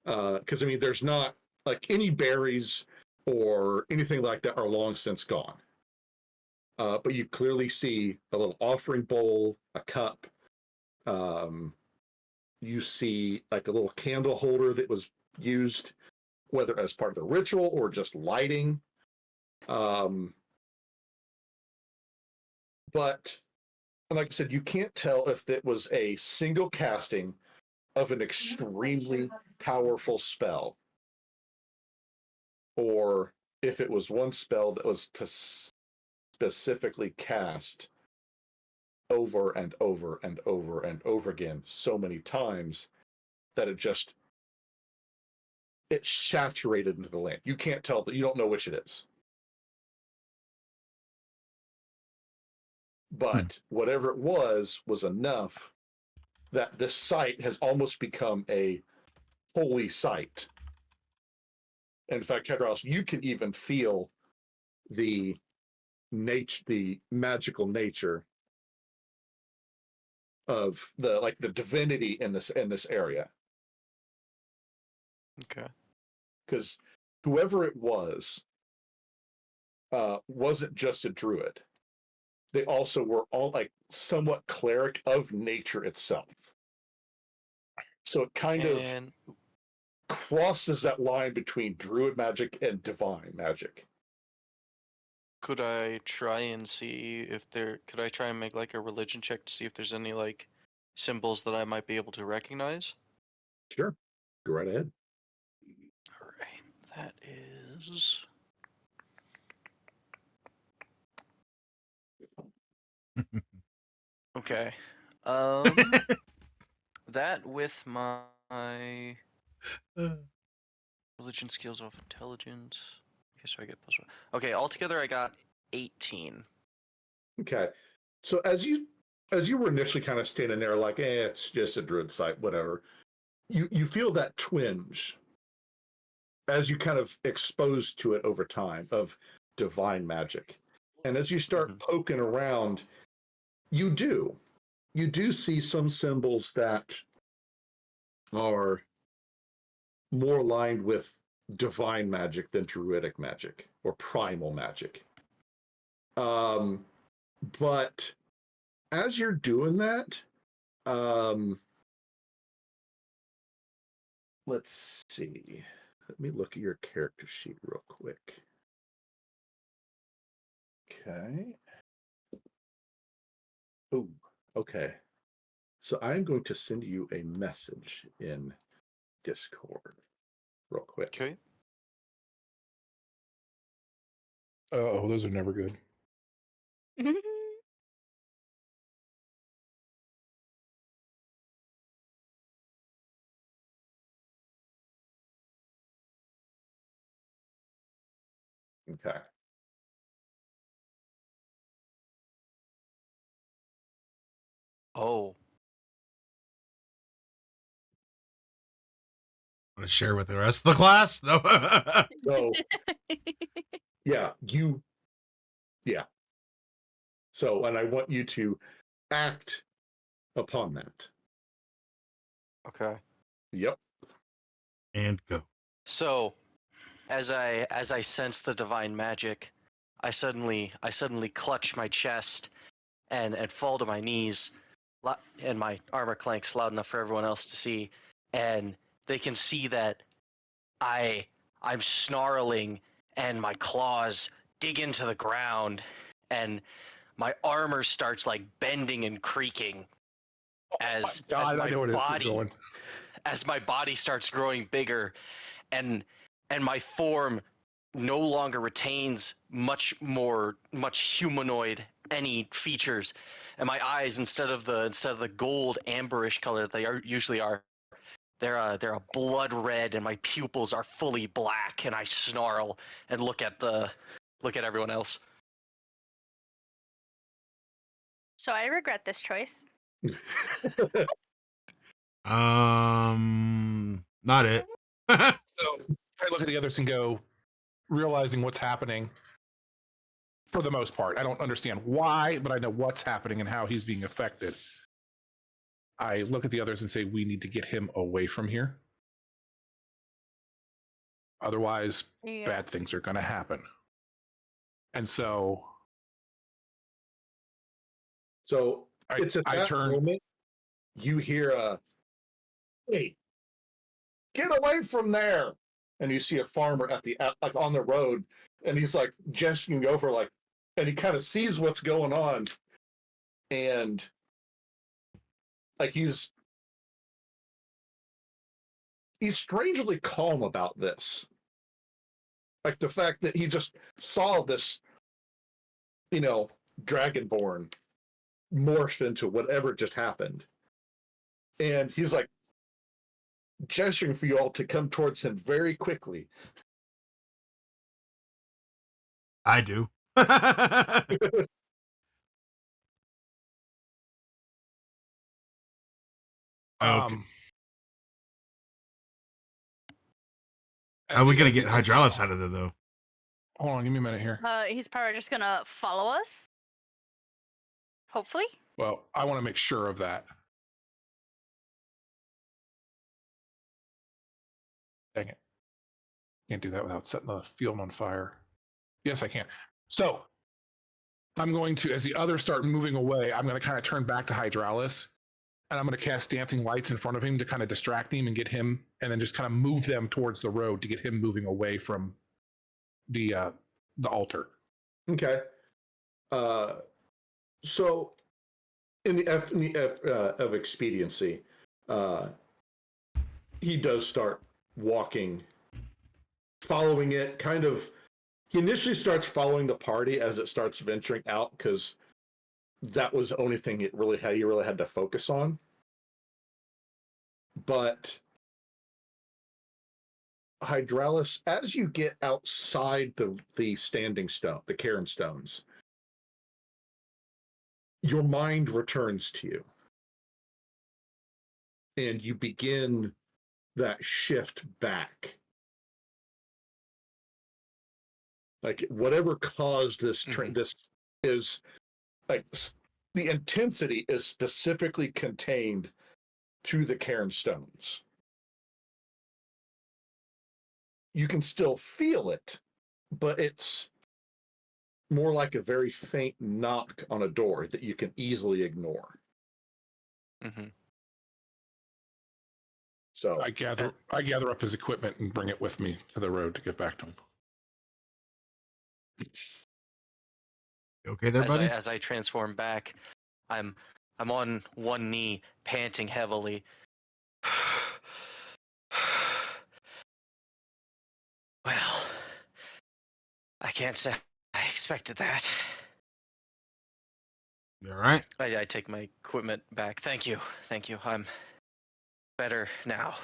Because there's not like any berries or anything like that are long since gone. But you clearly see a little offering bowl, a cup. You see like a little candle holder that was used, whether as part of the ritual or just lighting. But like I said, you can't tell if it was a single casting of an extremely powerful spell, or if it was one spell that was specifically cast over and over and over and over again so many times that it saturated into the land. You can't tell that, you don't know which it is. But whatever it was enough that this site has almost become a holy site. In fact, Kedros, you can even feel the magical nature of the divinity in this area. Okay. Because whoever it was wasn't just a druid. They also were all like somewhat cleric of nature itself. So it kind of crosses that line between druid magic and divine magic. Could I try and see if could I try and make like a religion check to see if there's any like symbols that I might be able to recognize? Sure. Go right ahead. All right. That is okay. That with my religion skills of intelligence. Okay, so I get +1. Okay, altogether I got 18. Okay. So as you were initially kind of standing there like, it's just a druid site, whatever, you feel that twinge as you kind of exposed to it over time of divine magic. And as you start poking around, you do see some symbols that are more aligned with divine magic than druidic magic or primal magic. But as you're doing that, let's see. Let me look at your character sheet real quick. Okay. Oh, okay. So I'm going to send you a message in Discord real quick. Okay. Oh, those are never good. Okay. Oh. Want to share with the rest of the class? No. So yeah, yeah. So, and I want you to act upon that. Okay. Yep. And go. So, as I sense the divine magic, I suddenly clutch my chest and fall to my knees, and my armor clanks loud enough for everyone else to see, and they can see that I'm snarling and my claws dig into the ground, and my armor starts like bending and creaking as God, my I know where this is body going. as my body starts growing bigger, and my form no longer retains much humanoid any features, and my eyes, instead of the gold amberish color that they usually are, they're a blood red, and my pupils are fully black, and I snarl and look at everyone else. So I regret this choice. Not it. So I look at the others and go, realizing what's happening. For the most part, I don't understand why, but I know what's happening and how he's being affected. I look at the others and say, we need to get him away from here. Otherwise, Yeah. bad things are going to happen. And so it's at that moment you hear a, "Hey, get away from there!" And you see a farmer like on the road, and he's like gesturing over, like, and he kind of sees what's going on, and like he's strangely calm about this. Like the fact that he just saw this, dragonborn morph into whatever just happened. And he's like gesturing for you all to come towards him very quickly. I do. Okay. How are we going to get Hydraulis out of there, though? Hold on, give me a minute here. He's probably just gonna follow us. Hopefully. Well, I want to make sure of that. Dang it. Can't do that without setting the field on fire. Yes, I can. So I'm going to, as the others start moving away, I'm going to kind of turn back to Hydraulis, and I'm going to cast dancing lights in front of him to kind of distract him and get him, and then just kind of move them towards the road to get him moving away from the altar. Okay. So in the F of expediency, he does start walking, following it. Kind of, he initially starts following the party as it starts venturing out, because that was the only thing he really had to focus on. But Hydraulis, as you get outside the standing stone, the Cairn stones, your mind returns to you, and you begin that shift back. Like whatever caused this this is like the intensity is specifically contained to the Cairn stones. You can still feel it, but it's more like a very faint knock on a door that you can easily ignore. Mm-hmm. So I gather up his equipment and bring it with me to the road to get back to him. You okay there, buddy? As I transform back, I'm on one knee, panting heavily. Well, I can't say I expected that. You all right? I take my equipment back. Thank you. I'm better now.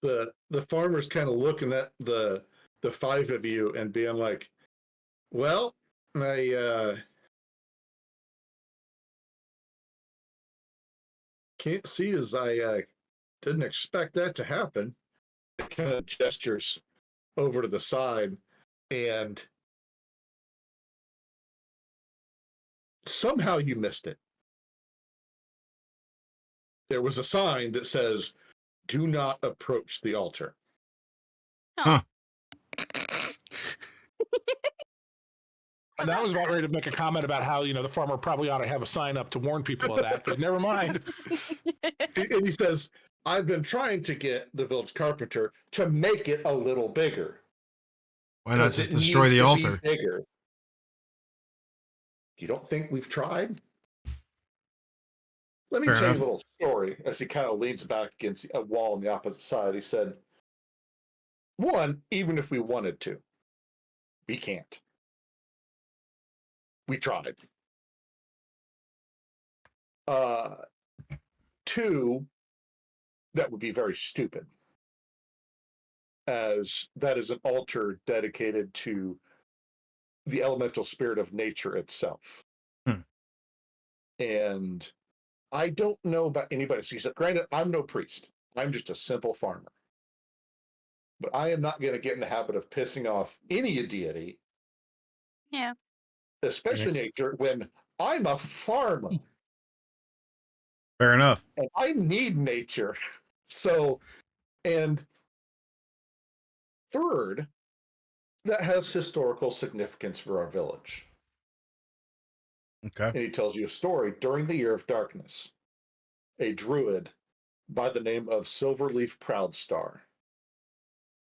the farmer's kind of looking at the five of you and being like, Well, I can't see as I didn't expect that to happen. It kind of gestures over to the side, and somehow you missed it. There was a sign that says, "Do not approach the altar." Huh. And I was about ready to make a comment about how, the farmer probably ought to have a sign up to warn people of that, but never mind. And he says, "I've been trying to get the village carpenter to make it a little bigger. Why not 'Cause just it destroy needs the to be altar? bigger." You don't think we've tried? Let me Fair tell you enough. a little story as he kind of leans back against a wall on the opposite side. He said, "One, even if we wanted to, we can't. We tried. Uh, two, that would be very stupid, as that is an altar dedicated to the elemental spirit of nature itself. Hmm. And I don't know about anybody." So he said, "Granted, I'm no priest. I'm just a simple farmer. But I am not going to get in the habit of pissing off any deity, Yeah. especially nature, when I'm a farmer Fair enough. and I need nature." So, and third, that has historical significance for our village. Okay. And he tells you a story. During the Year of Darkness, a druid by the name of Silverleaf Proudstar,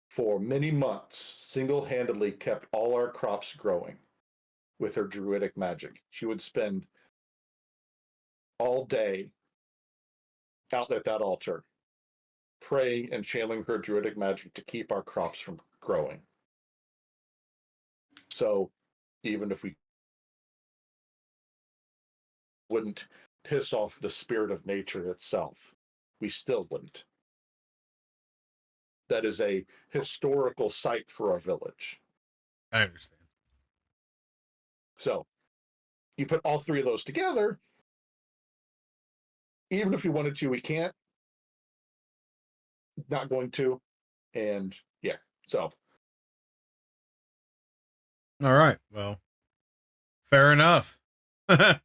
for many months, single-handedly kept all our crops growing with her druidic magic. She would spend all day out at that altar, praying and channeling her druidic magic to keep our crops from growing. So even if we wouldn't piss off the spirit of nature itself, we still wouldn't. That is a historical site for our village. I understand. So you put all three of those together, even if we wanted to, we can't. Not going to. And yeah, so All right. Well, fair enough. Well,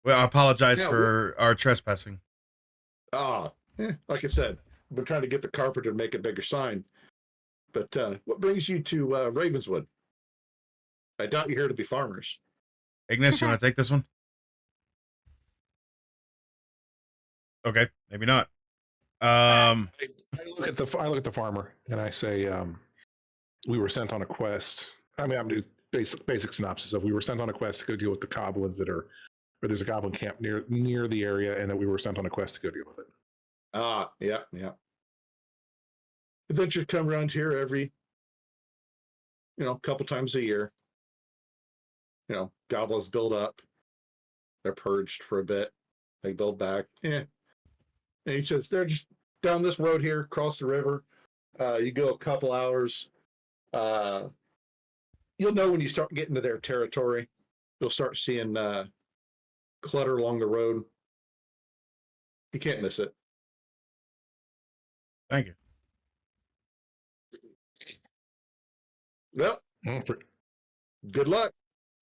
I apologize yeah, for our trespassing. like I said, I've been trying to get the carpenter to make a bigger sign. But what brings you to Ravenswood? I doubt you're here to be farmers. Ignis, you want to take this one? Okay, maybe not. I look at the farmer and I say, we were sent on a quest. I'm doing basic synopsis of we were sent on a quest to go deal with the goblins or there's a goblin camp near the area, and that we were sent on a quest to go deal with it. Yeah. Adventures come around here every, couple times a year. Goblins build up. They're purged for a bit. They build back. And he says, they're just down this road here, across the river. You go a couple hours. You'll know when you start getting to their territory. You'll start seeing clutter along the road. You can't miss it. Thank you. Well, good luck.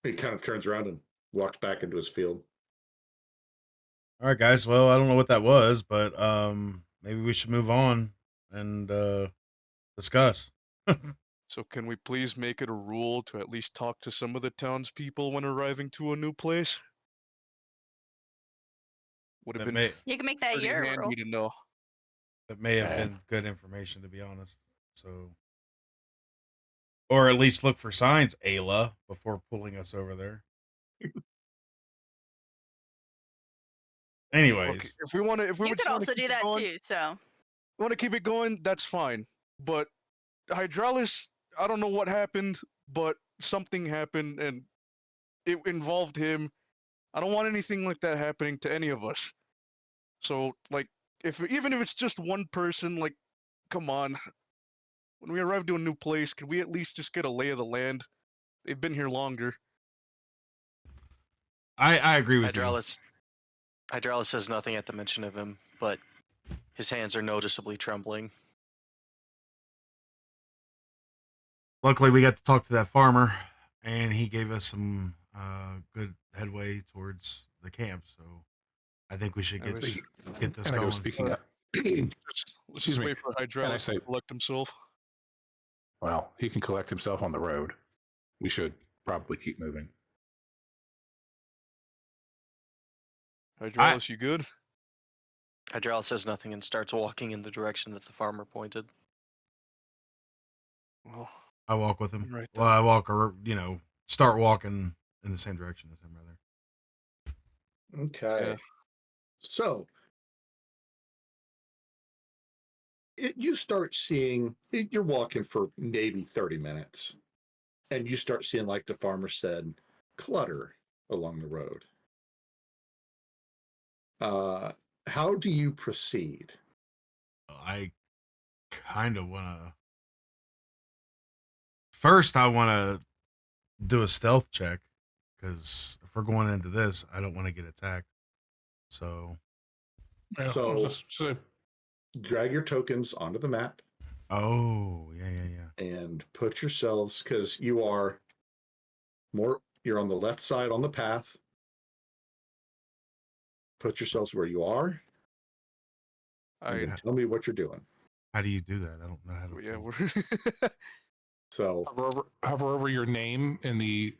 He kind of turns around and walks back into his field. All right, guys. Well, I don't know what that was, but maybe we should move on and discuss. So can we please make it a rule to at least talk to some of the townspeople when arriving to a new place? Would have That been You can make that pretty your handy rule. to know. That may have been good information, to be honest. So, or at least look for signs, Ayla, before pulling us over there. Anyways, Okay, if we want to, if we You just could want to also keep do it that going, too. So want to keep it going, that's fine. But Hydraulis, I don't know what happened, but something happened and it involved him. I don't want anything like that happening to any of us. So, like, even if it's just one person, like, come on. When we arrive to a new place, could we at least just get a lay of the land? They've been here longer. I agree with Hydraulis says nothing at the mention of him, but his hands are noticeably trembling. Luckily, we got to talk to that farmer, and he gave us some good headway towards the camp. So I think we should get this And I go, going. speaking of, Let's Excuse just me. wait for And I Hydraulis say, to collect himself. well, he can collect himself on the road. We should probably keep moving. Hydraulis, you good? Hydraulis says nothing and starts walking in the direction that the farmer pointed. Well, I walk with him. Right Well, I walk, or start walking in the same direction as him, rather. Okay. Yeah. So you start seeing, you're walking for maybe 30 minutes, and you start seeing, like the farmer said, clutter along the road. How do you proceed? I kind of want to. First, I want to do a stealth check because if we're going into this, I don't want to get attacked. So, Yeah, So- so Drag your tokens onto the map oh yeah. and put yourselves, because you're on the left side on the path. Put yourselves where you are, and then tell me what you're doing. How do you do that? I don't know how to. Yeah, roll. we're So hover over your name in the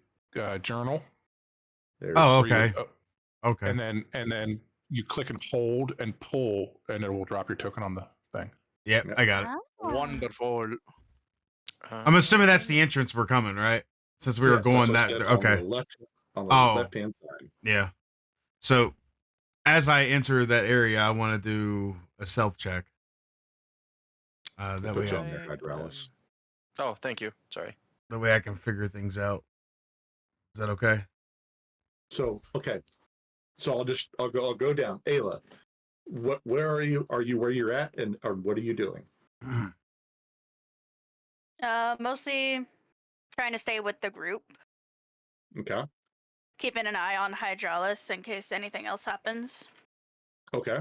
journal. there's Oh, where you- okay. Okay. And then you click and hold and pull, and it will drop your token on the thing. Yep, I got it. wonderful. I'm assuming that's the entrance we're coming, right? Since we were yes, going that's that. what I said, Okay. on the Oh. left-hand side. Yeah. So, as I enter that area, I want to do a stealth check. That Put way, you on there, Hydraulis. Oh, thank you. Sorry. that way I can figure things out. Is that okay? So okay, so I'll go down. Ayla, where are you? Are you where you're at, or what are you doing? Mostly trying to stay with the group, Okay, keeping an eye on Hydraulis in case anything else happens. okay.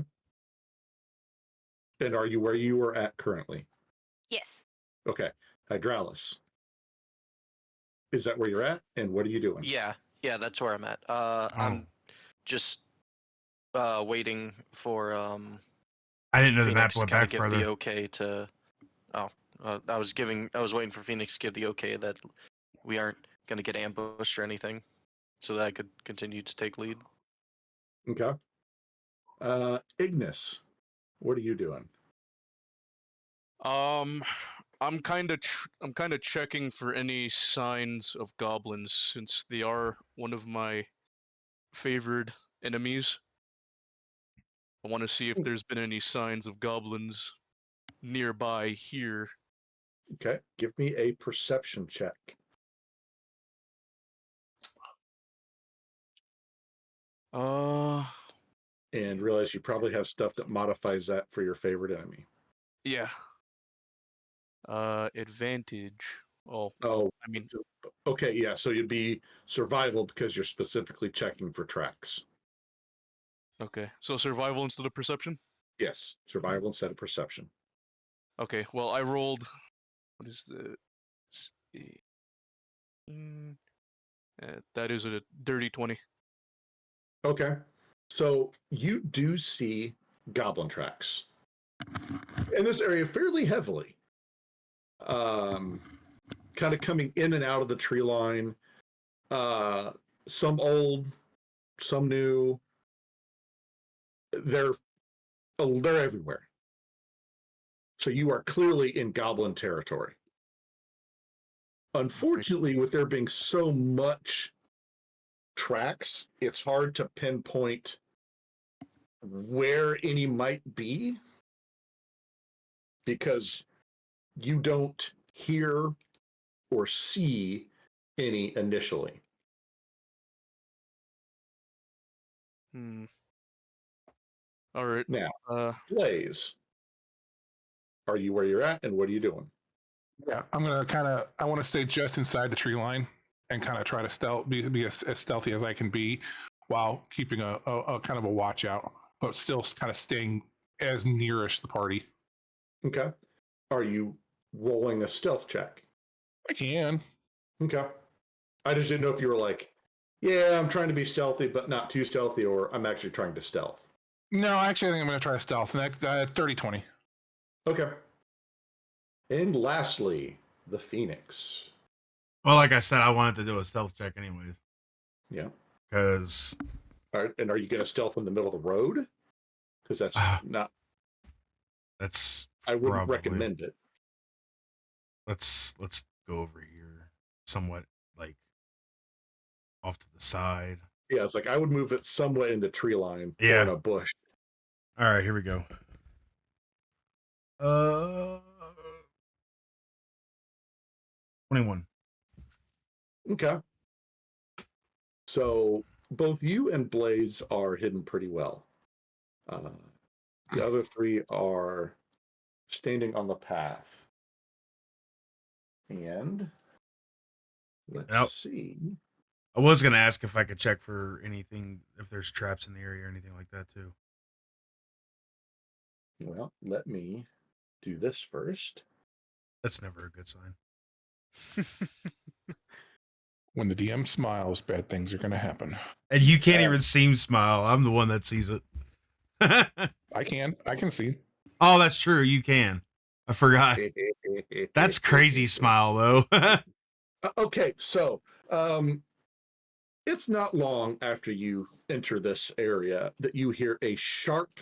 And are you where you are at currently? Yes. Okay, Hydraulis. Is that where you're at, and what are you doing? Yeah, that's where I'm at. I'm just waiting for I didn't know the map Phoenix to went kind back of give further. the okay to. I was waiting for Phoenix to give the okay that we aren't going to get ambushed or anything, so that I could continue to take lead. Okay. Ignis, what are you doing? I'm kind of checking for any signs of goblins since they are one of my favored enemies. I want to see if there's been any signs of goblins nearby here. Okay, give me a perception check. And realize you probably have stuff that modifies that for your favorite enemy. Yeah. Advantage. Oh, I mean, okay, yeah. So you'd be survival because you're specifically checking for tracks. okay. So survival instead of perception? Yes, survival instead of perception. Okay, well, I rolled. What is the. That is a dirty 20. Okay, so you do see goblin tracks in this area fairly heavily. Kind of coming in and out of the tree line. Some old, some new. They're everywhere. So you are clearly in goblin territory. Unfortunately, with there being so much tracks, it's hard to pinpoint where any might be because you don't hear or see any initially. All right. Now, Blaze, are you where you're at, and what are you doing? Yeah, I'm gonna I want to stay just inside the tree line, and kind of try to be as stealthy as I can be, while keeping a kind of a watch out, but still kind of staying as nearish the party. Okay. Are you rolling a stealth check? I can. Okay. I just didn't know if you were like, yeah, I'm trying to be stealthy, but not too stealthy, or I'm actually trying to stealth. No, actually, I think I'm going to try stealth. Next, 30-20. Okay. And lastly, the Phoenix. Well, like I said, I wanted to do a stealth check anyways. Yeah. Because. All right. And are you going to stealth in the middle of the road? Because that's not. That's. I wouldn't probably, recommend it. Let's go over here, somewhat like off to the side. Yeah, it's like I would move it somewhat in the tree line or Yeah. in a bush. All right, here we go. 21. Okay. So both you and Blaze are hidden pretty well. The other three are standing on the path. And let's see. I was gonna ask if I could check for anything, if there's traps in the area or anything like that too. Well, let me do this first. That's never a good sign. When the DM smiles, bad things are going to happen. And you can't even see him smile. I'm the one that sees it. I can see. Oh, that's true. You can. I forgot. That's crazy smile though. Okay, so it's not long after you enter this area that you hear a sharp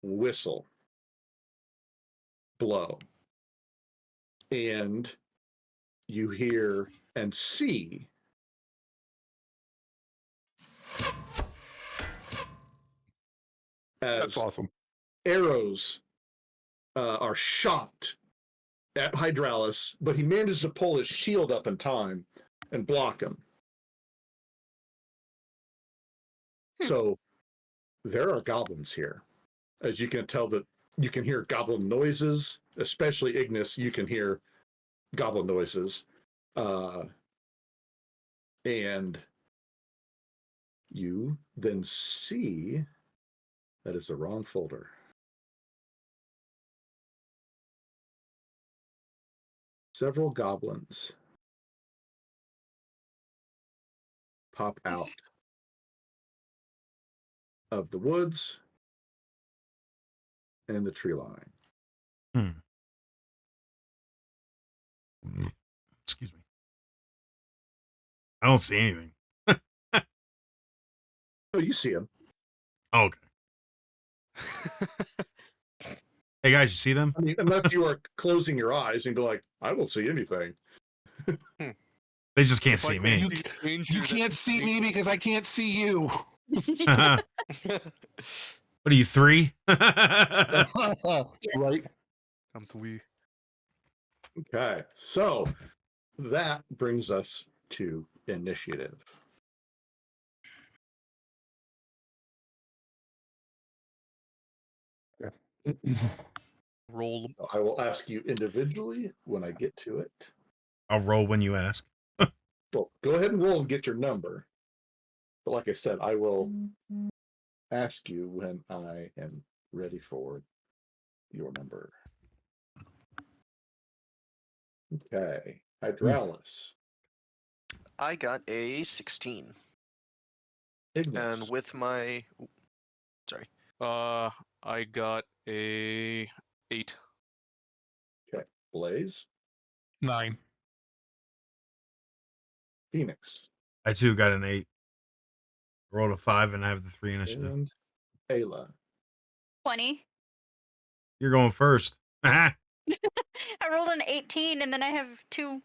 whistle blow. And you hear and see as That's awesome. arrows are shot at Hydralis, but he manages to pull his shield up in time and block him. So there are goblins here. As you can tell, that you can hear goblin noises, especially Ignis, you can hear goblin noises. And you then see that is the wrong folder. Several goblins pop out of the woods and the tree line. Excuse me. I don't see anything. Oh, you see them. Oh, okay. Hey guys, you see them? I mean, unless you are closing your eyes and go like, I don't see anything. They just can't see me. You can't see me because I can't see you. What are you, 3? Right. I'm 3. Okay, so that brings us to initiative. Roll. I will ask you individually when I get to it. I'll roll when you ask. Well, go ahead and roll and get your number. But like I said, I will ask you when I am ready for your number. Okay, Hydralis. I got a 16. Ignis. And with my... Sorry. I got a 8. Okay, Blaze. 9. Phoenix. I too got an 8. Rolled a 5 and I have the 3 initiative. And Ayla. 20. You're going first. I rolled an 18 and then I have 2.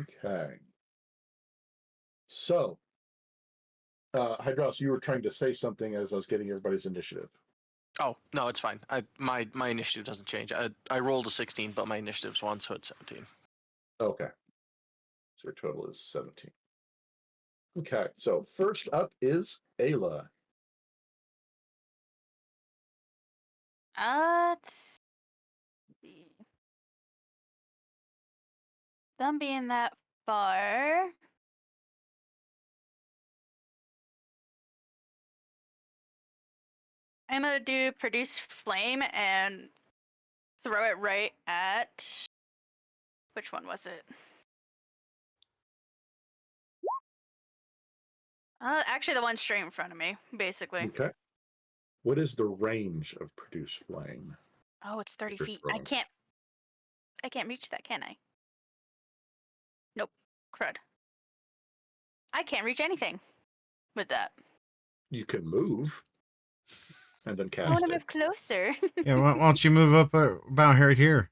Okay. So, Hydralis, you were trying to say something as I was getting everybody's initiative. Oh, no, it's fine. My initiative doesn't change. I rolled a 16, but my initiative's 1, so it's 17. Okay. So your total is 17. Okay, so first up is Ayla. Let's see. them being that far. I'm gonna do produce flame and throw it right at. Which one was it? Actually, the one straight in front of me, basically. Okay. What is the range of produce flame? Oh, it's 30 You're feet. throwing. I can't reach that, can I? Nope. Crud. I can't reach anything with that. You can move and then I want cast to it. move closer. Yeah, why don't you move up about right here?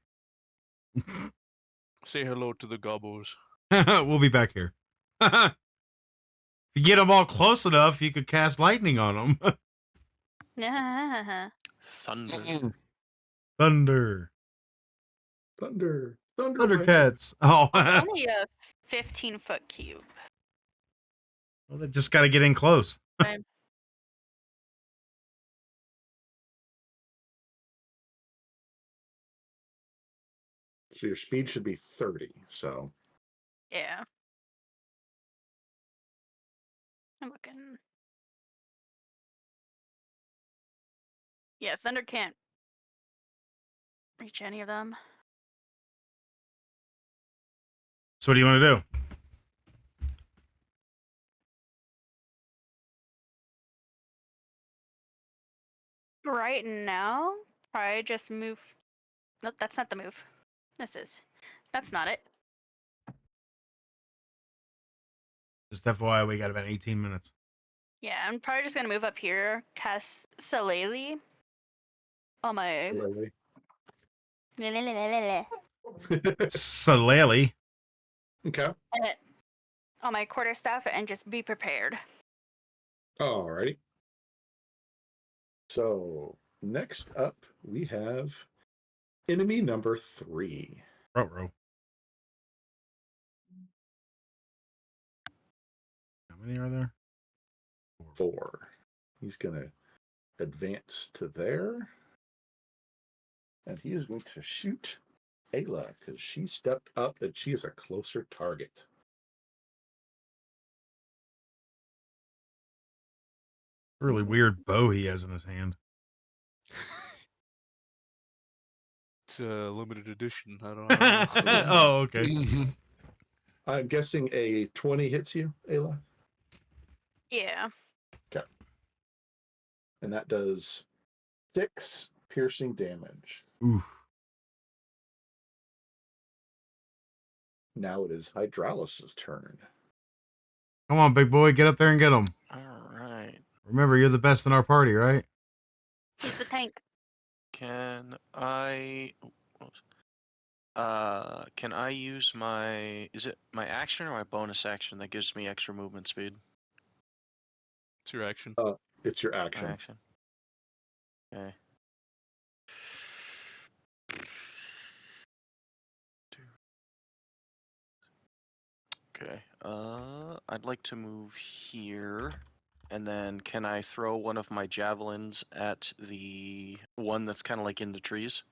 Say hello to the gobos. We'll be back here. If you get them all close enough, you could cast lightning on them. Thunder. Thunder. Thunder. Thunder. Thundercats. Oh, It's well, only a 15-foot cube. they just got to get in close. Right? So your speed should be 30. So Yeah. I'm looking. Yeah, Thunder can't reach any of them. So what do you want to do? Right now, probably just move. Nope, that's not the move. This is. That's not it. Just FYI, we got about 18 minutes. Yeah, I'm probably just gonna move up here, cast Solely on my Lily. Salali. Okay. on my quarterstaff and just be prepared. Alrighty. So next up we have enemy number 3. Row. How many are there? 4. He's gonna advance to there. And he is going to shoot Ayla because she stepped up and she is a closer target. Really weird bow he has in his hand. It's a limited edition. I don't know. Oh, okay. Mhm. I'm guessing a 20 hits you, Ayla. Yeah. And that does 6 piercing damage. Oof. Now it is Hydraulus's turn. Come on, big boy, get up there and get him. All right. Remember, you're the best in our party, right? He's the tank. Can I? Oops. Can I use my? Is it my action or my bonus action that gives me extra movement speed? It's your action. It's your My action. action. Okay. Okay. I'd like to move here, and then can I throw one of my javelins at the one that's kind of like in the trees?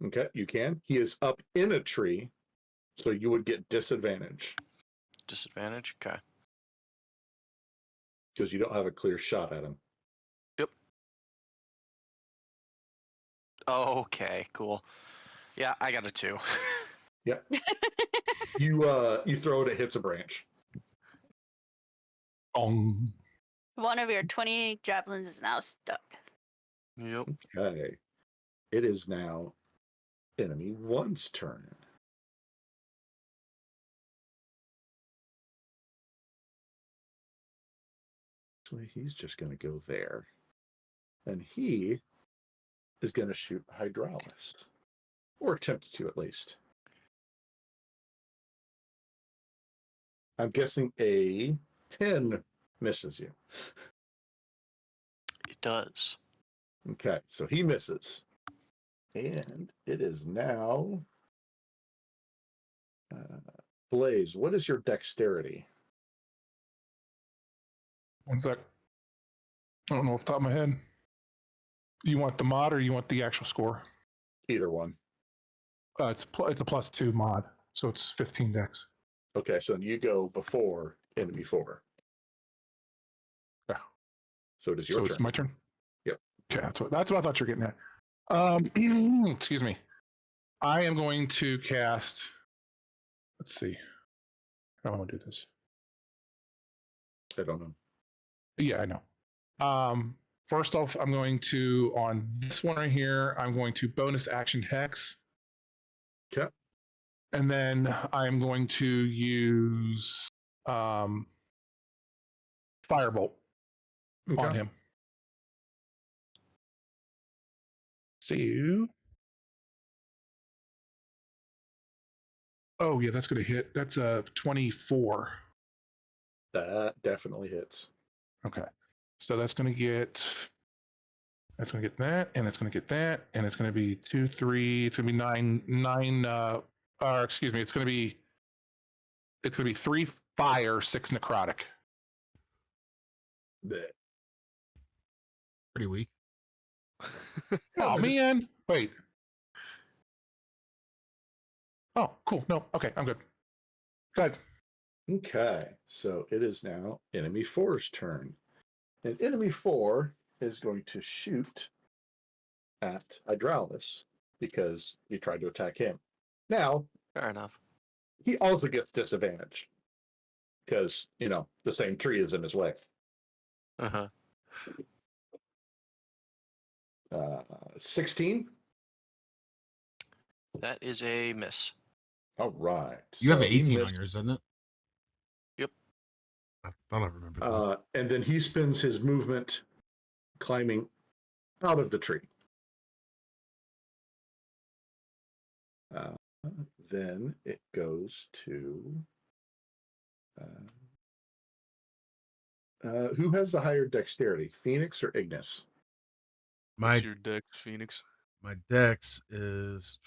Okay, you can. He is up in a tree, so you would get disadvantage Disadvantage. Okay. because you don't have a clear shot at him. Yep. Oh, okay. Cool. Yeah, I got a 2. You throw it, it hits a branch. One of your 20 javelins is now stuck. Yep. Okay. It is now enemy 1's turn. So he's just going to go there. And he is going to shoot Hydraulis. Or attempt to, at least. I'm guessing a 10 misses you. It does. Okay, so he misses. And it is now Blaze. What is your dexterity? 1 sec. I don't know off the top of my head. You want the mod or you want the actual score? Either one. It's a +2 mod. So it's 15 dex. Okay, so you go before enemy 4. Yeah. So it is your So turn. it's my turn? Yep. Okay, that's what I thought you were getting at. Excuse me. I am going to cast. Let's see. How do I want to do this? I don't know. Yeah, I know. First off, I'm going to, on this one right here, I'm going to bonus action Hex. Okay. And then I'm going to use Firebolt Okay. on him. So. Oh, yeah, that's going to hit. That's a 24. That definitely hits. Okay. So that's going to get. That's going to get that, and it's going to get that, and it's going to be 2, 3. It's going to be 9. Or excuse me. It's going to be 3 fire, 6 necrotic. Blech. Pretty weak. Oh man! Wait. Oh, cool. No, okay, I'm good. Good. Okay, so it is now enemy 4's turn. And enemy 4 is going to shoot at Hydraulis because he tried to attack him. Now, Fair enough. he also gets disadvantage because, the same tree is in his way. Uh-huh. 16? That is a miss. All right. You have So an he 18 on missed. yours, isn't it? Yep. I thought I remembered that. And then he spends his movement climbing out of the tree. Then it goes to who has the higher dexterity, Phoenix or Ignis? My What's your dex, Phoenix? my dex is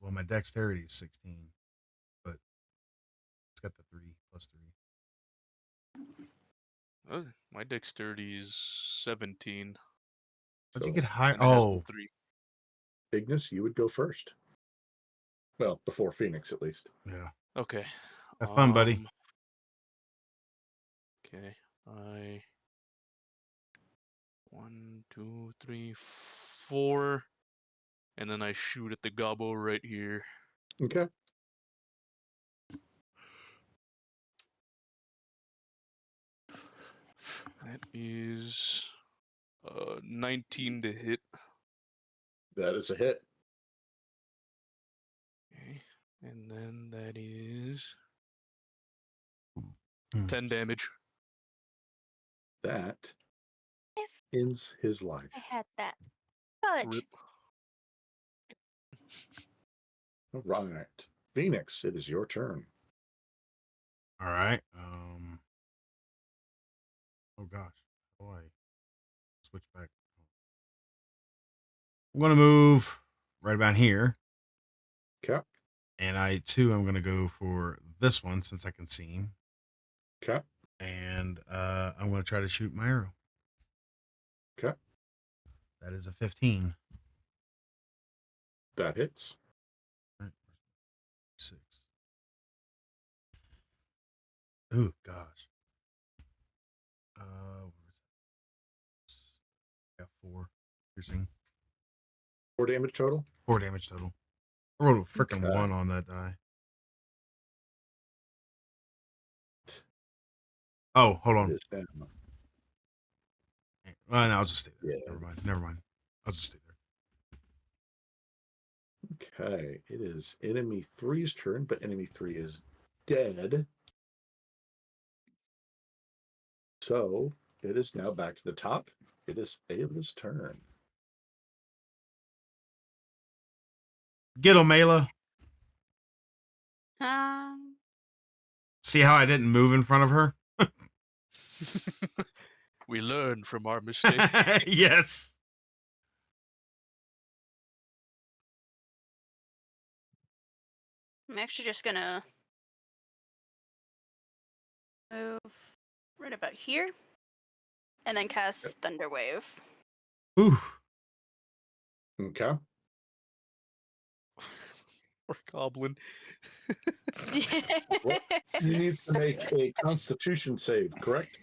my dexterity is 16, but it's got the 3 plus 3. My dexterity is 17. How'd you So, get high? And it has the Oh, 3. Ignis, you would go first. Well, before Phoenix, at least. yeah. Okay. Have fun, buddy. Okay. 1, 2, 3, 4. And then I shoot at the gobbo right here. Okay. That is 19 to hit. That is a hit. Okay. And then that is Hmm. 10 damage. That If ends his life. I had that fudge. Rip. All right. Phoenix, it is your turn. All right. Oh gosh. How do I switch back? I'm gonna move right about here, Okay. and I'm gonna go for this one since I can see him, Okay. and I'm gonna try to shoot my arrow. Okay. That is a 15. That hits. Right. 6. Oh gosh. What was it? Got 4 piercing. 4 damage total. 4 damage total. I rolled a freaking Okay. 1 on that die. Oh, hold It on. is down. Well, no, I'll just stay there. Yeah. Never mind. I'll just stay there. Okay. It is enemy 3's turn, but enemy 3 is dead. So it is now back to the top. It is Ayla's turn. Get him, Ayla. Um, See how I didn't move in front of her? We learn from our mistake. Yes. I'm actually just gonna move right about here, and then cast Thunder Wave. Ooh. Okay. Or goblin. Well, he needs to make a Constitution save, correct?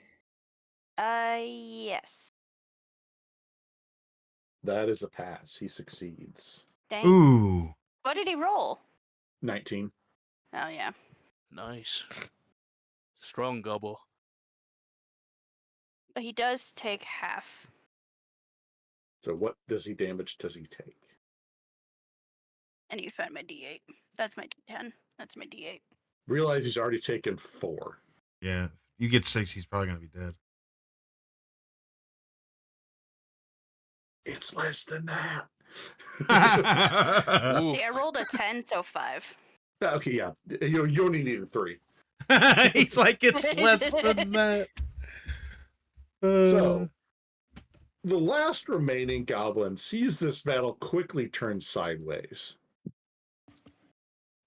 Yes. That is a pass. He succeeds. Dang. Ooh. What did he roll? 19. Oh yeah. Nice. Strong gobble. But he does take half. So what does he take? I need to find my D8. That's my D10. That's my D8. Realize he's already taken 4. Yeah. You get 6, he's probably gonna be dead. It's less than that. See, I rolled a 10, so 5. Okay, yeah. You only need a 3. He's like, it's less than that. So, the last remaining goblin sees this battle quickly turn sideways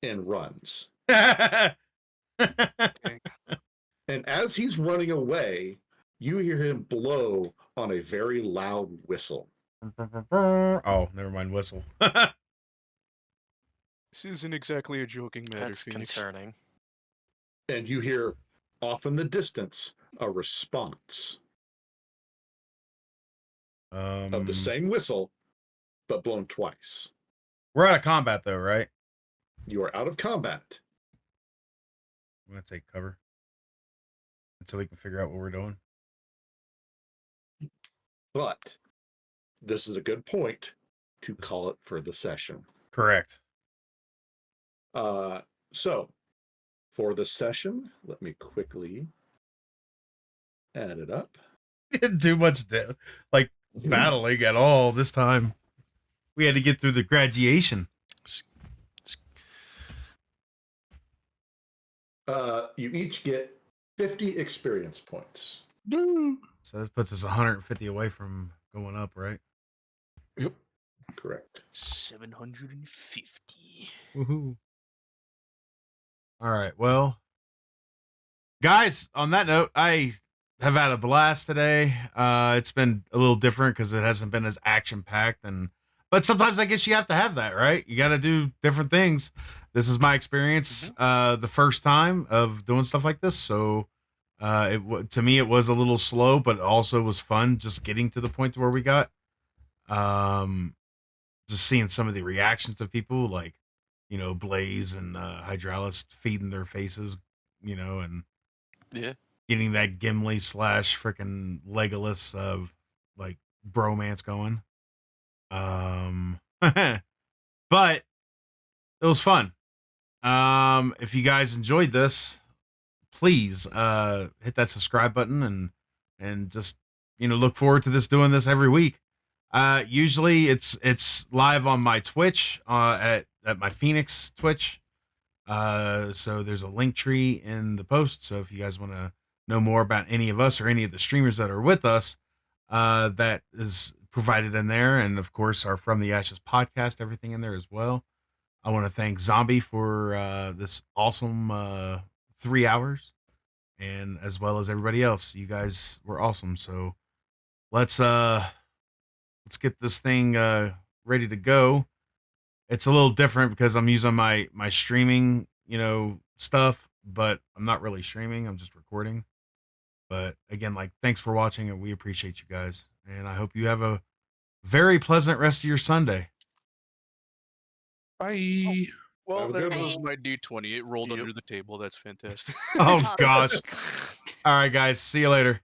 and runs. And as he's running away, you hear him blow on a very loud whistle. Oh, never mind, whistle. This isn't exactly a joking matter, That's Phoenix. concerning. And you hear off in the distance a response of the same whistle, but blown twice. We're out of combat though, right? You are out of combat. I'm gonna take cover until we can figure out what we're doing. But this is a good point to call it for the session. Correct. So for the session, let me quickly add it up. Didn't do much battling at all this time. We had to get through the graduation. You each get 50 experience points. So this puts us 150 away from going up, right? Yep. Correct. 750. Woohoo. All right. Well, guys, on that note, I have had a blast today. It's been a little different because it hasn't been as action packed, but sometimes I guess you have to have that, right? You got to do different things. This is my experience, the first time of doing stuff like this. So, to me, it was a little slow, but also was fun just getting to the point to where we got. Just seeing some of the reactions of people, like, Blaze and Hydralis feeding their faces, and Yeah. getting that Gimli / freaking Legolas of like bromance going. But it was fun. If you guys enjoyed this, please hit that subscribe button and just look forward to doing this every week. Usually it's live on my Twitch at my Phoenix Twitch. So there's a link tree in the post. So if you guys want to know more about any of us or any of the streamers that are with us, that is provided in there. And of course, our From the Ashes podcast, everything in there as well. I want to thank Zombie for this awesome 3 hours, and as well as everybody else. You guys were awesome. So let's get this thing ready to go. It's a little different because I'm using my streaming, stuff, but I'm not really streaming. I'm just recording. But again, thanks for watching, and we appreciate you guys. And I hope you have a very pleasant rest of your Sunday. Bye. Well, there good goes one. my D20. It rolled Yep. under the table. That's fantastic. Oh gosh. All right, guys. See you later.